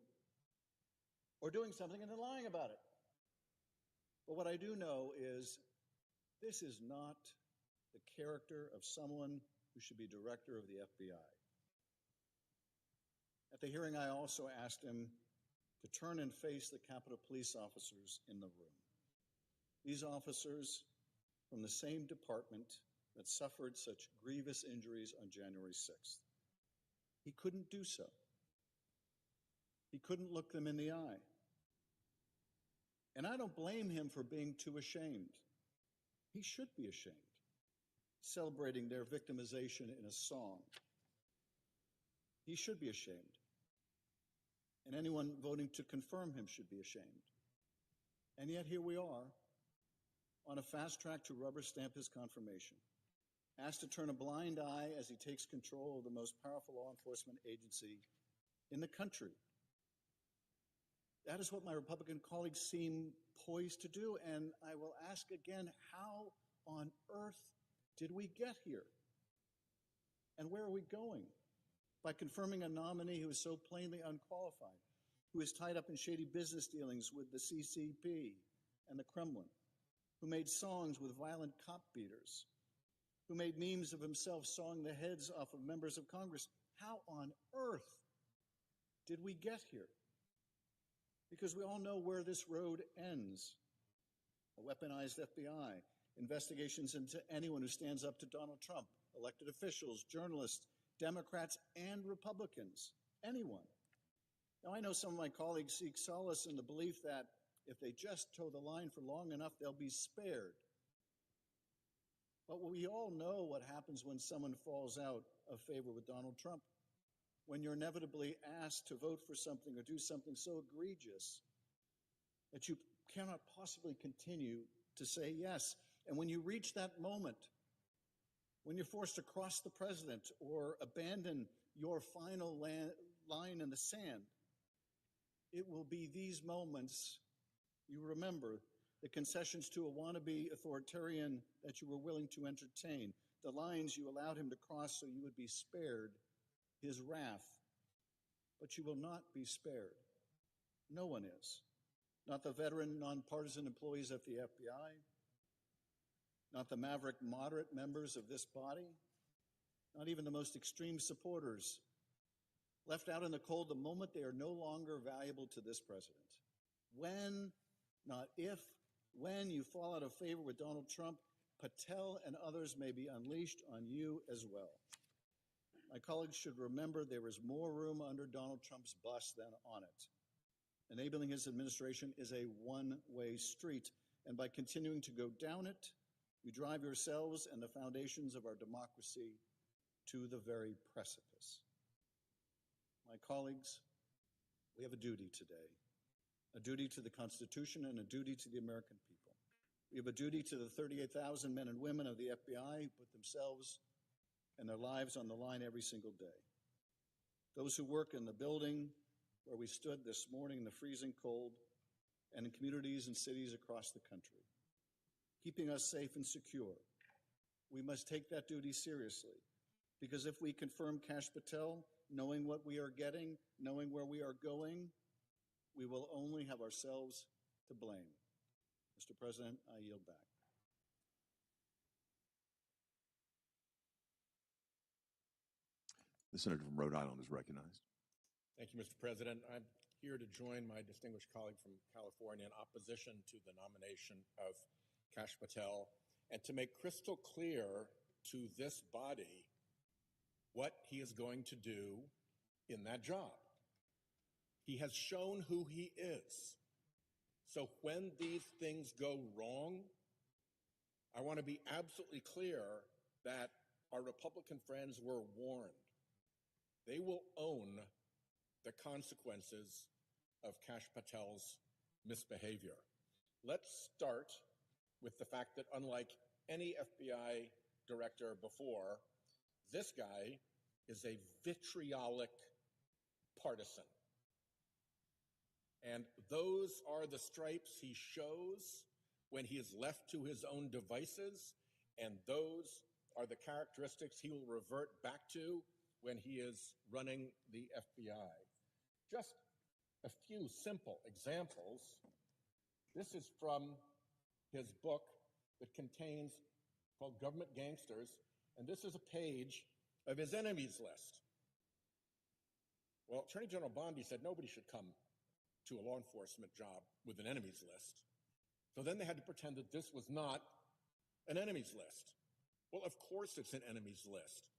or doing something and then lying about it. But what I do know is this is not the character of someone who should be director of the FBI. At the hearing, I also asked him to turn and face the Capitol Police officers in the room. These officers from the same department that suffered such grievous injuries on January 6th. He couldn't do so. He couldn't look them in the eye. And I don't blame him for being too ashamed. He should be ashamed, celebrating their victimization in a song. He should be ashamed. And anyone voting to confirm him should be ashamed. And yet here we are, on a fast track to rubber stamp his confirmation, asked to turn a blind eye as he takes control of the most powerful law enforcement agency in the country. That is what my Republican colleagues seem poised to do, and I will ask again, how on earth did we get here? And where are we going? By confirming a nominee who is so plainly unqualified, who is tied up in shady business dealings with the CCP and the Kremlin, who made songs with violent cop beaters, who made memes of himself sawing the heads off of members of Congress. How on earth did we get here? Because we all know where this road ends. A weaponized FBI, investigations into anyone who stands up to Donald Trump, elected officials, journalists, Democrats, and Republicans, anyone. Now, I know some of my colleagues seek solace in the belief that if they just toe the line for long enough, they'll be spared. But we all know what happens when someone falls out of favor with Donald Trump. When you're inevitably asked to vote for something or do something so egregious that you cannot possibly continue to say yes. And when you reach that moment, when you're forced to cross the president or abandon your final line in the sand, it will be these moments you remember, the concessions to a wannabe authoritarian that you were willing to entertain, the lines you allowed him to cross so you would be spared his wrath. But you will not be spared. No one is. Not the veteran, nonpartisan employees at the FBI, not the maverick moderate members of this body, not even the most extreme supporters, left out in the cold the moment they are no longer valuable to this president. When, not if, when you fall out of favor with Donald Trump, Patel and others may be unleashed on you as well. My colleagues should remember there is more room under Donald Trump's bus than on it. Enabling his administration is a one-way street, and by continuing to go down it, you drive yourselves and the foundations of our democracy to the very precipice. My colleagues, we have a duty today, a duty to the Constitution and a duty to the American people. We have a duty to the 38,000 men and women of the FBI who put themselves and their lives on the line every single day. Those who work in the building where we stood this morning in the freezing cold and in communities and cities across the country, keeping us safe and secure. We must take that duty seriously, because if we confirm Kash Patel, knowing what we are getting, knowing where we are going, we will only have ourselves to blame. Mr. President, I yield back. The senator from Rhode Island is recognized. Thank you, Mr. President. I'm here to join my distinguished colleague from California in opposition to the nomination of Kash Patel and to make crystal clear to this body what he is going to do in that job. He has shown who he is. So when these things go wrong, I want to be absolutely clear that our Republican friends were warned. They will own the consequences of Kash Patel's misbehavior. Let's start with the fact that unlike any FBI director before, this guy is a vitriolic partisan. And those are the stripes he shows when he is left to his own devices, and those are the characteristics he will revert back to when he is running the FBI. Just a few simple examples. This is from his book that contains, called Government Gangsters, and this is a page of his enemies list. Well, Attorney General Bondi said nobody should come to a law enforcement job with an enemies list. So then they had to pretend that this was not an enemies list. Well, of course it's an enemies list.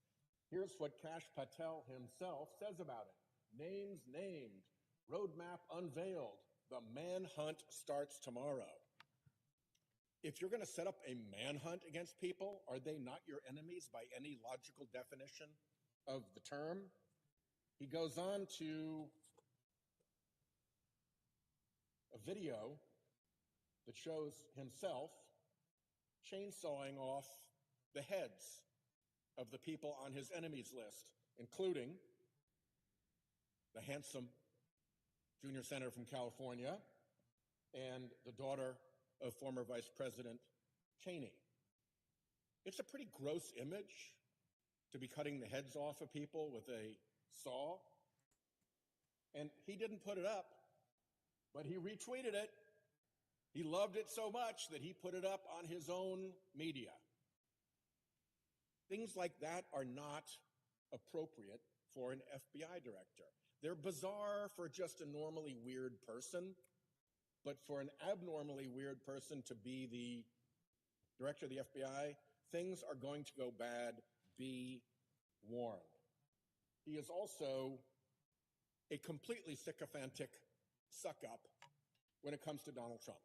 Here's what Kash Patel himself says about it. Names named, roadmap unveiled, the manhunt starts tomorrow. If you're going to set up a manhunt against people, are they not your enemies by any logical definition of the term? He goes on to a video that shows himself chainsawing off the heads of the people on his enemies list, including the handsome junior senator from California and the daughter of former Vice President Cheney. It's a pretty gross image to be cutting the heads off of people with a saw. And he didn't put it up, but he retweeted it. He loved it so much that he put it up on his own media. Things like that are not appropriate for an FBI director. They're bizarre for just a normally weird person, but for an abnormally weird person to be the director of the FBI, things are going to go bad. Be warned. He is also a completely sycophantic suck-up when it comes to Donald Trump.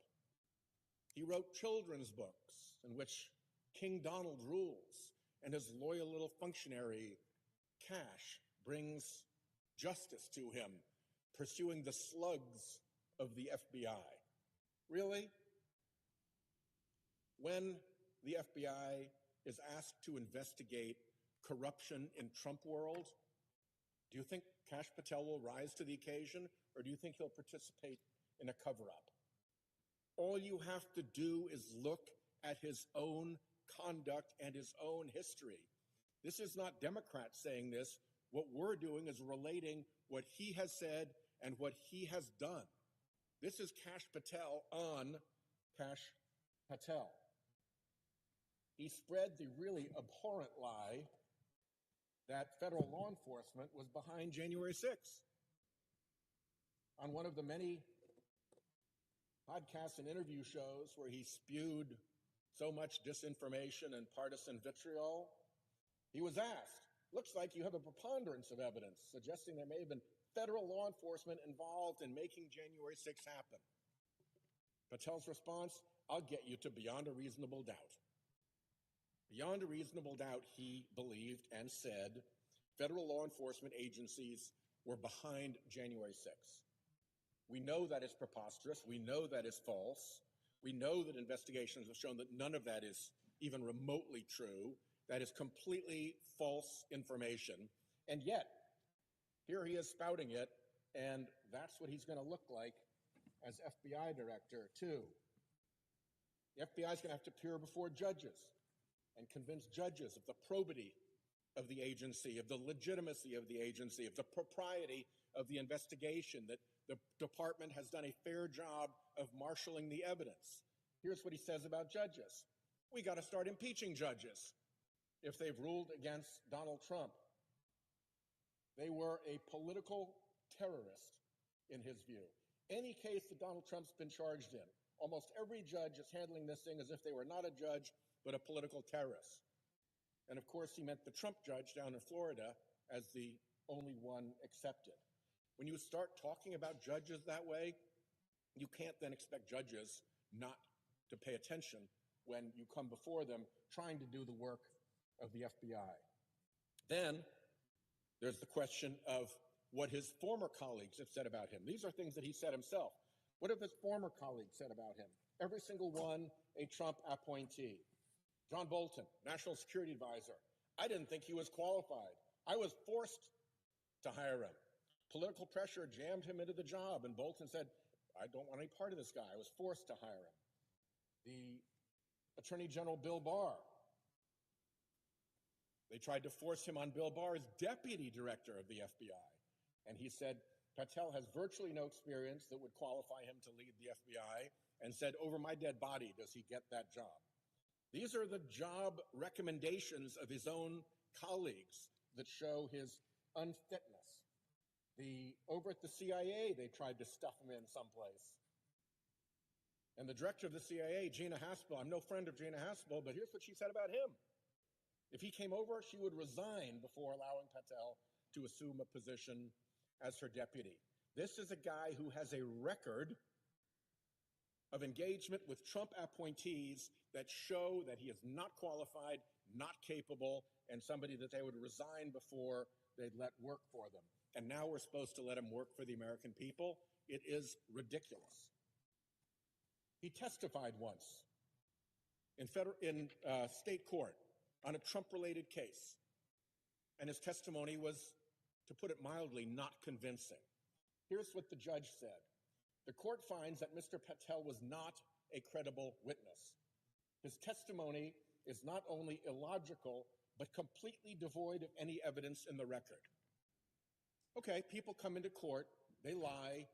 He wrote children's books in which King Donald rules, and his loyal little functionary, Kash, brings justice to him, pursuing the slugs of the FBI. Really? When the FBI is asked to investigate corruption in Trump world, do you think Kash Patel will rise to the occasion, or do you think he'll participate in a cover-up? All you have to do is look at his own conduct and his own history. This is not Democrats saying this. What we're doing is relating what he has said and what he has done. This is Kash Patel on Kash Patel. He spread the really abhorrent lie that federal law enforcement was behind January 6th. On one of the many podcasts and interview shows where he spewed so much disinformation and partisan vitriol, he was asked, looks like you have a preponderance of evidence suggesting there may have been federal law enforcement involved in making January 6th happen. Patel's response, I'll get you to beyond a reasonable doubt. Beyond a reasonable doubt, he believed and said federal law enforcement agencies were behind January 6th. We know that is preposterous. We know that is false. We know that investigations have shown that none of that is even remotely true. That is completely false information. And yet, here he is spouting it, and that's what he's going to look like as FBI director, too. The FBI is going to have to appear before judges and convince judges of the probity of the agency, of the legitimacy of the agency, of the propriety of the investigation, that the department has done a fair job of marshaling the evidence. Here's what he says about judges. We got to start impeaching judges if they've ruled against Donald Trump. They were a political terrorist, in his view. Any case that Donald Trump's been charged in, almost every judge is handling this thing as if they were not a judge, but a political terrorist. And of course, he meant the Trump judge down in Florida as the only one accepted. When you start talking about judges that way, you can't then expect judges not to pay attention when you come before them trying to do the work of the FBI. Then there's the question of what his former colleagues have said about him. These are things that he said himself. What have his former colleagues said about him? Every single one a Trump appointee. John Bolton, National Security Advisor. I didn't think he was qualified. I was forced to hire him. Political pressure jammed him into the job, and Bolton said, I don't want any part of this guy. I was forced to hire him. The Attorney General Bill Barr. They tried to force him on Bill Barr as deputy director of the FBI. And he said, Patel has virtually no experience that would qualify him to lead the FBI, and said, over my dead body does he get that job. These are the job recommendations of his own colleagues that show his unfitness. Over at the CIA, they tried to stuff him in someplace. And the director of the CIA, Gina Haspel, I'm no friend of Gina Haspel, but here's what she said about him. If he came over, she would resign before allowing Patel to assume a position as her deputy. This is a guy who has a record of engagement with Trump appointees that show that he is not qualified, not capable, and somebody that they would resign before they'd let work for them. And now we're supposed to let him work for the American people? It is ridiculous. He testified once in state court on a Trump-related case, and his testimony was, to put it mildly, not convincing. Here's what the judge said. The court finds that Mr. Patel was not a credible witness. His testimony is not only illogical, but completely devoid of any evidence in the record. Okay, people come into court, they lie,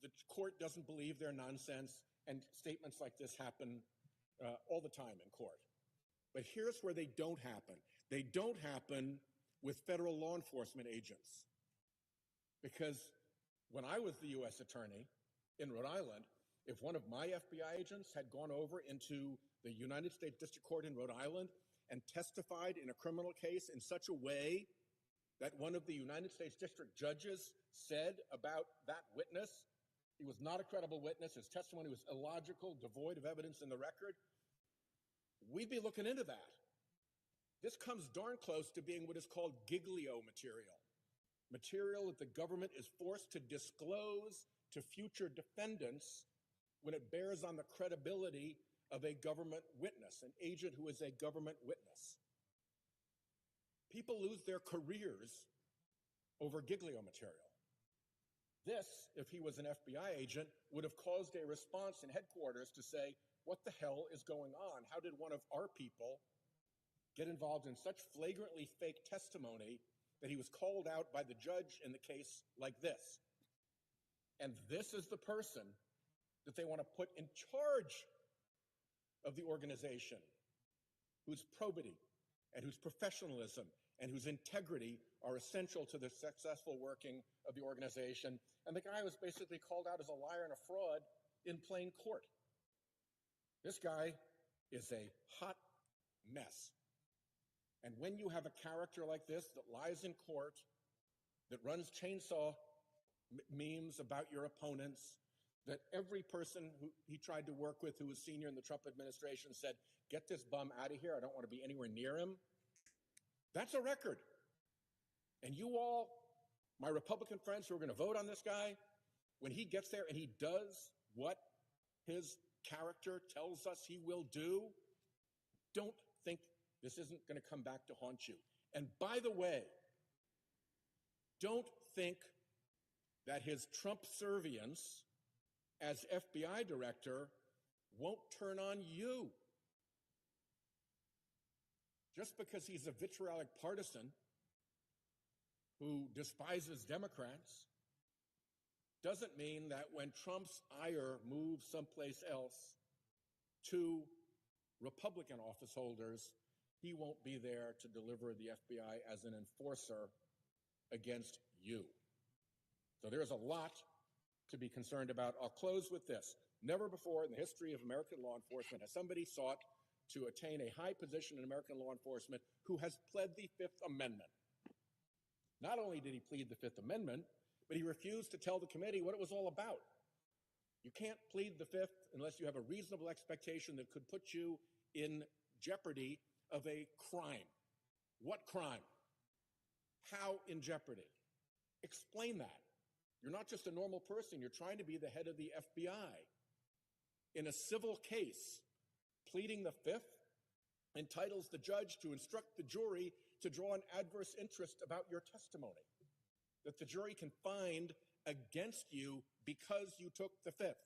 the court doesn't believe their nonsense, and statements like this happen all the time in court. But here's where they don't happen. They don't happen with federal law enforcement agents. Because when I was the U.S. attorney in Rhode Island, if one of my FBI agents had gone over into the United States District Court in Rhode Island and testified in a criminal case in such a way that one of the United States District judges said about that witness, he was not a credible witness, his testimony was illogical, devoid of evidence in the record, we'd be looking into that. This comes darn close to being what is called giglio material. Material that the government is forced to disclose to future defendants when it bears on the credibility of a government witness, an agent who is a government witness. People lose their careers over giglio material. This, if he was an FBI agent, would have caused a response in headquarters to say, what the hell is going on? How did one of our people get involved in such flagrantly fake testimony that he was called out by the judge in the case like this? And this is the person that they want to put in charge of the organization, whose probity and whose professionalism and whose integrity are essential to the successful working of the organization. And the guy was basically called out as a liar and a fraud in plain court. This guy is a hot mess. And when you have a character like this that lies in court, that runs chainsaw memes about your opponents, that every person who he tried to work with who was senior in the Trump administration said, get this bum out of here, I don't want to be anywhere near him, that's a record. And you all, my Republican friends who are going to vote on this guy, when he gets there and he does what his character tells us he will do, don't think this isn't going to come back to haunt you. And by the way, don't think that his Trump servience as FBI director won't turn on you. Just because he's a vitriolic partisan who despises Democrats doesn't mean that when Trump's ire moves someplace else to Republican office holders, he won't be there to deliver the FBI as an enforcer against you. So there's a lot to be concerned about. I'll close with this. Never before in the history of American law enforcement has somebody sought to attain a high position in American law enforcement who has pled the Fifth Amendment. Not only did he plead the Fifth Amendment, but he refused to tell the committee what it was all about. You can't plead the Fifth unless you have a reasonable expectation that could put you in jeopardy of a crime. What crime? How in jeopardy? Explain that. You're not just a normal person. You're trying to be the head of the FBI. In a civil case, pleading the Fifth entitles the judge to instruct the jury to draw an adverse interest about your testimony, that the jury can find against you because you took the Fifth.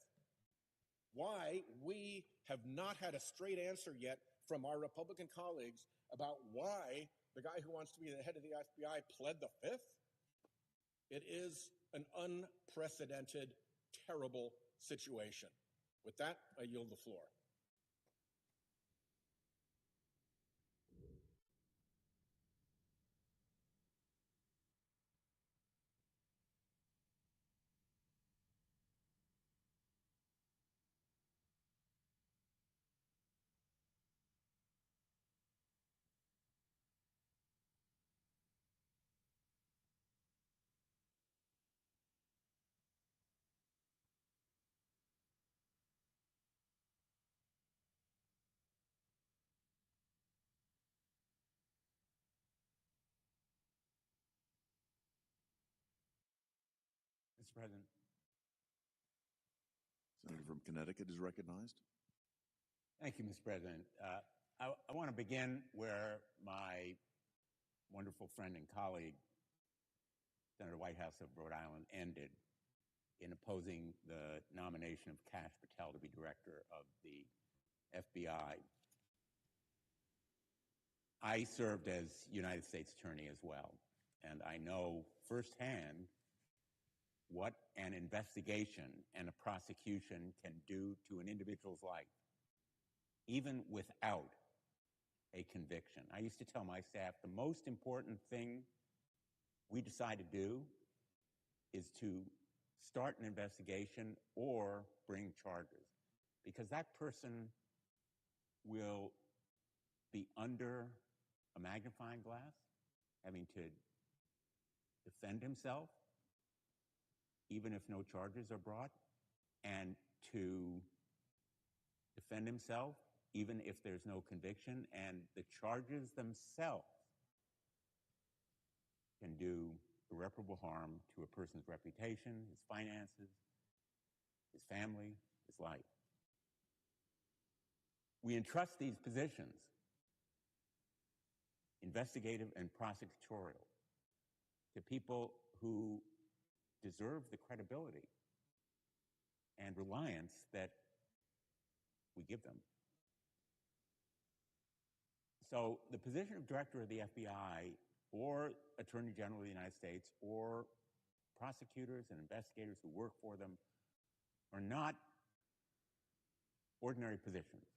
Why we have not had a straight answer yet from our Republican colleagues about why the guy who wants to be the head of the FBI pled the Fifth? It is an unprecedented, terrible situation. With that, I yield the floor. Mr. President. Senator from Connecticut is recognized. Thank you, Mr. President. I want to begin where my wonderful friend and colleague, Senator Whitehouse of Rhode Island, ended in opposing the nomination of Kash Patel to be director of the FBI. I served as United States Attorney as well, and I know firsthand what an investigation and a prosecution can do to an individual's life, even without a conviction. I used to tell my staff the most important thing we decide to do is to start an investigation or bring charges, because that person will be under a magnifying glass, having to defend himself, even if no charges are brought, and to defend himself, even if there's no conviction, and the charges themselves can do irreparable harm to a person's reputation, his finances, his family, his life. We entrust these positions, investigative and prosecutorial, to people who deserve the credibility and reliance that we give them. So the position of director of the FBI or Attorney General of the United States or prosecutors and investigators who work for them are not ordinary positions.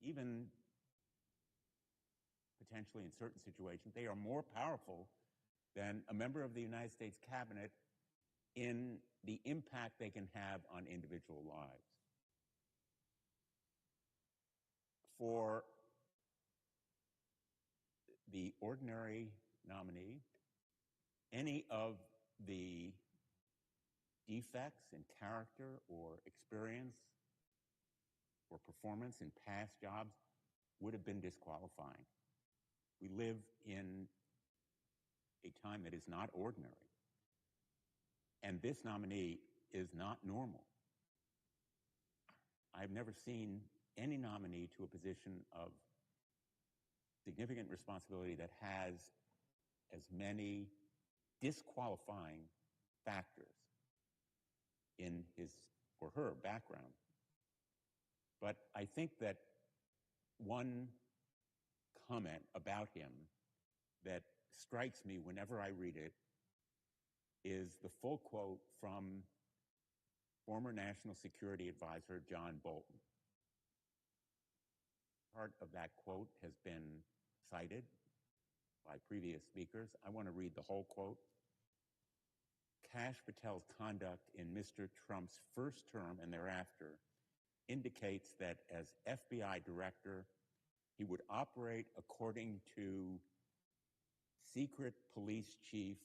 Even potentially in certain situations, they are more powerful than a member of the United States cabinet in the impact they can have on individual lives. For the ordinary nominee, any of the defects in character or experience or performance in past jobs would have been disqualifying. We live in a time that is not ordinary. And this nominee is not normal. I've never seen any nominee to a position of significant responsibility that has as many disqualifying factors in his or her background. But I think that one comment about him that strikes me whenever I read it is the full quote from former National Security Advisor John Bolton. Part of that quote has been cited by previous speakers. I want to read the whole quote. Kash Patel's conduct in Mr. Trump's first term and thereafter indicates that as FBI director, he would operate according to secret police chief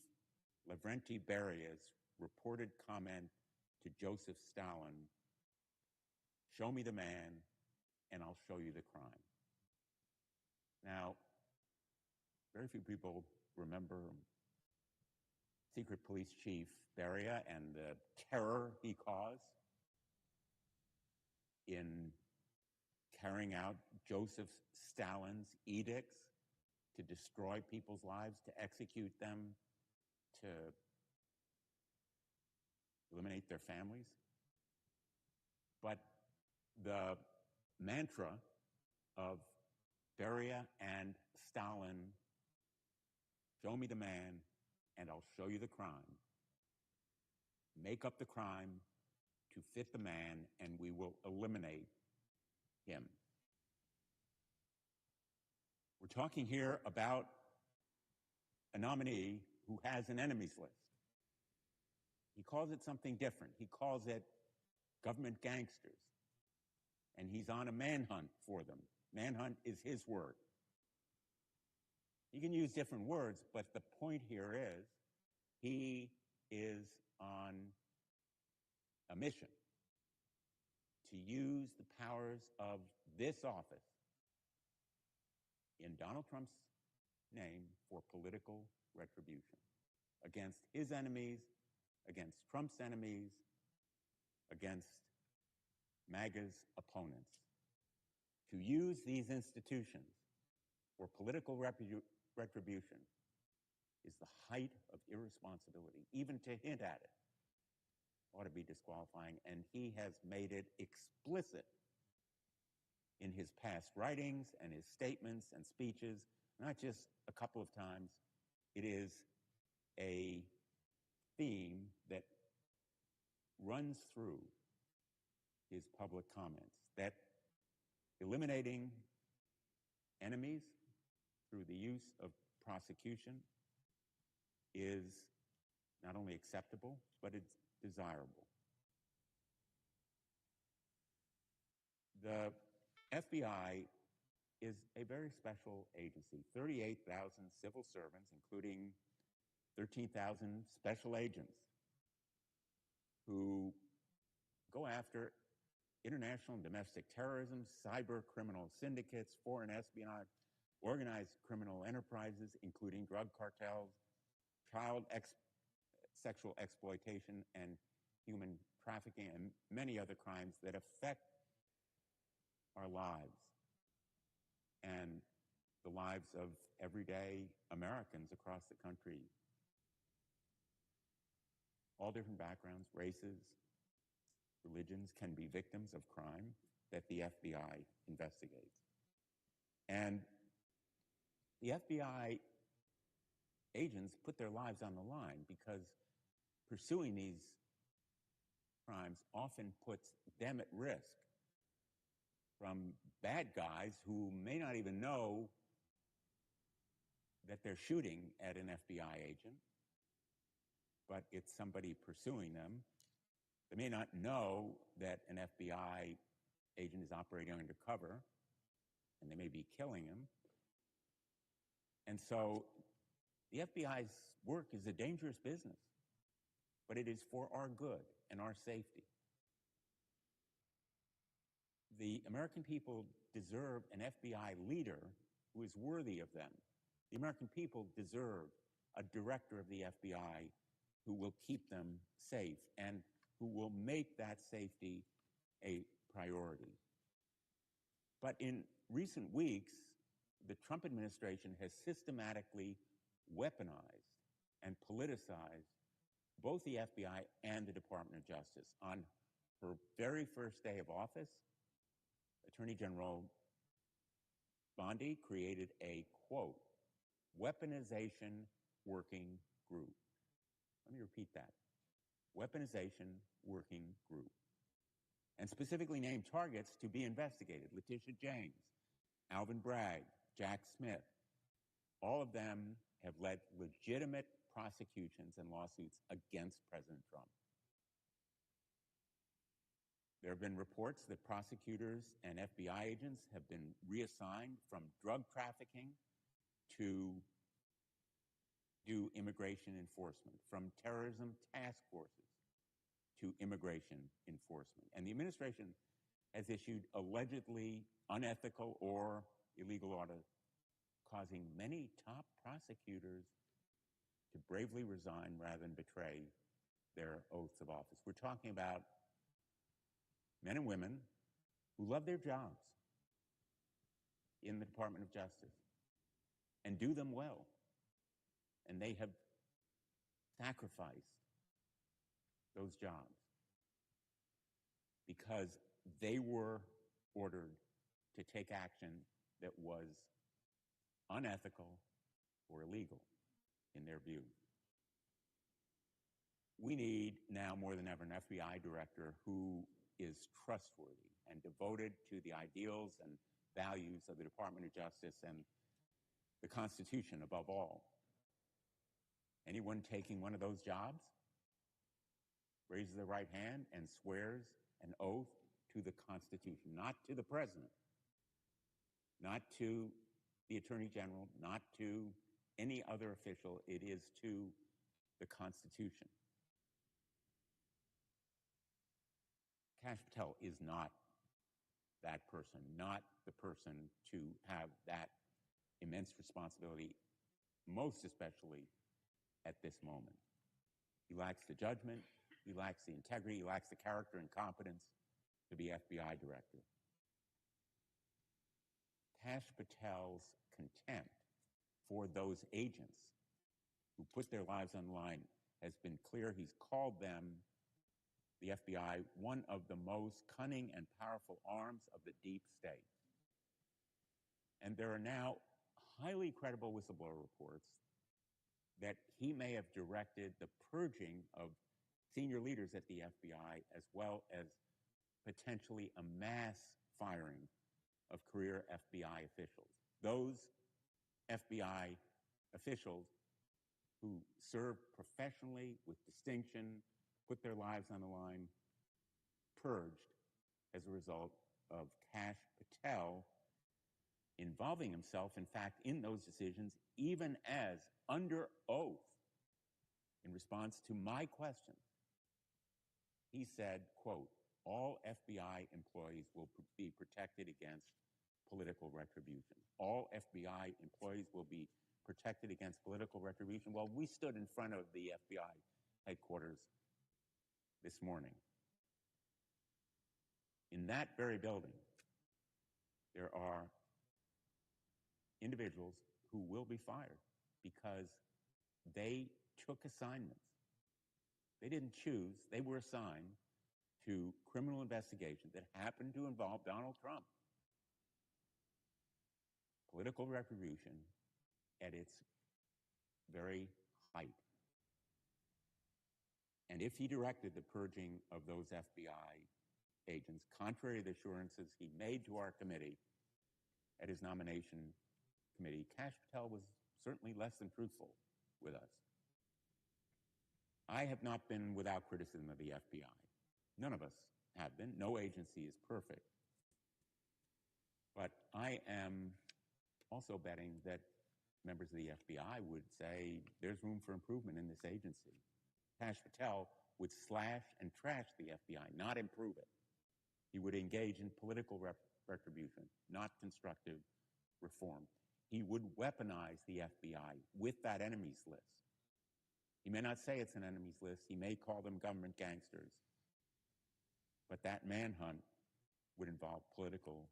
Lavrenti Beria's reported comment to Joseph Stalin, "Show me the man and I'll show you the crime." Now, very few people remember secret police chief Beria and the terror he caused in carrying out Joseph Stalin's edicts to destroy people's lives, to execute them, to eliminate their families. But the mantra of Beria and Stalin, "Show me the man and I'll show you the crime. Make up the crime to fit the man and we will eliminate him." We're talking here about a nominee who has an enemies list. He calls it something different. He calls it government gangsters. And he's on a manhunt for them. Manhunt is his word. You can use different words, but the point here is he is on a mission to use the powers of this office in Donald Trump's name for political retribution against his enemies, against Trump's enemies, against MAGA's opponents. To use these institutions for political retribution is the height of irresponsibility. Even to hint at it ought to be disqualifying, and he has made it explicit in his past writings and his statements and speeches, not just a couple of times. It is a theme that runs through his public comments, that eliminating enemies through the use of prosecution is not only acceptable, but it's desirable. The FBI is a very special agency, 38,000 civil servants, including 13,000 special agents who go after international and domestic terrorism, cyber criminal syndicates, foreign espionage, organized criminal enterprises, including drug cartels, child sexual exploitation, and human trafficking, and many other crimes that affect our lives and the lives of everyday Americans across the country. All different backgrounds, races, religions can be victims of crime that the FBI investigates. And the FBI agents put their lives on the line because pursuing these crimes often puts them at risk from bad guys who may not even know that they're shooting at an FBI agent, but it's somebody pursuing them. They may not know that an FBI agent is operating undercover, and they may be killing him. And so the FBI's work is a dangerous business, but it is for our good and our safety. The American people deserve an FBI leader who is worthy of them. The American people deserve a director of the FBI who will keep them safe and who will make that safety a priority. But in recent weeks, the Trump administration has systematically weaponized and politicized both the FBI and the Department of Justice. On her very first day of office, Attorney General Bondi created a, quote, weaponization working group. Let me repeat that. Weaponization working group. And specifically named targets to be investigated: Letitia James, Alvin Bragg, Jack Smith, All of them have led legitimate prosecutions and lawsuits against President Trump. There have been reports that prosecutors and FBI agents have been reassigned from drug trafficking to do immigration enforcement, from terrorism task forces to immigration enforcement. And the administration has issued allegedly unethical or illegal orders, causing many top prosecutors to bravely resign rather than betray their oaths of office. We're talking about men and women who love their jobs in the Department of Justice and do them well. And they have sacrificed those jobs because they were ordered to take action that was unethical or illegal in their view. We need now more than ever an FBI director who is trustworthy and devoted to the ideals and values of the Department of Justice and the Constitution above all. Anyone taking one of those jobs raises their right hand and swears an oath to the Constitution, not to the President, not to the Attorney General, not to any other official. It is to the Constitution. Kash Patel is not that person, not the person to have that immense responsibility, most especially at this moment. He lacks the judgment, he lacks the integrity, he lacks the character and competence to be FBI director. Kash Patel's contempt for those agents who put their lives on the line has been clear. He's called them, the FBI, one of the most cunning and powerful arms of the deep state. And there are now highly credible whistleblower reports that he may have directed the purging of senior leaders at the FBI, as well as potentially a mass firing of career FBI officials. Those FBI officials who served professionally with distinction, put their lives on the line, purged as a result of Kash Patel involving himself, in fact, in those decisions, even as under oath, in response to my question, he said, quote, all FBI employees will be protected against political retribution. All FBI employees will be protected against political retribution. Well, we stood in front of the FBI headquarters this morning. In that very building, there are individuals who will be fired because they took assignments. They didn't choose, they were assigned to criminal investigations that happened to involve Donald Trump. Political retribution at its very height. And if he directed the purging of those FBI agents, contrary to the assurances he made to our committee at his nomination committee, Kash Patel was certainly less than truthful with us. I have not been without criticism of the FBI. None of us have been. No agency is perfect. But I am also betting that members of the FBI would say there's room for improvement in this agency. Kash Patel would slash and trash the FBI, not improve it. He would engage in political retribution, not constructive reform. He would weaponize the FBI with that enemies list. He may not say it's an enemies list. He may call them government gangsters. But that manhunt would involve political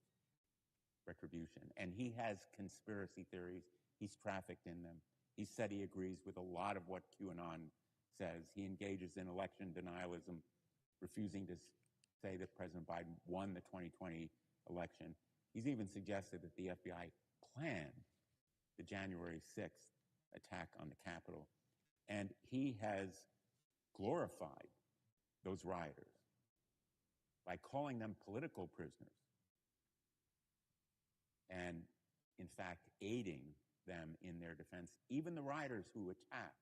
retribution. And he has conspiracy theories. He's trafficked in them. He said he agrees with a lot of what QAnon says. He engages in election denialism, refusing to say that President Biden won the 2020 election. He's even suggested that the FBI planned the January 6th attack on the Capitol. And he has glorified those rioters by calling them political prisoners and, in fact, aiding them in their defense, even the rioters who attacked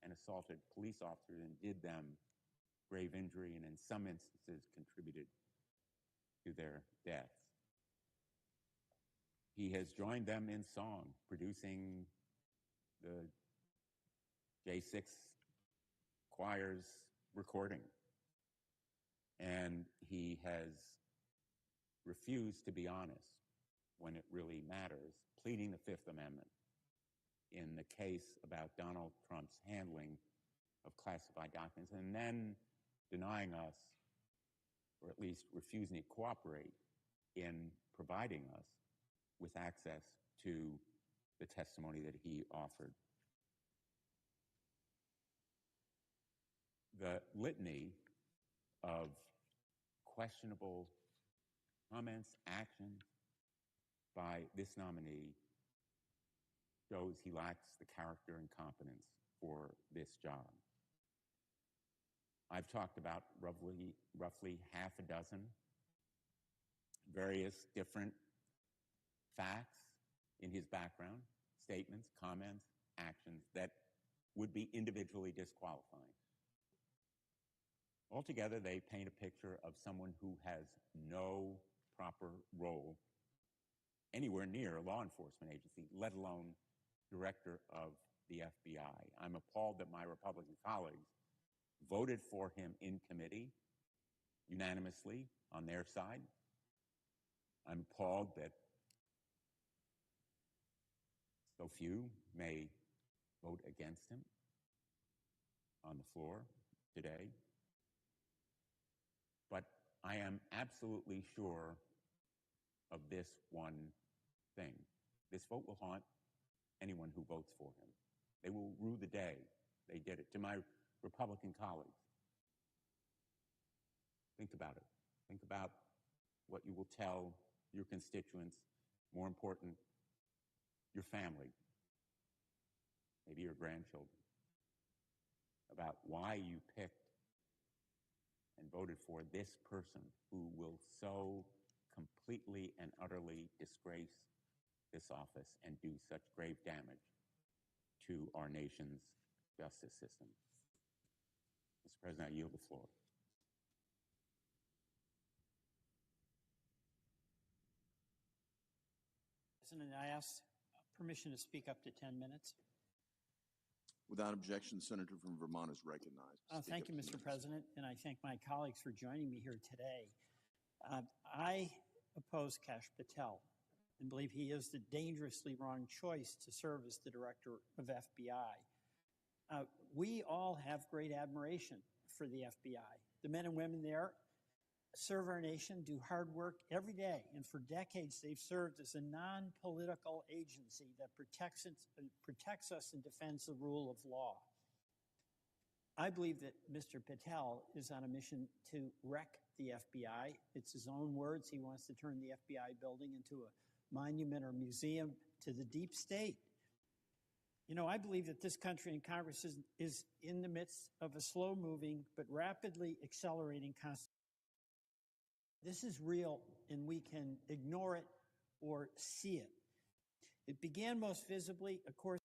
and assaulted police officers and did them grave injury and in some instances contributed to their deaths. He has joined them in song, producing the J6 choir's recording. And he has refused to be honest when it really matters, pleading the Fifth Amendment in the case about Donald Trump's handling of classified documents, and then denying us, or at least refusing to cooperate in providing us with access to the testimony that he offered. The litany of questionable comments, actions by this nominee shows he lacks the character and competence for this job. I've talked about roughly half a dozen various different facts in his background, statements, comments, actions that would be individually disqualifying. Altogether, they paint a picture of someone who has no proper role anywhere near a law enforcement agency, let alone director of the FBI. I'm appalled that my Republican colleagues voted for him in committee unanimously on their side. I'm appalled that so few may vote against him on the floor today. But I am absolutely sure of this one thing. This vote will haunt anyone who votes for him. They will rue the day they did it. To my Republican colleagues, think about it. Think about what you will tell your constituents, more important, your family, maybe your grandchildren, about why you picked and voted for this person who will so completely and utterly disgrace this office and do such grave damage to our nation's justice system. Mr. President, I yield the floor. President, I ask permission to speak up to 10 minutes. Without objection, Senator from Vermont is recognized. Thank you, Mr. President, and I thank my colleagues for joining me here today. I oppose Kash Patel and believe he is the dangerously wrong choice to serve as the director of FBI. We all have great admiration for the FBI. The men and women there serve our nation, do hard work every day, and for decades they've served as a non-political agency that protects us and defends the rule of law. I believe that Mr. Patel is on a mission to wreck the FBI. It's his own words. He wants to turn the FBI building into a monument or museum to the deep state. You know, I believe that this country and Congress is in the midst of a slow-moving but rapidly accelerating constitution. This is real, and we can ignore it or see it. It began most visibly, of course,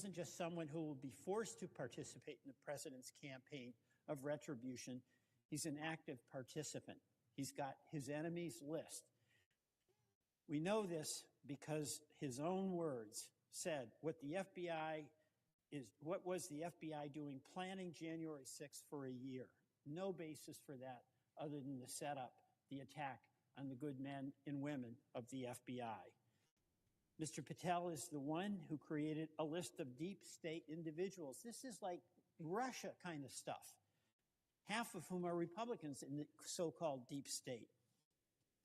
isn't just someone who will be forced to participate in the president's campaign of retribution. He's an active participant. He's got his enemies list. We know this because his own words said what was the FBI doing planning January 6th for a year? No basis for that other than to set up the attack on the good men and women of the FBI. Mr. Patel is the one who created a list of deep state individuals. This is like Russia kind of stuff, half of whom are Republicans in the so-called deep state.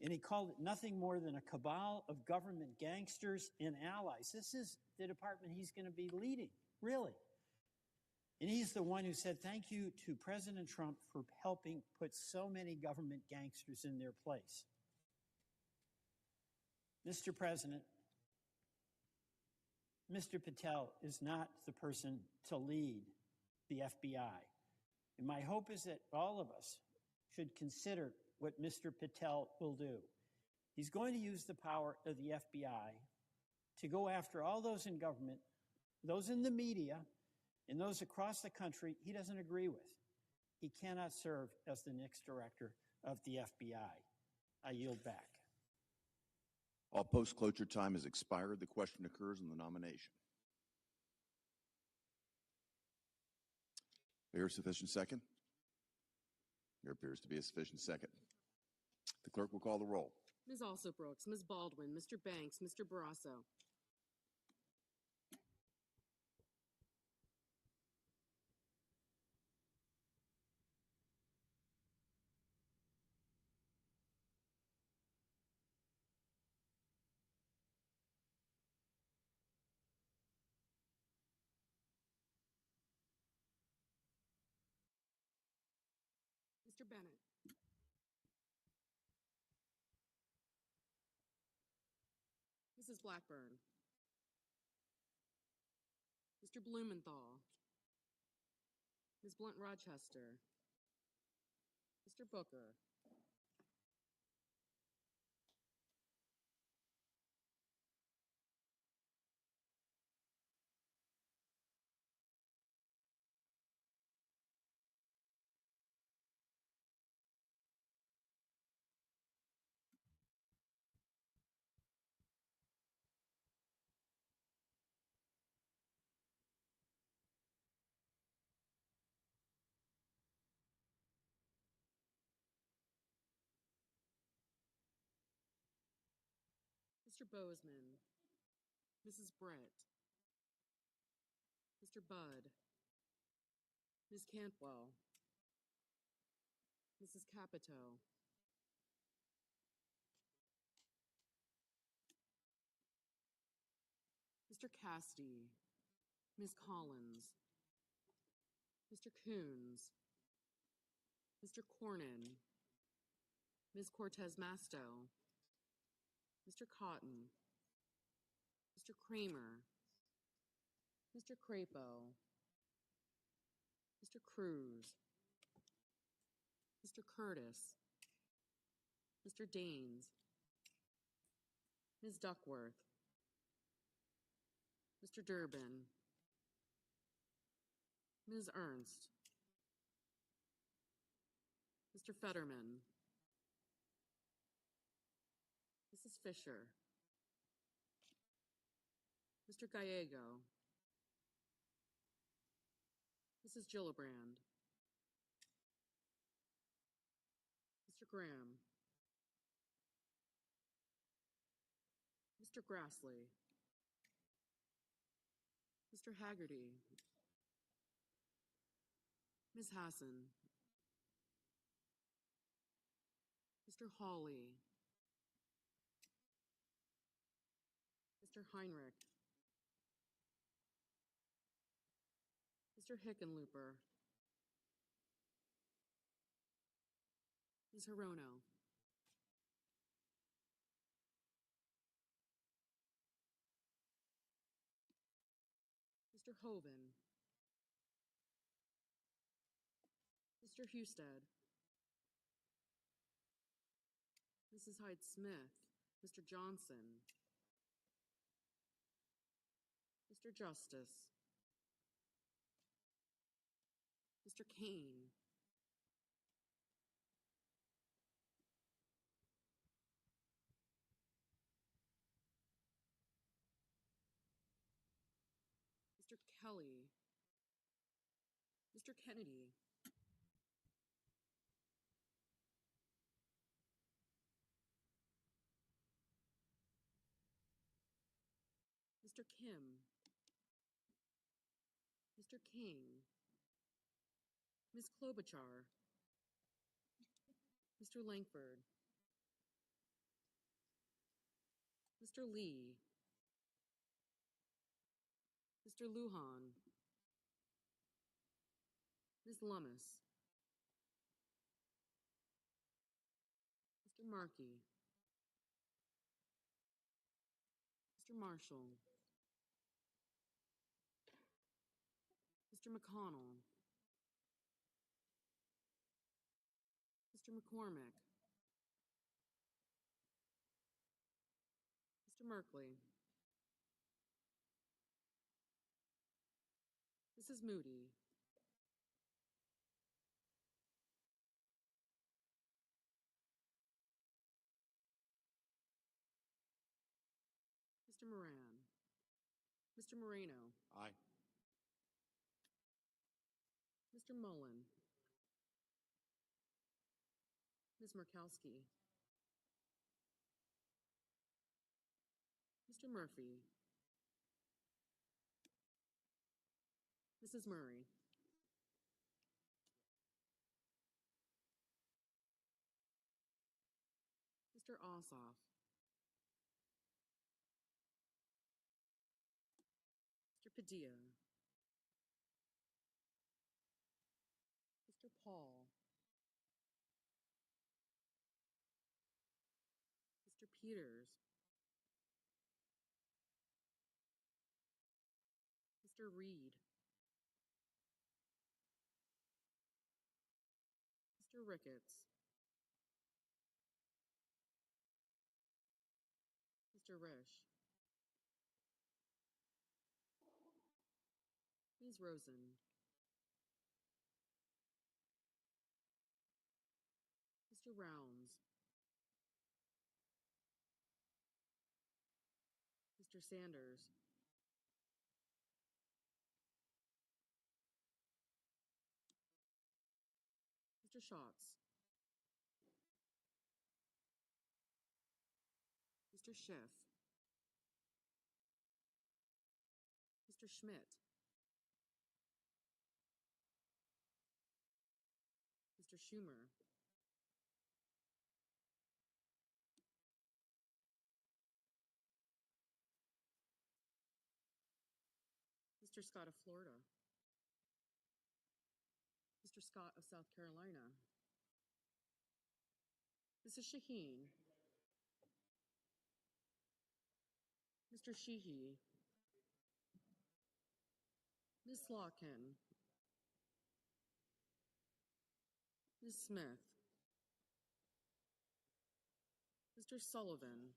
And he called it nothing more than a cabal of government gangsters and allies. This is the department he's going to be leading, really. And he's the one who said, thank you to President Trump for helping put so many government gangsters in their place. Mr. President, Mr. Patel is not the person to lead the FBI. And my hope is that all of us should consider what Mr. Patel will do. He's going to use the power of the FBI to go after all those in government, those in the media, and those across the country he doesn't agree with. He cannot serve as the next director of the FBI. I yield back. All post-cloture time has expired. The question occurs on the nomination. There a sufficient second? There appears to be a sufficient second. The clerk will call the roll. Ms. Alsobrooks, Ms. Baldwin, Mr. Banks, Mr. Barrasso. Mr. Bennett. Mrs. Blackburn. Mr. Blumenthal. Ms. Blunt Rochester. Mr. Booker. Mr. Bozeman, Mrs. Brett, Mr. Budd, Ms. Cantwell, Mrs. Capito, Mr. Castee, Ms. Collins, Mr. Coons, Mr. Cornyn, Ms. Cortez Masto, Mr. Cotton, Mr. Kramer, Mr. Crapo, Mr. Cruz, Mr. Curtis, Mr. Daines, Ms. Duckworth, Mr. Durbin, Ms. Ernst, Mr. Fetterman, Mrs. Fisher, Mr. Gallego, Mrs. Gillibrand, Mr. Graham, Mr. Grassley, Mr. Haggerty, Ms. Hassan, Mr. Hawley, Mr. Heinrich, Mr. Hickenlooper, Ms. Hirono, Mr. Hoven, Mr. Husted, Mrs. Hyde-Smith, Mr. Johnson, Mr. Justice, Mr. Kane, Mr. Kelly, Mr. Kennedy, Mr. Kim, Mr. King, Ms. Klobuchar, Mr. Langford, Mr. Lee, Mr. Lujan, Ms. Lummis, Mr. Markey, Mr. Marshall, Mr. McConnell, Mr. McCormick, Mr. Merkley, Mrs. Moody, Mr. Moran, Mr. Moreno, Aye. Mr. Mullen, Ms. Murkowski, Mr. Murphy, Mrs. Murray, Mr. Ossoff, Mr. Padilla, Mr. Paul, Mr. Peters, Mr. Reed, Mr. Ricketts, Mr. Risch, Ms. Rosen, Mr. Rounds, Mr. Sanders, Mr. Schatz, Mr. Schiff, Mr. Schmidt, Mr. Schumer, Mr. Scott of Florida, Mr. Scott of South Carolina, Mrs. Shaheen, Mr. Sheehy, Ms. Slotkin, Ms. Smith, Mr. Sullivan,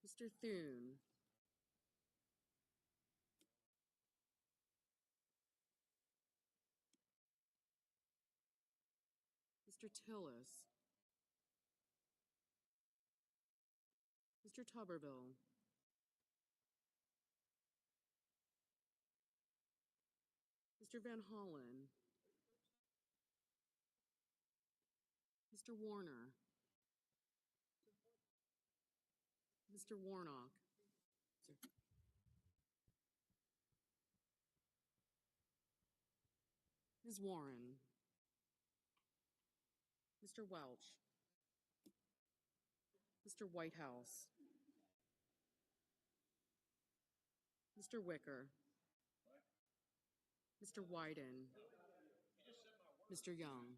Mr. Thune, Mr. Tillis, Mr. Tuberville, Mr. Van Hollen, Mr. Warner, Mr. Warnock, Ms. Warren, Mr. Welch, Mr. Whitehouse, Mr. Wicker, Mr. Wyden, Mr. Young.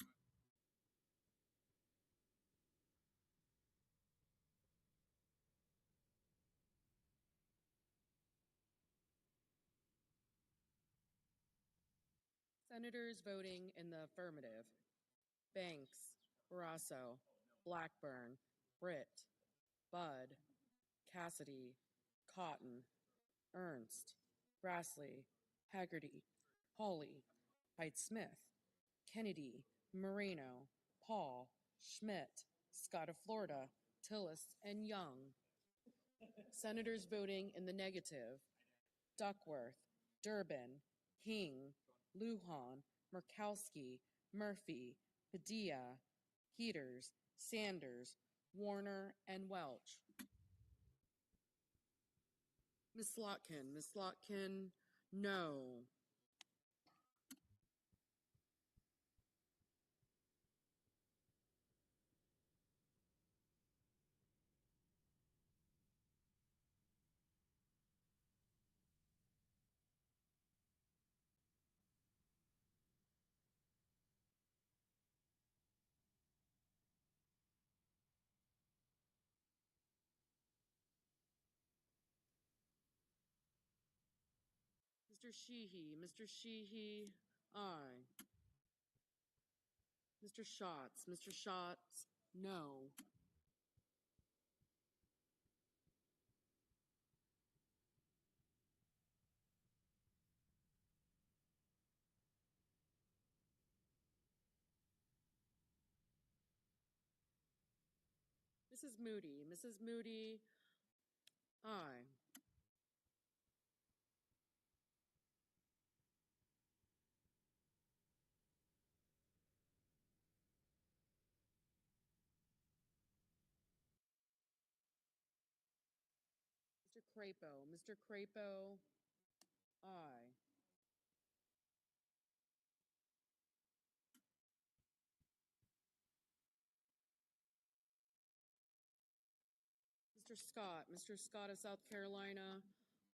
Senators voting in the affirmative: Banks, Barrasso, Blackburn, Britt, Budd, Cassidy, Cotton, Ernst, Grassley, Haggerty, Hawley, Hyde-Smith, Kennedy, Moreno, Paul, Schmidt, Scott of Florida, Tillis, and Young. Senators voting in the negative: Duckworth, Durbin, King, Lujan, Murkowski, Murphy, Padilla, Peters, Sanders, Warner, and Welch. Ms. Slotkin, no. Mr. Sheehy, aye. Mr. Schatz, no. Mrs. Moody, aye. Mr. Crapo, aye. Mr. Scott of South Carolina,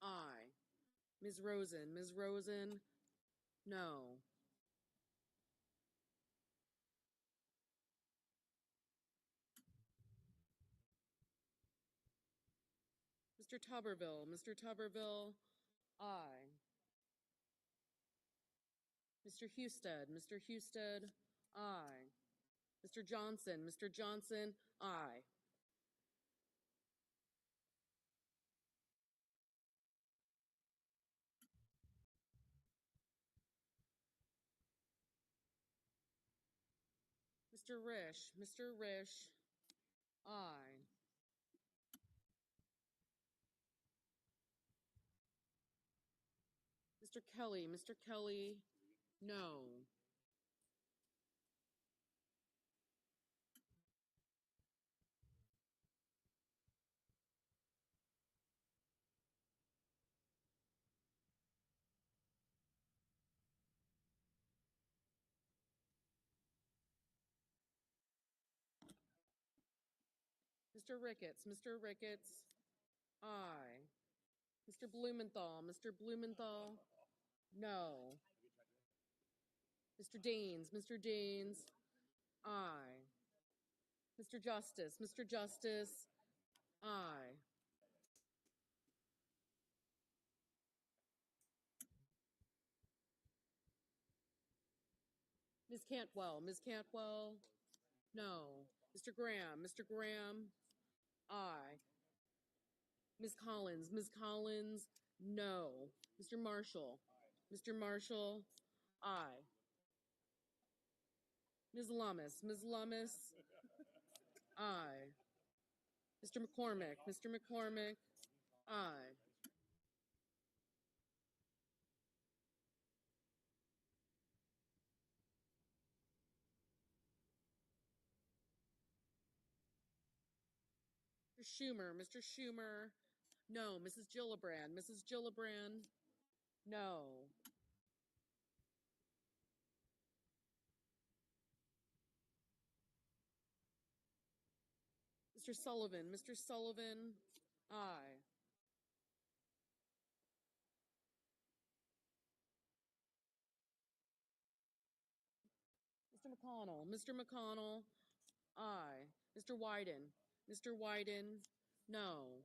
aye. Ms. Rosen, no. Mr. Tuberville, aye. Mr. Husted, aye. Mr. Johnson, aye. Mr. Risch, aye. Mr. Kelly, no. Mr. Ricketts, aye. Mr. Blumenthal, no. Mr. Daines, aye. Mr. Justice, aye. Ms. Cantwell, no. Mr. Graham, aye. Ms. Collins, no. Mr. Marshall, aye. Ms. Lummis, aye. Mr. McCormick, aye. Mr. Schumer, no. Mrs. Gillibrand, no. Mr. Sullivan, aye. Mr. McConnell, aye. Mr. Wyden, no.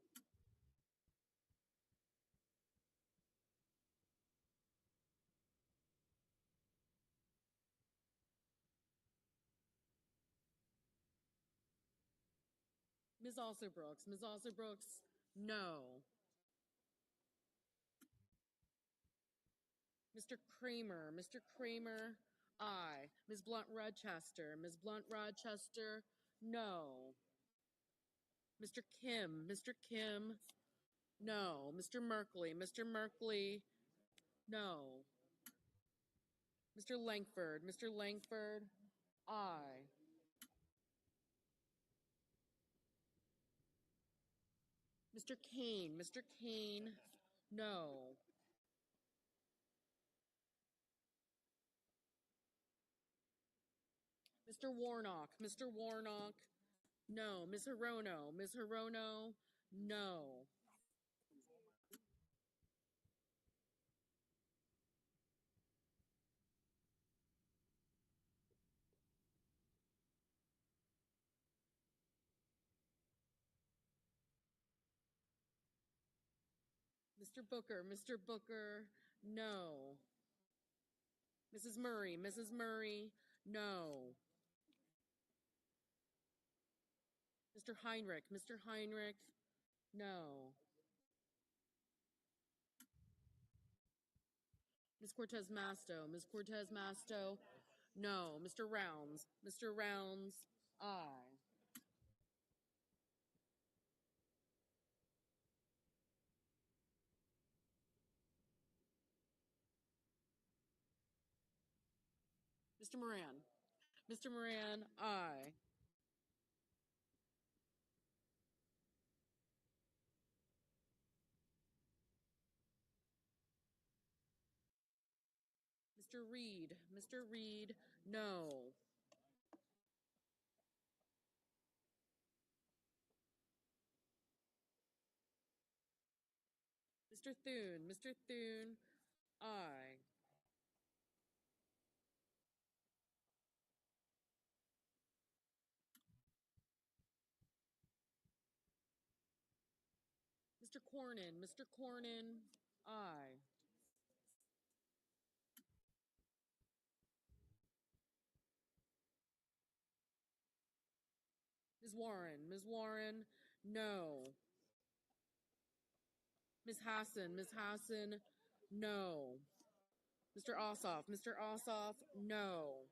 Ms. Alsobrooks, no. Mr. Kramer, aye. Ms. Blunt Rochester, no. Mr. Kim, no. Mr. Merkley, no. Mr. Langford, aye. Mr. Kane, no. Mr. Warnock, no. Ms. Hirono, no. Mr. Booker, no. Mrs. Murray, no. Mr. Heinrich, no. Ms. Cortez Masto, no. Mr. Rounds, aye. Mr. Moran, aye. Mr. Reed, no. Mr. Thune, aye. Mr. Cornyn, aye. Ms. Warren, no. Ms. Hassan, no. Mr. Ossoff, no.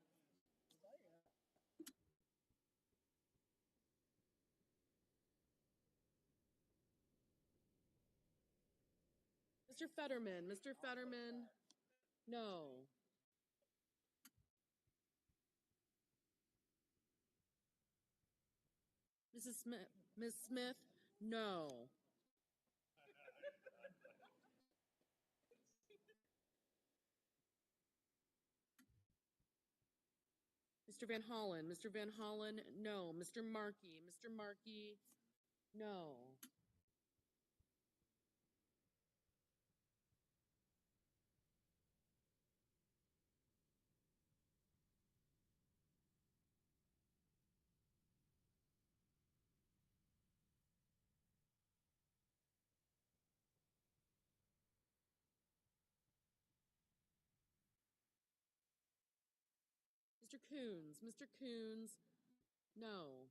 Mr. Fetterman, no. Ms. Smith, no. Mr. Van Hollen, no. Mr. Markey, no. Mr. Coons, no.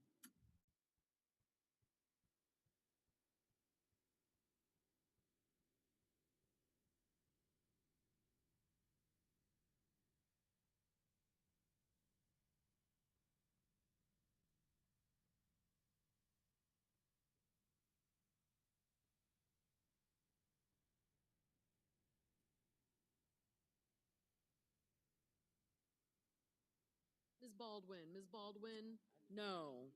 Ms. Baldwin, no.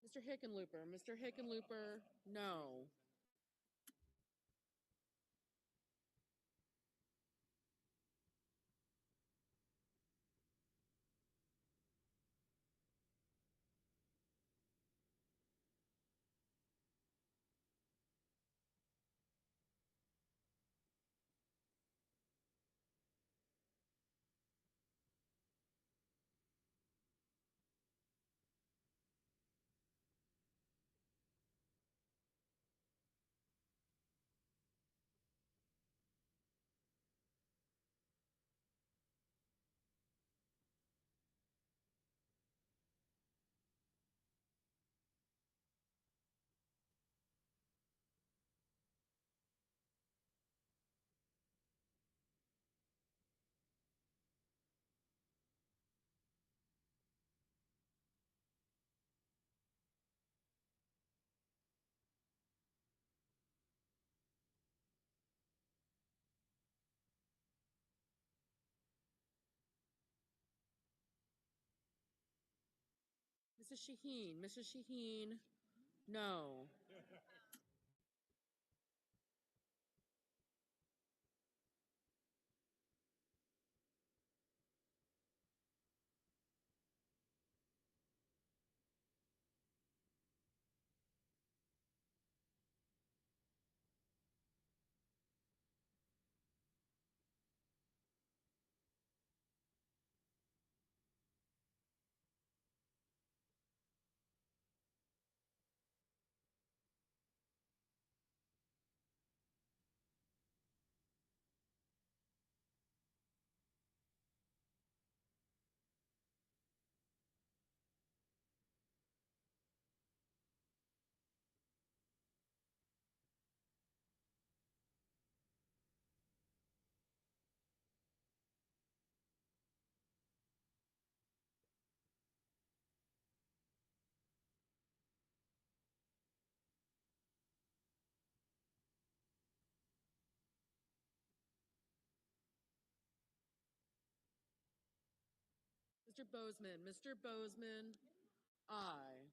Mr. Hickenlooper, no. Mrs. Shaheen. Mrs. Shaheen, no. Mr. Bozeman. Mr. Bozeman, aye.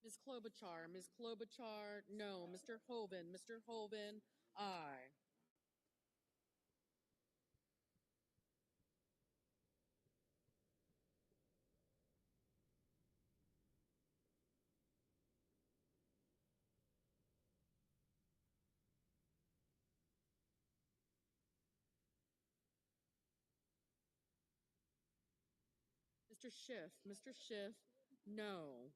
Ms. Klobuchar. Ms. Klobuchar, no. Mr. Hoven. Mr. Hoven, aye. Mr. Schiff. Mr. Schiff, no.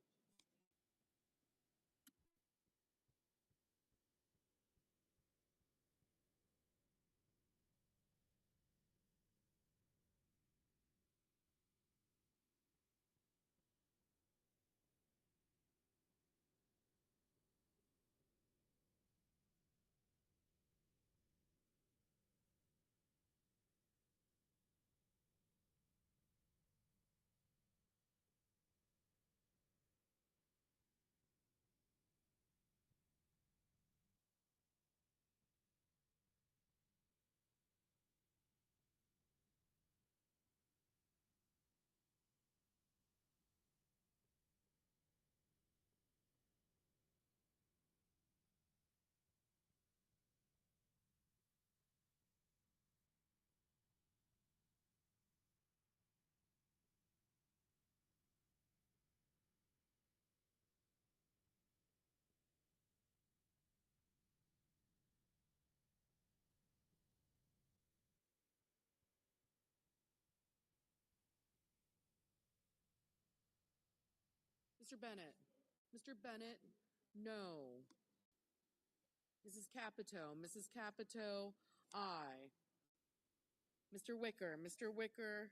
Mr. Bennett. Mr. Bennett, no. Mrs. Capito. Mrs. Capito, aye. Mr. Wicker. Mr. Wicker,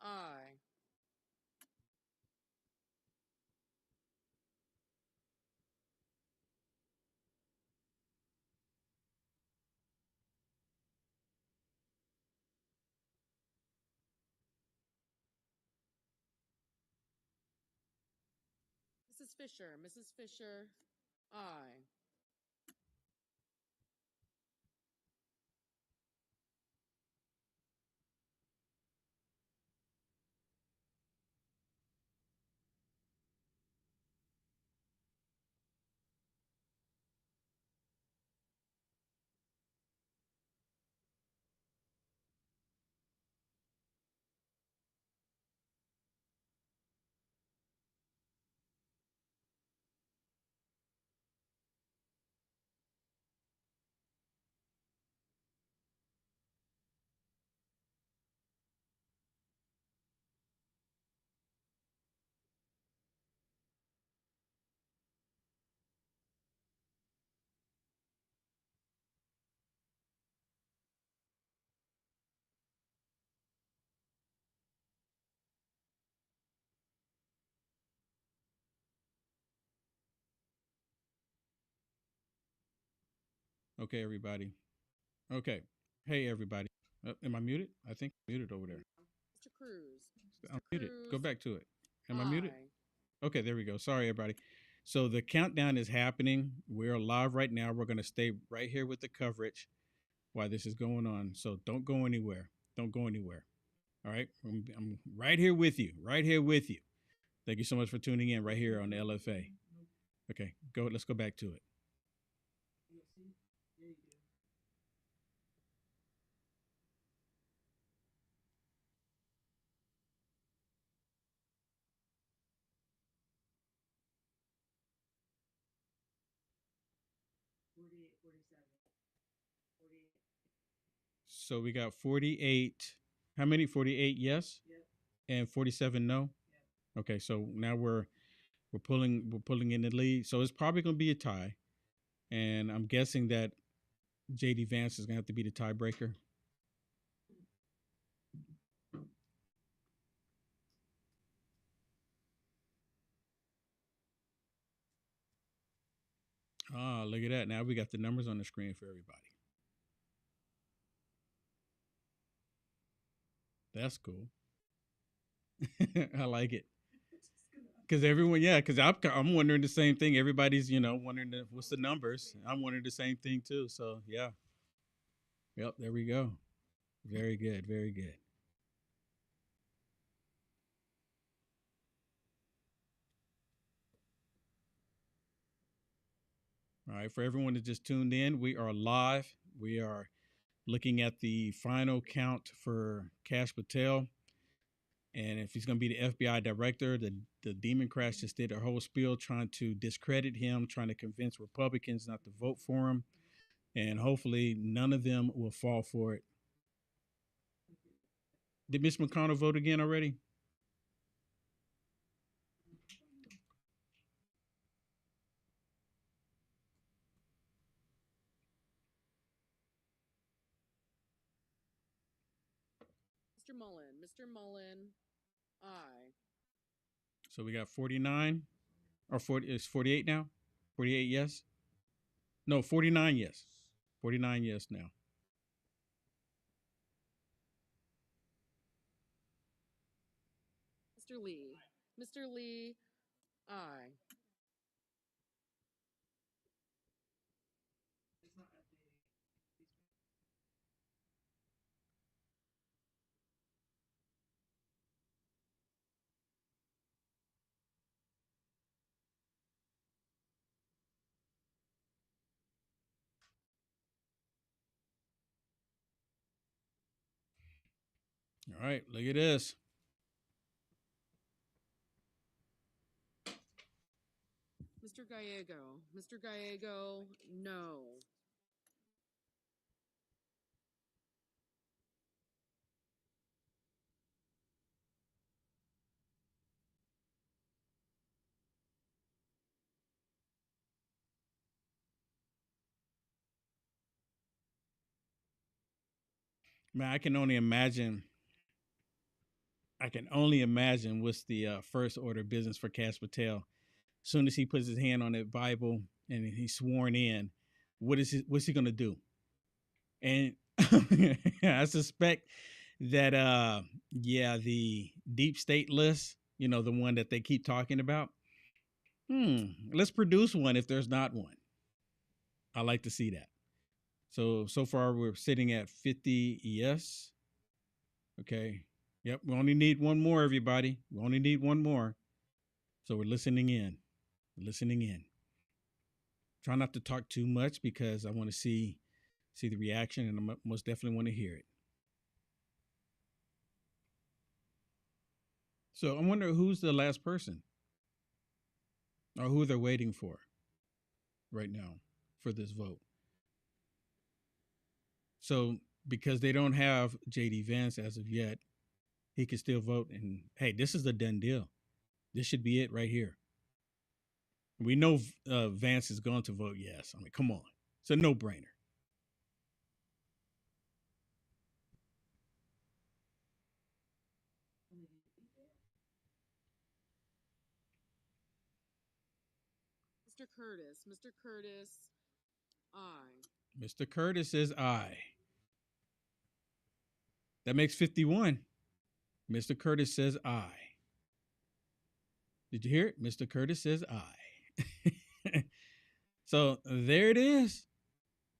aye. Mrs. Fisher. Mrs. Fisher, aye. Okay, everybody. Okay. Hey, everybody. Am I muted? I think I'm muted over there. Mr. Cruz. I'm Mr. muted. Go Cruz. back to it. Am I Aye. muted? Okay, there we go. Sorry, everybody. So the countdown is happening. We're live right now. We're going to stay right here with the coverage while this is going on. So don't go anywhere. Don't go anywhere. All right. I'm right here with you. Right here with you. Thank you so much for tuning in right here on the LFA. Okay, go. Let's go back to it. So we got 48. How many? 48 yes? Yep. And 47 no? Yep. Okay, so now we're pulling in the lead. So it's probably going to be a tie. And I'm guessing that JD Vance is going to have to be the tiebreaker. Ah, look at that. Now we got the numbers on the screen for everybody. That's cool. I like it. Because everyone, yeah, because I'm wondering the same thing. Everybody's, wondering what's the numbers. I'm wondering the same thing too. So, yeah. Yep, there we go. Very good. Very good. All right, for everyone that just tuned in, we are live. We are looking at the final count for Kash Patel. And if he's going to be the FBI director, the Democrats just did a whole spiel trying to discredit him, trying to convince Republicans not to vote for him. And hopefully none of them will fall for it. Did Ms. McConnell vote again already? Mr. Mullen. Mr. Mullen. Aye. So we got 49 or 40. It's 48 now? 48 yes? No, 49 yes. 49 yes now. Mr. Lee. Mr. Lee. Aye. All right, look at this. Mr. Gallego. Mr. Gallego. No. Man, I can only imagine what's the first order of business for Kash Patel. As soon as he puts his hand on that Bible and he's sworn in, what's he gonna do? And I suspect that the deep state list, the one that they keep talking about. Let's produce one if there's not one. I like to see that. So far we're sitting at 50 yes. Okay. Yep. We only need one more, everybody. We only need one more. So we're listening in. Listening in. Try not to talk too much because I want to see the reaction, and I most definitely want to hear it. So I wonder who's the last person or who they're waiting for right now for this vote. So because they don't have JD Vance as of yet, he can still vote. And hey, this is a done deal. This should be it right here. We know Vance is going to vote yes. I mean, come on. It's a no-brainer. Mr. Curtis. Mr. Curtis. Aye. Mr. Curtis says aye. That makes 51. Mr. Curtis says aye. Did you hear it? Mr. Curtis says aye. So there it is.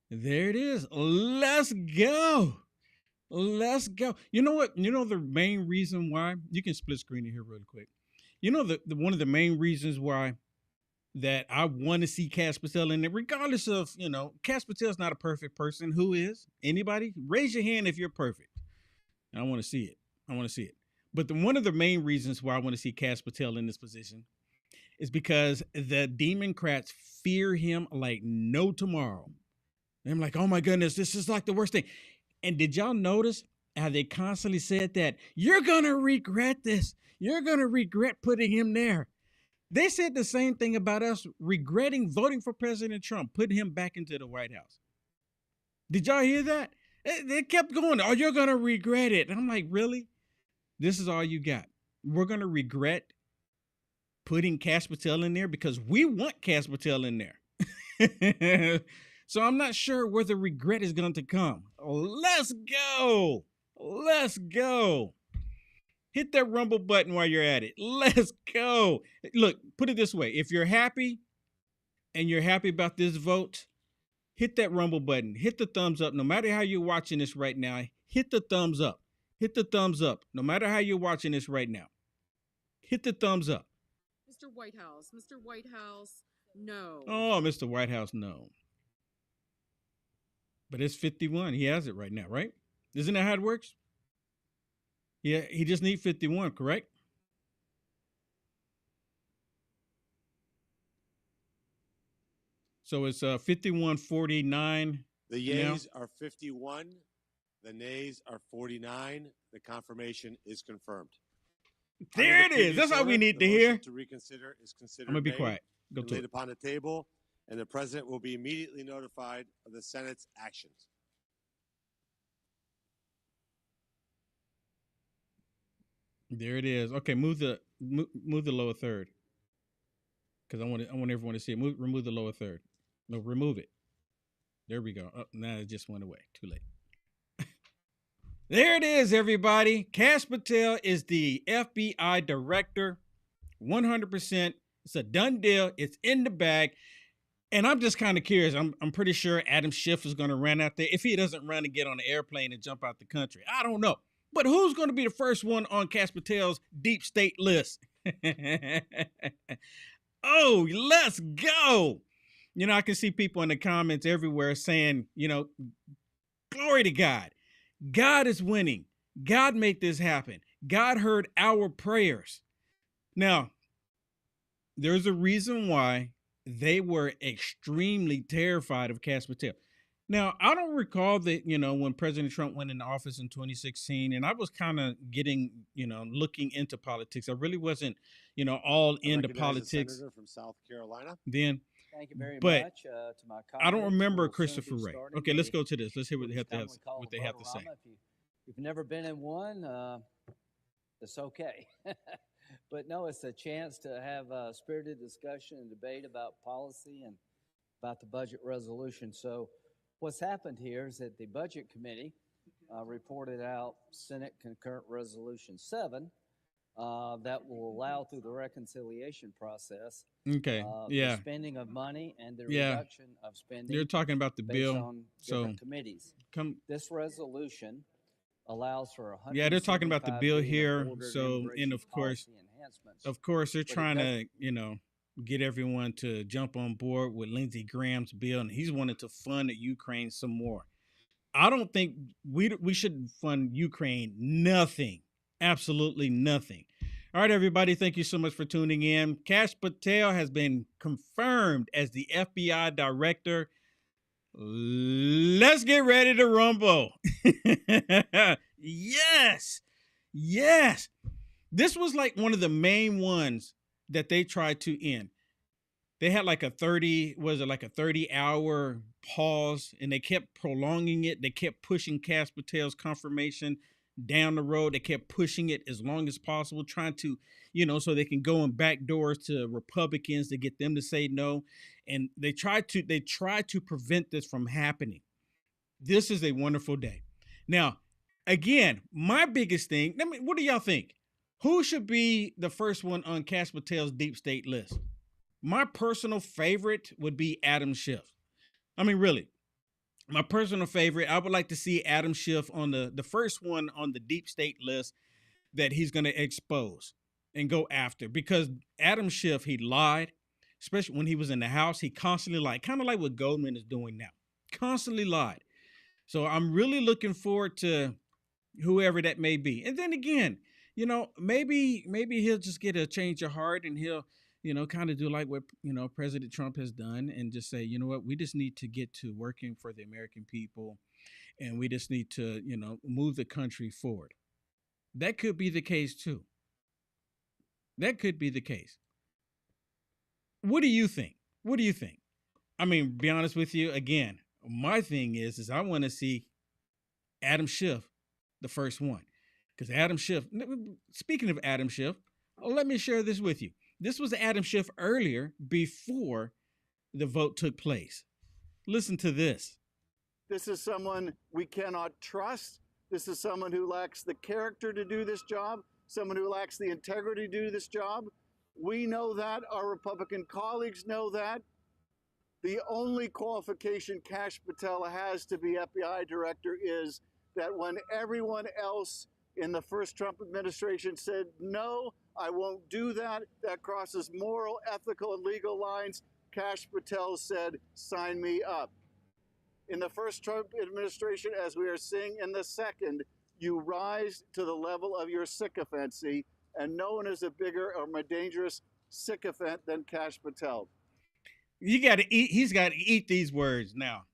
There it is. Let's go. Let's go. You know what? You know the main reason why? You can split screen it here real quick. You know the one of the main reasons why that I want to see Kash Patel in there, regardless of, you know, Kash Patel's not a perfect person. Who is? Anybody? Raise your hand if you're perfect. I want to see it. I want to see it. But one of the main reasons why I want to see Kash Patel in this position is because the Democrats fear him like no tomorrow. And I'm like, oh my goodness, this is like the worst thing. And did y'all notice how they constantly said that you're going to regret this? You're going to regret putting him there. They said the same thing about us regretting voting for President Trump, putting him back into the White House. Did y'all hear that? They kept going, oh, you're going to regret it. And I'm like, really? This is all you got? We're going to regret putting Kash Patel in there because we want Kash Patel in there. So I'm not sure where the regret is going to come. Let's go. Let's go. Hit that rumble button while you're at it. Let's go. Look, put it this way. If you're happy and you're happy about this vote, hit that rumble button. Hit the thumbs up. No matter how you're watching this right now, hit the thumbs up. Hit the thumbs up. No matter how you're watching this right now, hit the thumbs up. Mr. Whitehouse, no. Oh, Mr. Whitehouse, no. But it's 51. He has it right now, right? Isn't that how it works? Yeah, he just needs 51, correct? So it's 51-49. The yeas are 51. The nays are 49. The confirmation is confirmed. There it is. That's all we need to hear. To reconsider is considered. I'm going to be quiet. Go to laid it. upon the table, and the president will be immediately notified of the Senate's actions. There it is. Okay, move the lower third, because I want everyone to see it. Remove the lower third. No, remove it. There we go. Oh, now it just went away. Too late. There it is, everybody. Kash Patel is the FBI director. 100%. It's a done deal. It's in the bag. And I'm just kind of curious. I'm pretty sure Adam Schiff is going to run out there. If he doesn't run and get on an airplane and jump out the country, I don't know. But who's going to be the first one on Kash Patel's deep state list? Oh, let's go. You know, I can see people in the comments everywhere saying, you know, glory to God. God is winning. God made this happen. God heard our prayers. Now, there's a reason why they were extremely terrified of Kash Patel. Now, I don't recall that, you know, when President Trump went into office in 2016, and I was kind of getting, you know, looking into politics. I really wasn't, you know, all into politics. Senator from South Carolina. Then, thank you very but much to my colleagues. I don't remember We'll Christopher Wray. Okay, let's go to this. Let's hear what they have to say. If you've never been in one, it's okay. But no, it's a chance to have a spirited discussion and debate about policy and about the budget resolution. So what's happened here is that the Budget Committee reported out Senate Concurrent Resolution 7 that will allow through the reconciliation process the spending of money and the reduction of spending. They're talking about the bill. On different committees. This resolution allows for they're talking about the bill here. So, and of course, they're trying to, you know, get everyone to jump on board with Lindsey Graham's bill, and he's wanted to fund Ukraine some more. I don't think we should fund Ukraine. Nothing. Absolutely nothing. All right, everybody. Thank you so much for tuning in. Kash Patel has been confirmed as the FBI director. Let's get ready to rumble. Yes. Yes. This was like one of the main ones that they tried to end. They had like a 30-hour pause, and they kept prolonging it. They kept pushing Kash Patel's confirmation down the road. They kept pushing it as long as possible, trying to, you know, so they can go in back doors to Republicans to get them to say no. and they try to prevent this from happening. This is a wonderful day. Now, again, my biggest thing, what do y'all think? Who should be the first one on Kash Patel's deep state list? My personal favorite would be Adam Schiff. I mean, really, my personal favorite, I would like to see Adam Schiff on the first one on the deep state list that he's going to expose and go after, because Adam Schiff, he lied, especially when he was in the House. He constantly lied, kind of like what Goldman is doing now, constantly lied. So I'm really looking forward to whoever that may be. And then again, you know, maybe he'll just get a change of heart, and he'll, you know, kind of do like what, you know, President Trump has done, and just say, you know what, we just need to get to working for the American people, and we just need to, you know, move the country forward. That could be the case too. That could be the case. What do you think? What do you think? I mean, be honest with you, again, my thing is I want to see Adam Schiff the first one. Because Adam Schiff, speaking of Adam Schiff, let me share this with you. This was Adam Schiff earlier, before the vote took place. Listen to this. This is someone we cannot trust. This is someone who lacks the character to do this job, someone who lacks the integrity to do this job. We know that. Our Republican colleagues know that. The only qualification Kash Patel has to be FBI director is that when everyone else in the first Trump administration said, no, I won't do that, that crosses moral, ethical, and legal lines, Kash Patel said, sign me up. In the first Trump administration, as we are seeing in the second, you rise to the level of your sycophancy, and no one is a bigger or more dangerous sycophant than Kash Patel. He's got to eat these words now.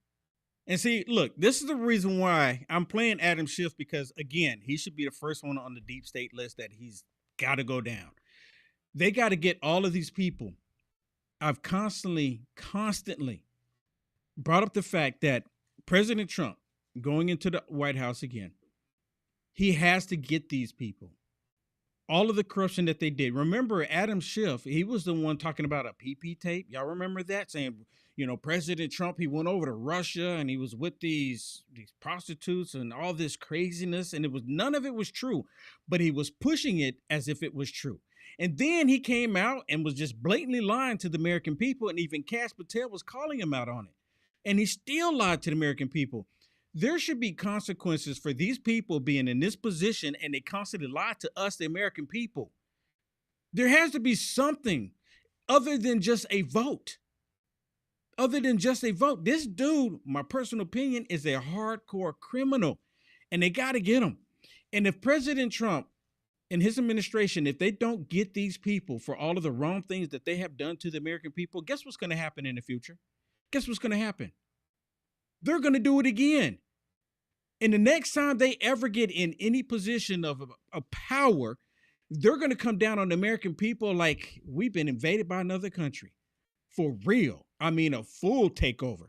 And see, look, this is the reason why I'm playing Adam Schiff, because, again, he should be the first one on the deep state list that he's got to go down. They got to get all of these people. I've constantly brought up the fact that President Trump, going into the White House again, he has to get these people. All of the corruption that they did. Remember, Adam Schiff, he was the one talking about a PP tape. Y'all remember that? Saying, you know, President Trump, he went over to Russia and he was with these prostitutes and all this craziness. And none of it was true, but he was pushing it as if it was true. And then he came out and was just blatantly lying to the American people. And even Kash Patel was calling him out on it. And he still lied to the American people. There should be consequences for these people being in this position, and they constantly lie to us, the American people. There has to be something other than just a vote. Other than just a vote. This dude, my personal opinion, is a hardcore criminal, and they got to get him. And if President Trump and his administration, if they don't get these people for all of the wrong things that they have done to the American people, guess what's going to happen in the future? Guess what's going to happen? They're going to do it again. And the next time they ever get in any position of power, they're going to come down on the American people like we've been invaded by another country. For real. I mean, a full takeover.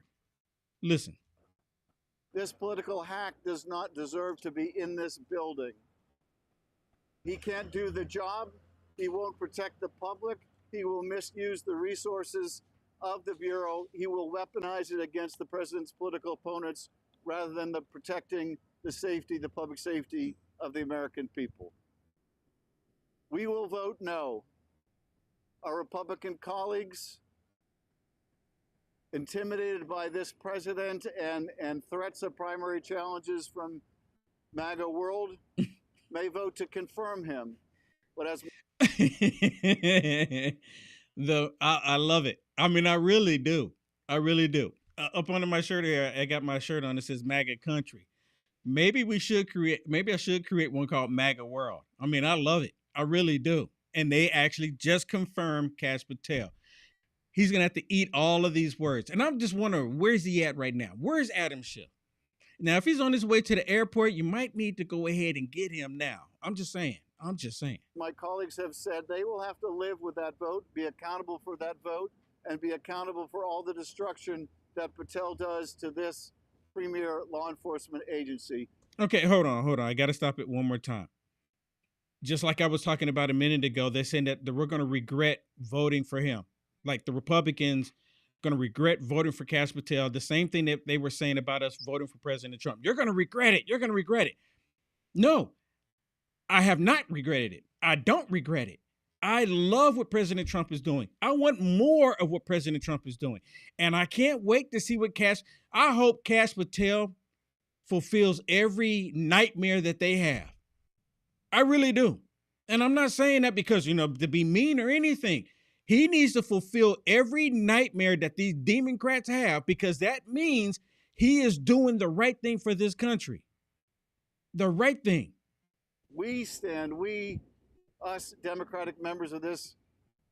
Listen. This political hack does not deserve to be in this building. He can't do the job. He won't protect the public. He will misuse the resources of the Bureau. He will weaponize it against the president's political opponents, rather than protecting the safety, the public safety of the American people. We will vote no. Our Republican colleagues, intimidated by this president and threats of primary challenges from MAGA world, may vote to confirm him. But as I love it. I mean, I really do. I really do. Up under my shirt here, I got my shirt on that says MAGA country. Maybe I should create one called MAGA world. I mean, I love it. I really do. And they actually just confirmed Kash Patel. He's going to have to eat all of these words. And I'm just wondering, where's he at right now? Where's Adam Schiff? Now, if he's on his way to the airport, you might need to go ahead and get him now. I'm just saying. My colleagues have said they will have to live with that vote, be accountable for that vote, and be accountable for all the destruction that Patel does to this premier law enforcement agency. Okay, hold on. I got to stop it one more time. Just like I was talking about a minute ago, they're saying that we're going to regret voting for him. Like the Republicans going to regret voting for Kash Patel. The same thing that they were saying about us voting for President Trump. You're going to regret it. You're going to regret it. No, I have not regretted it. I don't regret it. I love what President Trump is doing. I want more of what President Trump is doing. And I can't wait to see what I hope Kash Patel fulfills every nightmare that they have. I really do. And I'm not saying that because, to be mean or anything. He needs to fulfill every nightmare that these Democrats have, because that means he is doing the right thing for this country. The right thing. Us Democratic members of this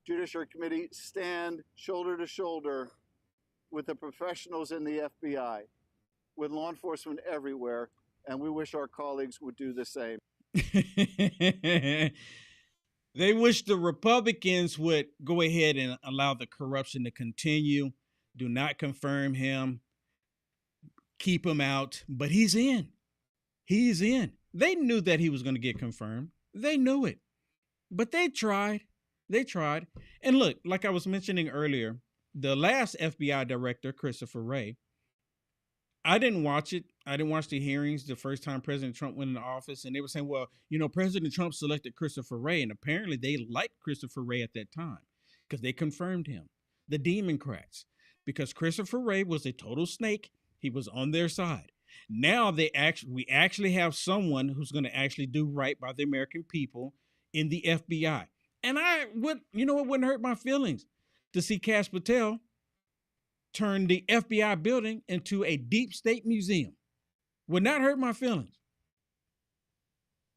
Judiciary Committee, stand shoulder to shoulder with the professionals in the FBI, with law enforcement everywhere, and we wish our colleagues would do the same. They wish the Republicans would go ahead and allow the corruption to continue. Do not confirm him. Keep him out. But he's in. He's in. They knew that he was going to get confirmed. They knew it. But they tried. They tried. And look, like I was mentioning earlier, the last FBI director, Christopher Wray, I didn't watch it. I didn't watch the hearings the first time President Trump went into office. And they were saying, well, President Trump selected Christopher Wray. And apparently they liked Christopher Wray at that time because they confirmed him, the Democrats, because Christopher Wray was a total snake. He was on their side. Now we actually have someone who's going to actually do right by the American people in the FBI. And it wouldn't hurt my feelings to see Kash Patel turn the FBI building into a deep state museum. Would not hurt my feelings.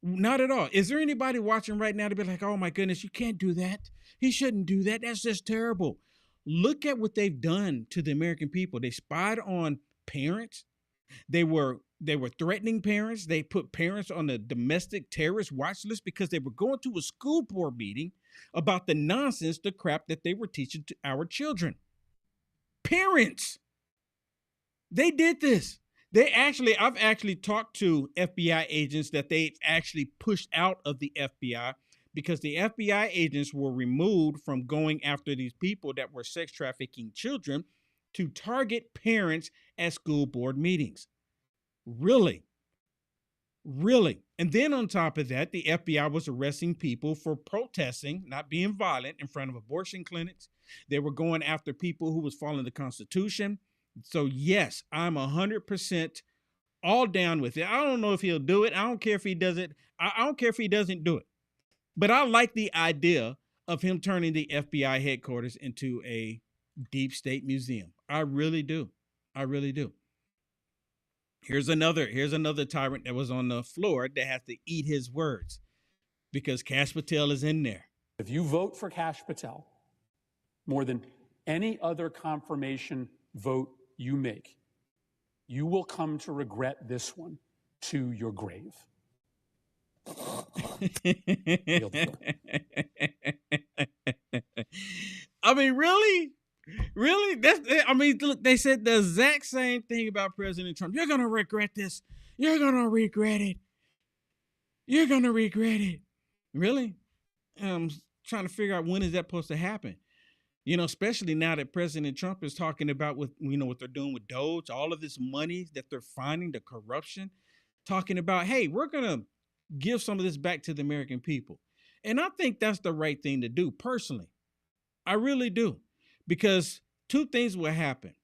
Not at all. Is there anybody watching right now to be like, oh my goodness, you can't do that. He shouldn't do that. That's just terrible. Look at what they've done to the American people. They spied on parents. They were threatening parents. They put parents on the domestic terrorist watch list because they were going to a school board meeting about the nonsense, the crap that they were teaching to our children. Parents. They did this. I've actually talked to FBI agents that they've actually pushed out of the FBI because the FBI agents were removed from going after these people that were sex trafficking children to target parents at school board meetings. Really? Really? And then on top of that, the FBI was arresting people for protesting, not being violent in front of abortion clinics. They were going after people who was following the Constitution. So yes, I'm 100% all down with it. I don't know if he'll do it. I don't care if he does it. I don't care if he doesn't do it. But I like the idea of him turning the FBI headquarters into a deep state museum. I really do. I really do. Here's another tyrant that was on the floor that has to eat his words because Kash Patel is in there. If you vote for Kash Patel more than any other confirmation vote you make, you will come to regret this one to your grave. I mean, really? Really? Look, they said the exact same thing about President Trump. You're going to regret this. You're going to regret it. You're going to regret it. Really? I'm trying to figure out when is that supposed to happen? Especially now that President Trump is talking about what they're doing with Doge, all of this money that they're finding, the corruption, talking about, hey, we're going to give some of this back to the American people. And I think that's the right thing to do personally. I really do. Because two things will happen.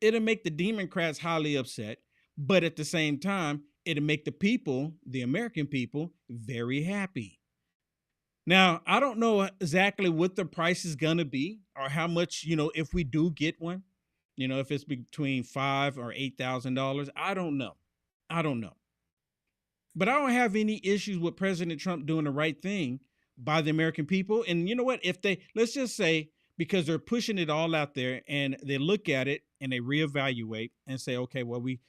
It'll make the Democrats highly upset, but at the same time, it'll make the people, the American people, very happy. Now, I don't know exactly what the price is going to be or how much, if we do get one, if it's between $5,000 or $8,000. I don't know. But I don't have any issues with President Trump doing the right thing by the American people. And you know what? Let's just say, because they're pushing it all out there and they look at it and they reevaluate and say, okay, well, we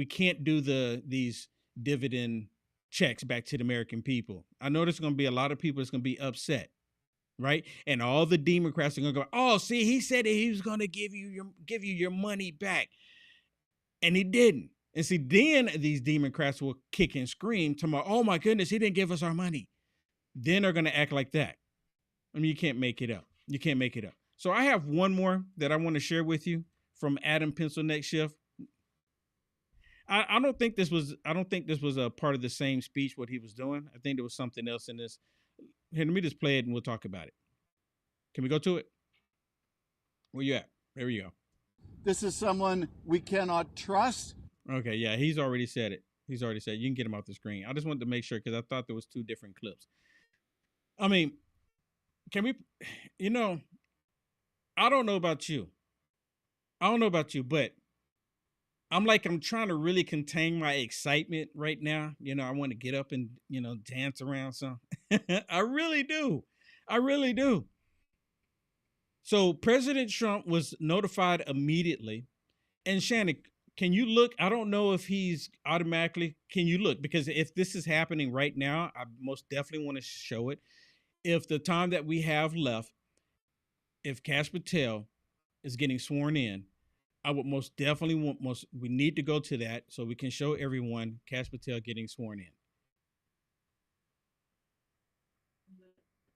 can't do these dividend checks back to the American people. I know there's going to be a lot of people that's going to be upset, right? And all the Democrats are going to go, oh, see, he said that he was going to give you your money back. And he didn't. And see, then these Democrats will kick and scream tomorrow, oh my goodness, he didn't give us our money. Then they're going to act like that. I mean, you can't make it up. You can't make it up. So I have one more that I want to share with you from Adam Pencil Neck Shift. I don't think this was a part of the same speech what he was doing. I think there was something else in this. Here, let me just play it and we'll talk about it. Can we go to it? Where you at? There you go. This is someone we cannot trust. Okay, yeah, he's already said it. He's already said it. You can get him off the screen. I just wanted to make sure because I thought there was two different clips. I mean, can we, I don't know about you. But I'm trying to really contain my excitement right now. I want to get up and, dance around some. I really do. So President Trump was notified immediately. And Shannon, can you look? I don't know if he's automatically, can you look? Because if this is happening right now, I most definitely want to show it. If the time that we have left, if Kash Patel is getting sworn in, I would most definitely we need to go to that so we can show everyone Kash Patel getting sworn in.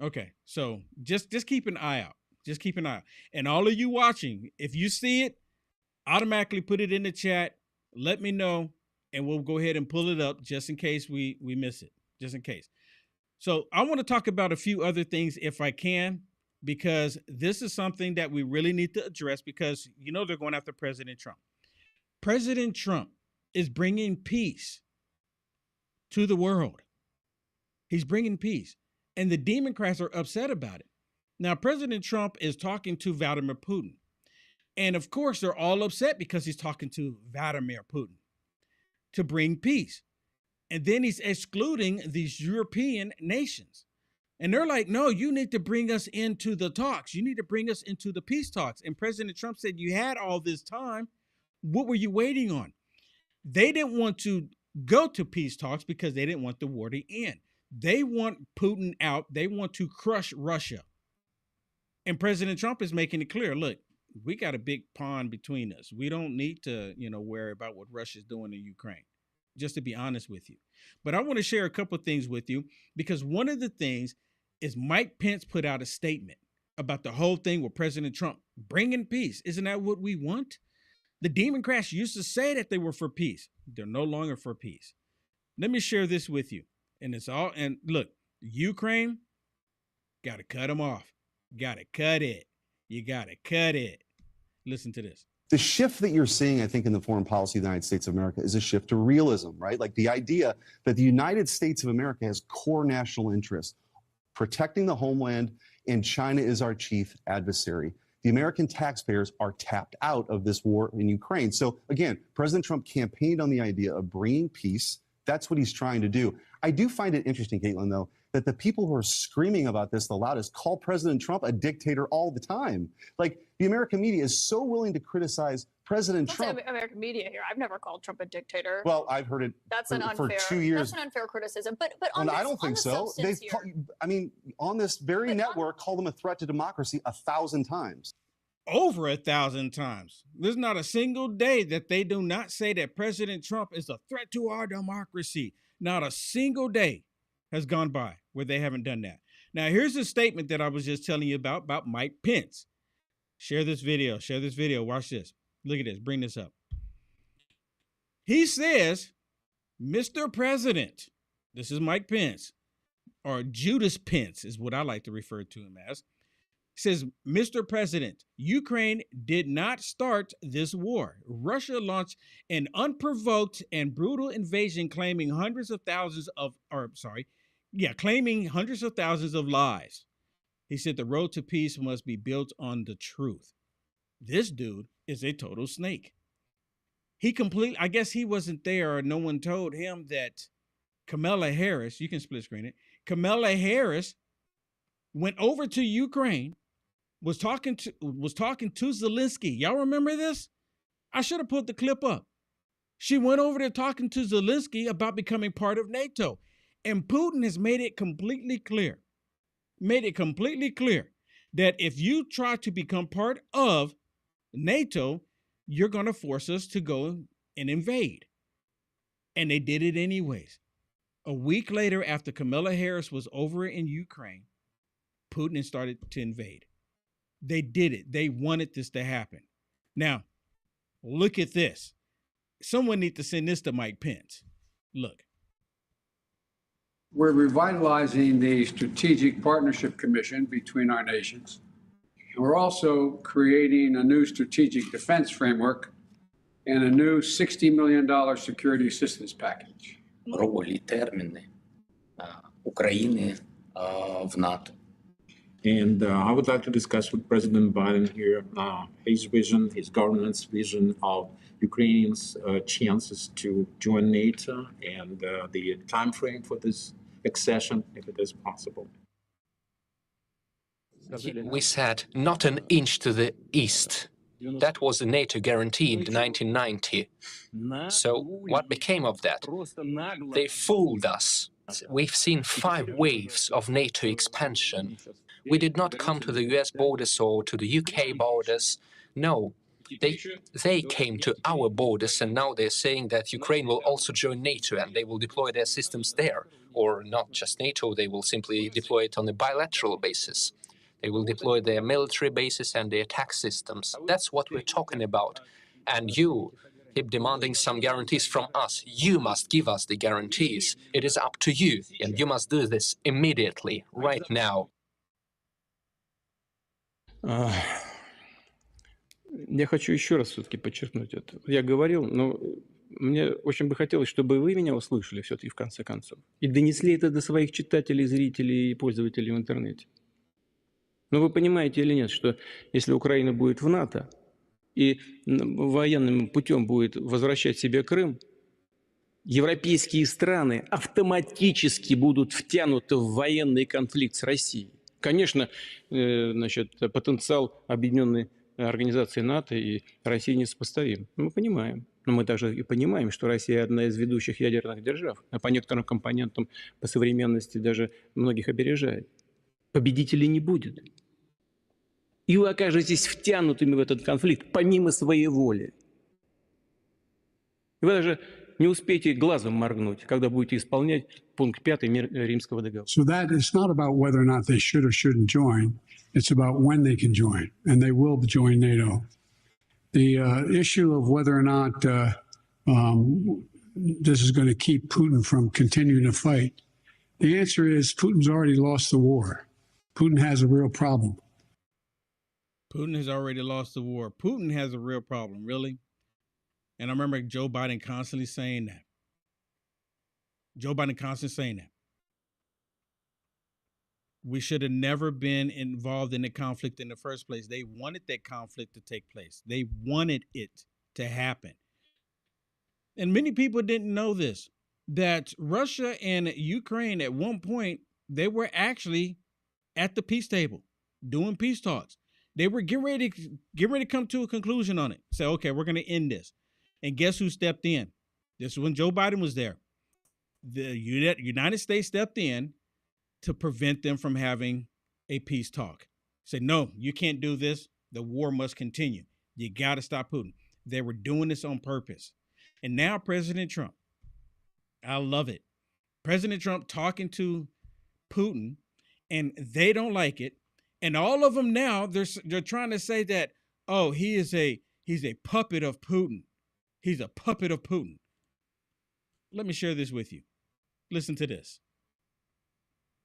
Okay, so just keep an eye out. Just keep an eye out. And all of you watching, if you see it, automatically put it in the chat. Let me know, and we'll go ahead and pull it up just in case we miss it, just in case. So I want to talk about a few other things if I can, because this is something that we really need to address because, they're going after President Trump. President Trump is bringing peace to the world. He's bringing peace. And the Democrats are upset about it. Now, President Trump is talking to Vladimir Putin. And of course, they're all upset because he's talking to Vladimir Putin to bring peace. And then he's excluding these European nations. And they're like, no, you need to bring us into the talks. You need to bring us into the peace talks. And President Trump said, you had all this time. What were you waiting on? They didn't want to go to peace talks because they didn't want the war to end. They want Putin out. They want to crush Russia. And President Trump is making it clear, look, we got a big pond between us. We don't need to, worry about what Russia's doing in Ukraine, just to be honest with you. But I want to share a couple of things with you because one of the things is Mike Pence put out a statement about the whole thing with President Trump bringing peace. Isn't that what we want? The Democrats used to say that they were for peace. They're no longer for peace. Let me share this with you. And look, Ukraine, got to cut them off. Got to cut it. You got to cut it. Listen to this. The shift that you're seeing, I think, in the foreign policy of the United States of America is a shift to realism, right? Like the idea that the United States of America has core national interests, protecting the homeland, and China is our chief adversary. The American taxpayers are tapped out of this war in Ukraine. So again, President Trump campaigned on the idea of bringing peace. That's what he's trying to do. I do find it interesting, Caitlin, though, that the people who are screaming about this the loudest call President Trump a dictator all the time. Like, the American media is so willing to criticize President Trump. American media here. I've never called Trump a dictator. Well, I've heard it for 2 years. That's an unfair criticism. But on this, I don't think so. They've, on this very network, called him a threat to democracy 1,000 times. Over 1,000 times. There's not a single day that they do not say that President Trump is a threat to our democracy. Not a single day has gone by where they haven't done that. Now, here's a statement that I was just telling you about Mike Pence. Share this video. Watch this. Look at this. Bring this up. He says, Mr. President, this is Mike Pence, or Judas Pence is what I like to refer to him as. Says, Mr. President, Ukraine did not start this war. Russia launched an unprovoked and brutal invasion claiming hundreds of thousands of lives. He said the road to peace must be built on the truth. This dude is a total snake. I guess he wasn't there or no one told him that Kamala Harris, you can split screen it, Kamala Harris went over to Ukraine, was talking to Zelensky. Y'all remember this? I should have put the clip up. She went over there talking to Zelensky about becoming part of NATO. And Putin has made it completely clear that if you try to become part of NATO, you're going to force us to go and invade. And they did it anyways. A week later, after Kamala Harris was over in Ukraine, Putin started to invade. They did it. They wanted this to happen. Now, look at this. Someone needs to send this to Mike Pence. Look. We're revitalizing the Strategic Partnership Commission between our nations. We're also creating a new strategic defense framework and a new $60 million security assistance package. Ролі, терміни України в НАТО. And I would like to discuss with President Biden here his vision, his government's vision of Ukraine's chances to join NATO and the time frame for this accession, if it is possible. We said not an inch to the east. That was the NATO guarantee in 1990. So what became of that? They fooled us. We've seen 5 waves of NATO expansion. We did not come to the US borders or to the UK borders. No, they came to our borders, and now they're saying that Ukraine will also join NATO and they will deploy their systems there. Or not just NATO, they will simply deploy it on a bilateral basis. They will deploy their military bases and their attack systems. That's what we're talking about. And you keep demanding some guarantees from us. You must give us the guarantees. It is up to you, and you must do this immediately, right now. Я хочу еще раз все-таки подчеркнуть это. Я говорил, но мне очень бы хотелось, чтобы вы меня услышали все-таки в конце концов. И донесли это до своих читателей, зрителей и пользователей в интернете. Но вы понимаете или нет, что если Украина будет в НАТО и военным путем будет возвращать себе Крым, европейские страны автоматически будут втянуты в военный конфликт с Россией. Конечно, значит, потенциал объединенной организации НАТО и России несопоставим. Мы понимаем. Но мы также и понимаем, что Россия одна из ведущих ядерных держав, а по некоторым компонентам по современности даже многих опережает. Победителей не будет. И вы окажетесь втянутыми в этот конфликт помимо своей воли. И вы даже не успеете глазом моргнуть, когда будете исполнять пункт 5 Римского договора. So that it's not about whether or not they should or shouldn't join. It's about when they can join, and they will join NATO. The issue of whether or not this is going to keep Putin from continuing to fight, the answer is Putin's already lost the war. Putin has a real problem. Putin has already lost the war. Putin has a real problem, really. And I remember Joe Biden constantly saying that. We should have never been involved in the conflict in the first place. They wanted that conflict to take place. They wanted it to happen. And many people didn't know this, that Russia and Ukraine at one point, they were actually at the peace table doing peace talks. They were getting ready to come to a conclusion on it. Say, okay, we're going to end this. And guess who stepped in? This is when Joe Biden was there. The United States stepped in to prevent them from having a peace talk. Said, no, you can't do this. The war must continue. You got to stop Putin. They were doing this on purpose. And now President Trump, I love it. President Trump talking to Putin, and they don't like it. And all of them now, they're trying to say that, oh, he's a puppet of Putin. He's a puppet of Putin. Let me share this with you. Listen to this.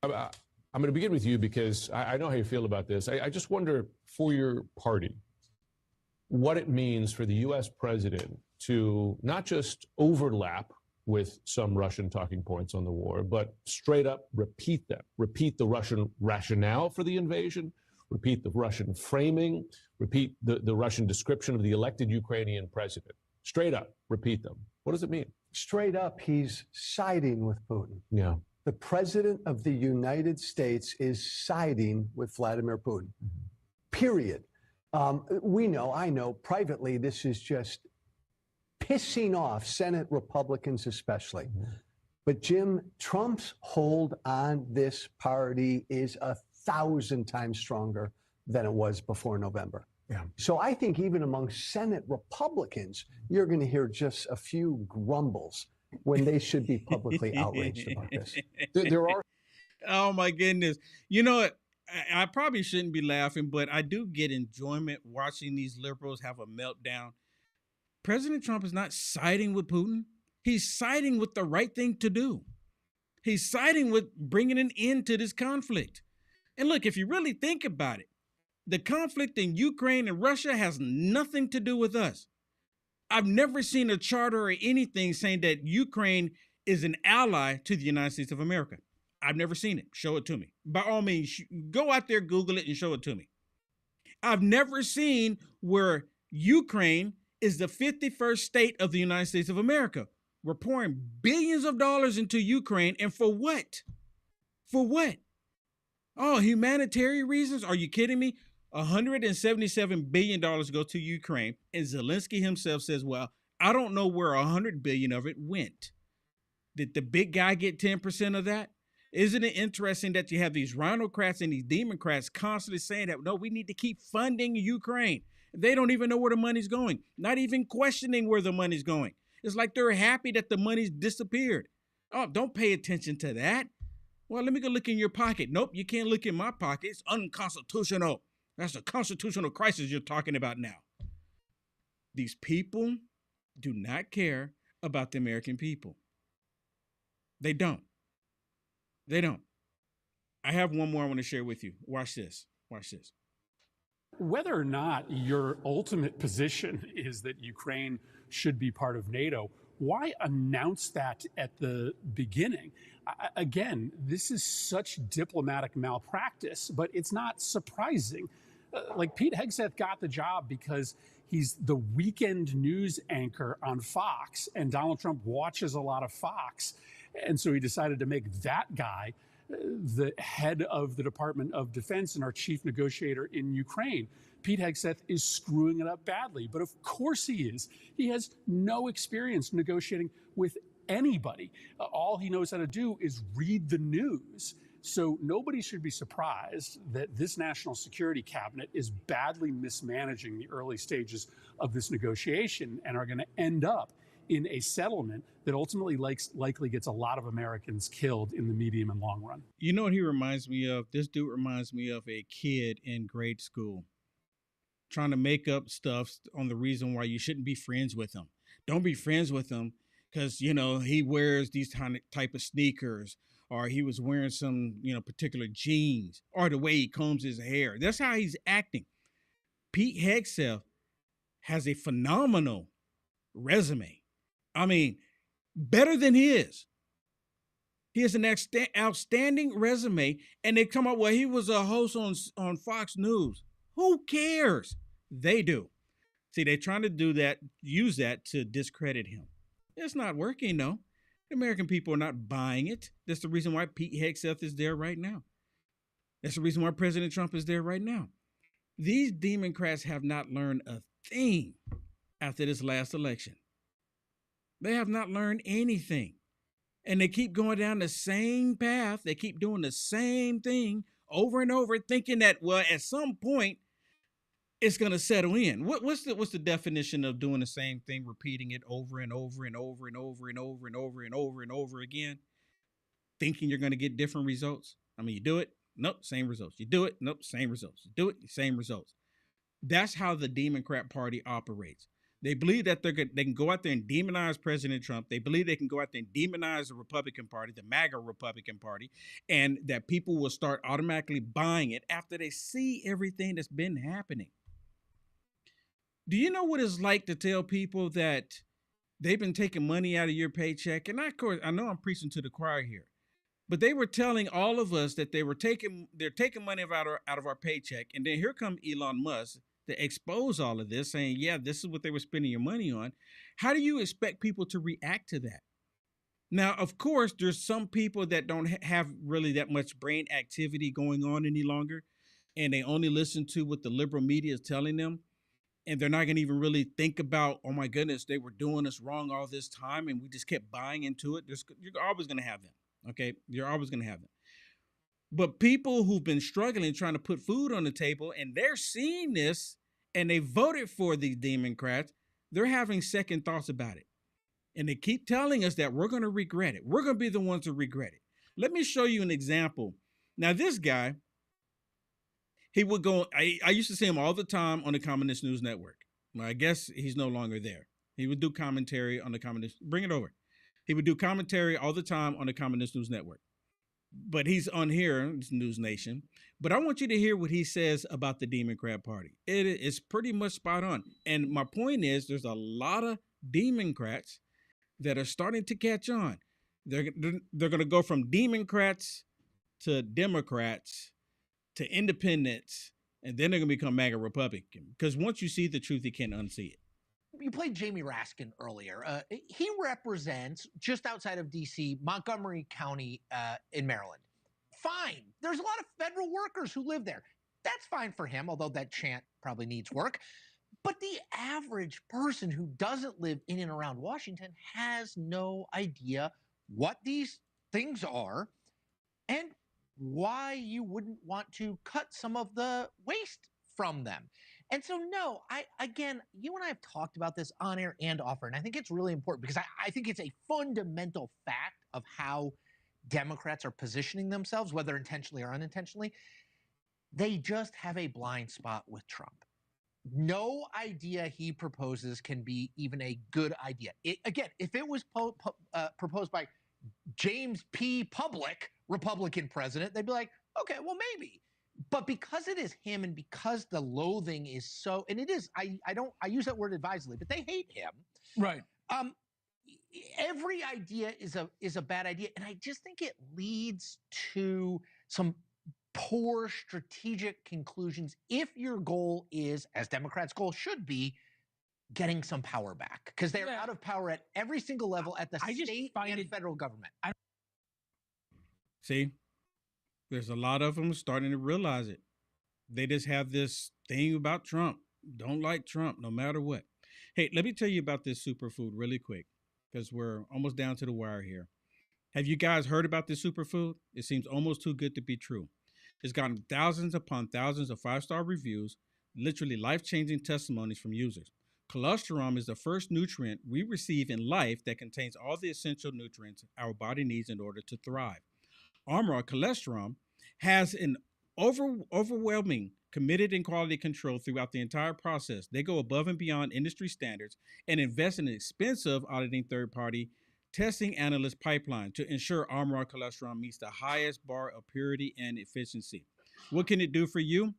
I'm going to begin with you because I know how you feel about this. I just wonder for your party what it means for the U.S. president to not just overlap with some Russian talking points on the war, but straight up repeat them, repeat the Russian rationale for the invasion, repeat the Russian framing, repeat the Russian description of the elected Ukrainian president. Straight up repeat them. What does it mean? Straight up, he's siding with Putin. Yeah. The president of the United States is siding with Vladimir Putin. Period. I know privately this is just pissing off Senate Republicans especially. But Jim, Trump's hold on this party is 1,000 times stronger than it was before November. Yeah. So I think even among Senate Republicans, you're going to hear just a few grumbles when they should be publicly outraged about this. There are. Oh my goodness! You know what? I probably shouldn't be laughing, but I do get enjoyment watching these liberals have a meltdown. President Trump is not siding with Putin. He's siding with the right thing to do. He's siding with bringing an end to this conflict. And look, if you really think about it, the conflict in Ukraine and Russia has nothing to do with us. I've never seen a charter or anything saying that Ukraine is an ally to the United States of America. I've never seen it. Show it to me. By all means, go out there, Google it, and show it to me. I've never seen where Ukraine is the 51st state of the United States of America. We're pouring billions of dollars into Ukraine, and for what? For what? Oh, humanitarian reasons? Are you kidding me? $177 billion go to Ukraine, and Zelensky himself says, well, I don't know where $100 billion of it went. Did the big guy get 10% of that? Isn't it interesting that you have these rhinocrats and these democrats constantly saying that, no, we need to keep funding Ukraine. They don't even know where the money's going, not even questioning where the money's going. It's like they're happy that the money's disappeared. Oh, don't pay attention to that. Well, let me go look in your pocket. Nope, you can't look in my pocket. It's unconstitutional. That's a constitutional crisis you're talking about now. These people do not care about the American people. They don't. They don't. I have one more I want to share with you. Watch this. Watch this. Whether or not your ultimate position is that Ukraine should be part of NATO, why announce that at the beginning? Again, this is such diplomatic malpractice, but it's not surprising. Like Pete Hegseth got the job because he's the weekend news anchor on Fox, and Donald Trump watches a lot of Fox. And so he decided to make that guy the head of the Department of Defense and our chief negotiator in Ukraine. Pete Hegseth is screwing it up badly, but of course he is. He has no experience negotiating with anybody. All he knows how to do is read the news. So nobody should be surprised that this national security cabinet is badly mismanaging the early stages of this negotiation and are going to end up in a settlement that ultimately likely gets a lot of Americans killed in the medium and long run. You know what he reminds me of? This dude reminds me of a kid in grade school trying to make up stuff on the reason why you shouldn't be friends with him. Don't be friends with him because, you know, he wears these type of sneakers, or he was wearing some, you know, particular jeans, or the way he combs his hair. That's how he's acting. Pete Hegseth has a phenomenal resume. I mean, better than his. He has an outstanding resume, and they come up, well, he was a host on Fox News. Who cares? They do. See, they're trying to do that, use that to discredit him. It's not working, though. The American people are not buying it. That's the reason why Pete Hegseth is there right now. That's the reason why President Trump is there right now. These Democrats have not learned a thing after this last election. They have not learned anything. And they keep going down the same path. They keep doing the same thing over and over, thinking that, well, at some point, it's going to settle in. What's the definition of doing the same thing, repeating it over and over and over and over and over and over and over and over again, thinking you're going to get different results? I mean, you do it, nope, same results. You do it, nope, same results. You do it, same results. That's how the Democrat Party operates. They believe that they can go out there and demonize President Trump. They believe they can go out there and demonize the Republican Party, the MAGA Republican Party, and that people will start automatically buying it after they see everything that's been happening. Do you know what it's like to tell people that they've been taking money out of your paycheck? And of course, I know I'm preaching to the choir here, but they were telling all of us that they're taking money out of our paycheck. And then here comes Elon Musk to expose all of this, saying, yeah, this is what they were spending your money on. How do you expect people to react to that? Now, of course, there's some people that don't have really that much brain activity going on any longer, and they only listen to what the liberal media is telling them, and they're not going to even really think about, oh my goodness, they were doing us wrong all this time, and we just kept buying into it. You're always going to have them, okay? You're always going to have them. But people who've been struggling, trying to put food on the table, and they're seeing this, and they voted for these Democrats, they're having second thoughts about it. And they keep telling us that we're going to regret it. We're going to be the ones to regret it. Let me show you an example. Now, this guy, he would go. I used to see him all the time on the Communist News Network. Well, I guess he's no longer there. He would do commentary on the Communist. Bring it over. He would do commentary all the time on the Communist News Network. But he's on here, it's News Nation. But I want you to hear what he says about the Democrat Party. It is pretty much spot on. And my point is, there's a lot of Democrats that are starting to catch on. They're going to go from Democrats to Democrats to independents, and then they're going to become MAGA Republican. Because once you see the truth, you can't unsee it. You played Jamie Raskin earlier. He represents, just outside of D.C., Montgomery County in Maryland. Fine. There's a lot of federal workers who live there. That's fine for him, although that chant probably needs work. But the average person who doesn't live in and around Washington has no idea what these things are and why you wouldn't want to cut some of the waste from them. And so, no, again, you and I have talked about this on air and off air, and I think it's really important because I think it's a fundamental fact of how Democrats are positioning themselves, whether intentionally or unintentionally. They just have a blind spot with Trump. No idea he proposes can be even a good idea. Again, if it was proposed by James P. Public, Republican president, they'd be like, okay, well, maybe. But because it is him and because the loathing is so, and it is, I use that word advisedly, but they hate him. Right. Every idea is a bad idea. And I just think it leads to some poor strategic conclusions if your goal is, as Democrats' goal should be, getting some power back. Because they're out of power at every single level at the state and federal government. See, there's a lot of them starting to realize it. They just have this thing about Trump. Don't like Trump no matter what. Hey, let me tell you about this superfood really quick because we're almost down to the wire here. Have you guys heard about this superfood? It seems almost too good to be true. It's gotten thousands upon thousands of 5-star reviews, literally life-changing testimonies from users. Cholesterol is the first nutrient we receive in life that contains all the essential nutrients our body needs in order to thrive. Armor Cholesterol has an overwhelming committed in quality control throughout the entire process. They go above and beyond industry standards and invest in an expensive auditing third-party testing analyst pipeline to ensure Armor Cholesterol meets the highest bar of purity and efficiency. What can it do for you?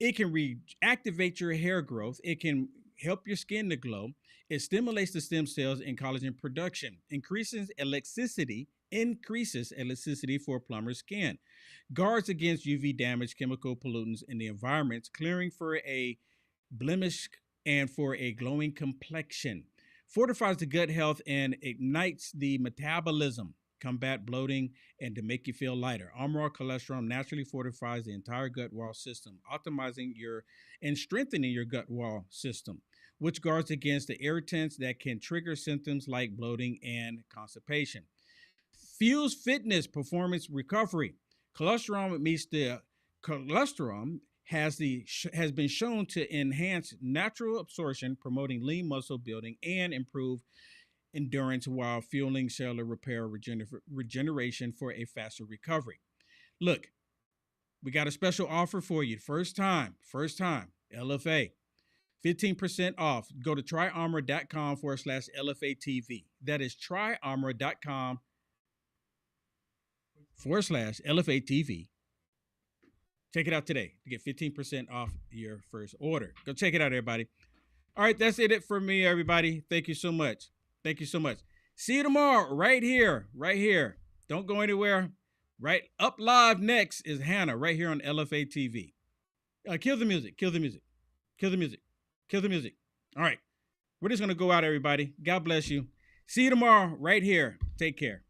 It can reactivate your hair growth. It can help your skin to glow. It stimulates the stem cells and collagen production, increases elasticity for plumber's skin, guards against UV damage, chemical pollutants in the environment, clearing for a blemish and for a glowing complexion, fortifies the gut health and ignites the metabolism, combat bloating, and to make you feel lighter. Armor Cholesterol naturally fortifies the entire gut wall system, optimizing and strengthening your gut wall system, which guards against the irritants that can trigger symptoms like bloating and constipation. Fuels fitness performance recovery. Cholesterol has been shown to enhance natural absorption, promoting lean muscle building and improve endurance while fueling cellular repair regeneration for a faster recovery. Look, we got a special offer for you. First time, LFA. 15% off. Go to tryarmor.com/LFATV. That is tryarmor.com/LFATV. Check it out today to get 15% off your first order. Go check it out, everybody. All right, that's it for me, everybody. Thank you so much. Thank you so much. See you tomorrow, right here. Don't go anywhere. Right up live next is Hannah, right here on LFA TV. Kill the music. All right, we're just going to go out, everybody. God bless you. See you tomorrow, right here. Take care.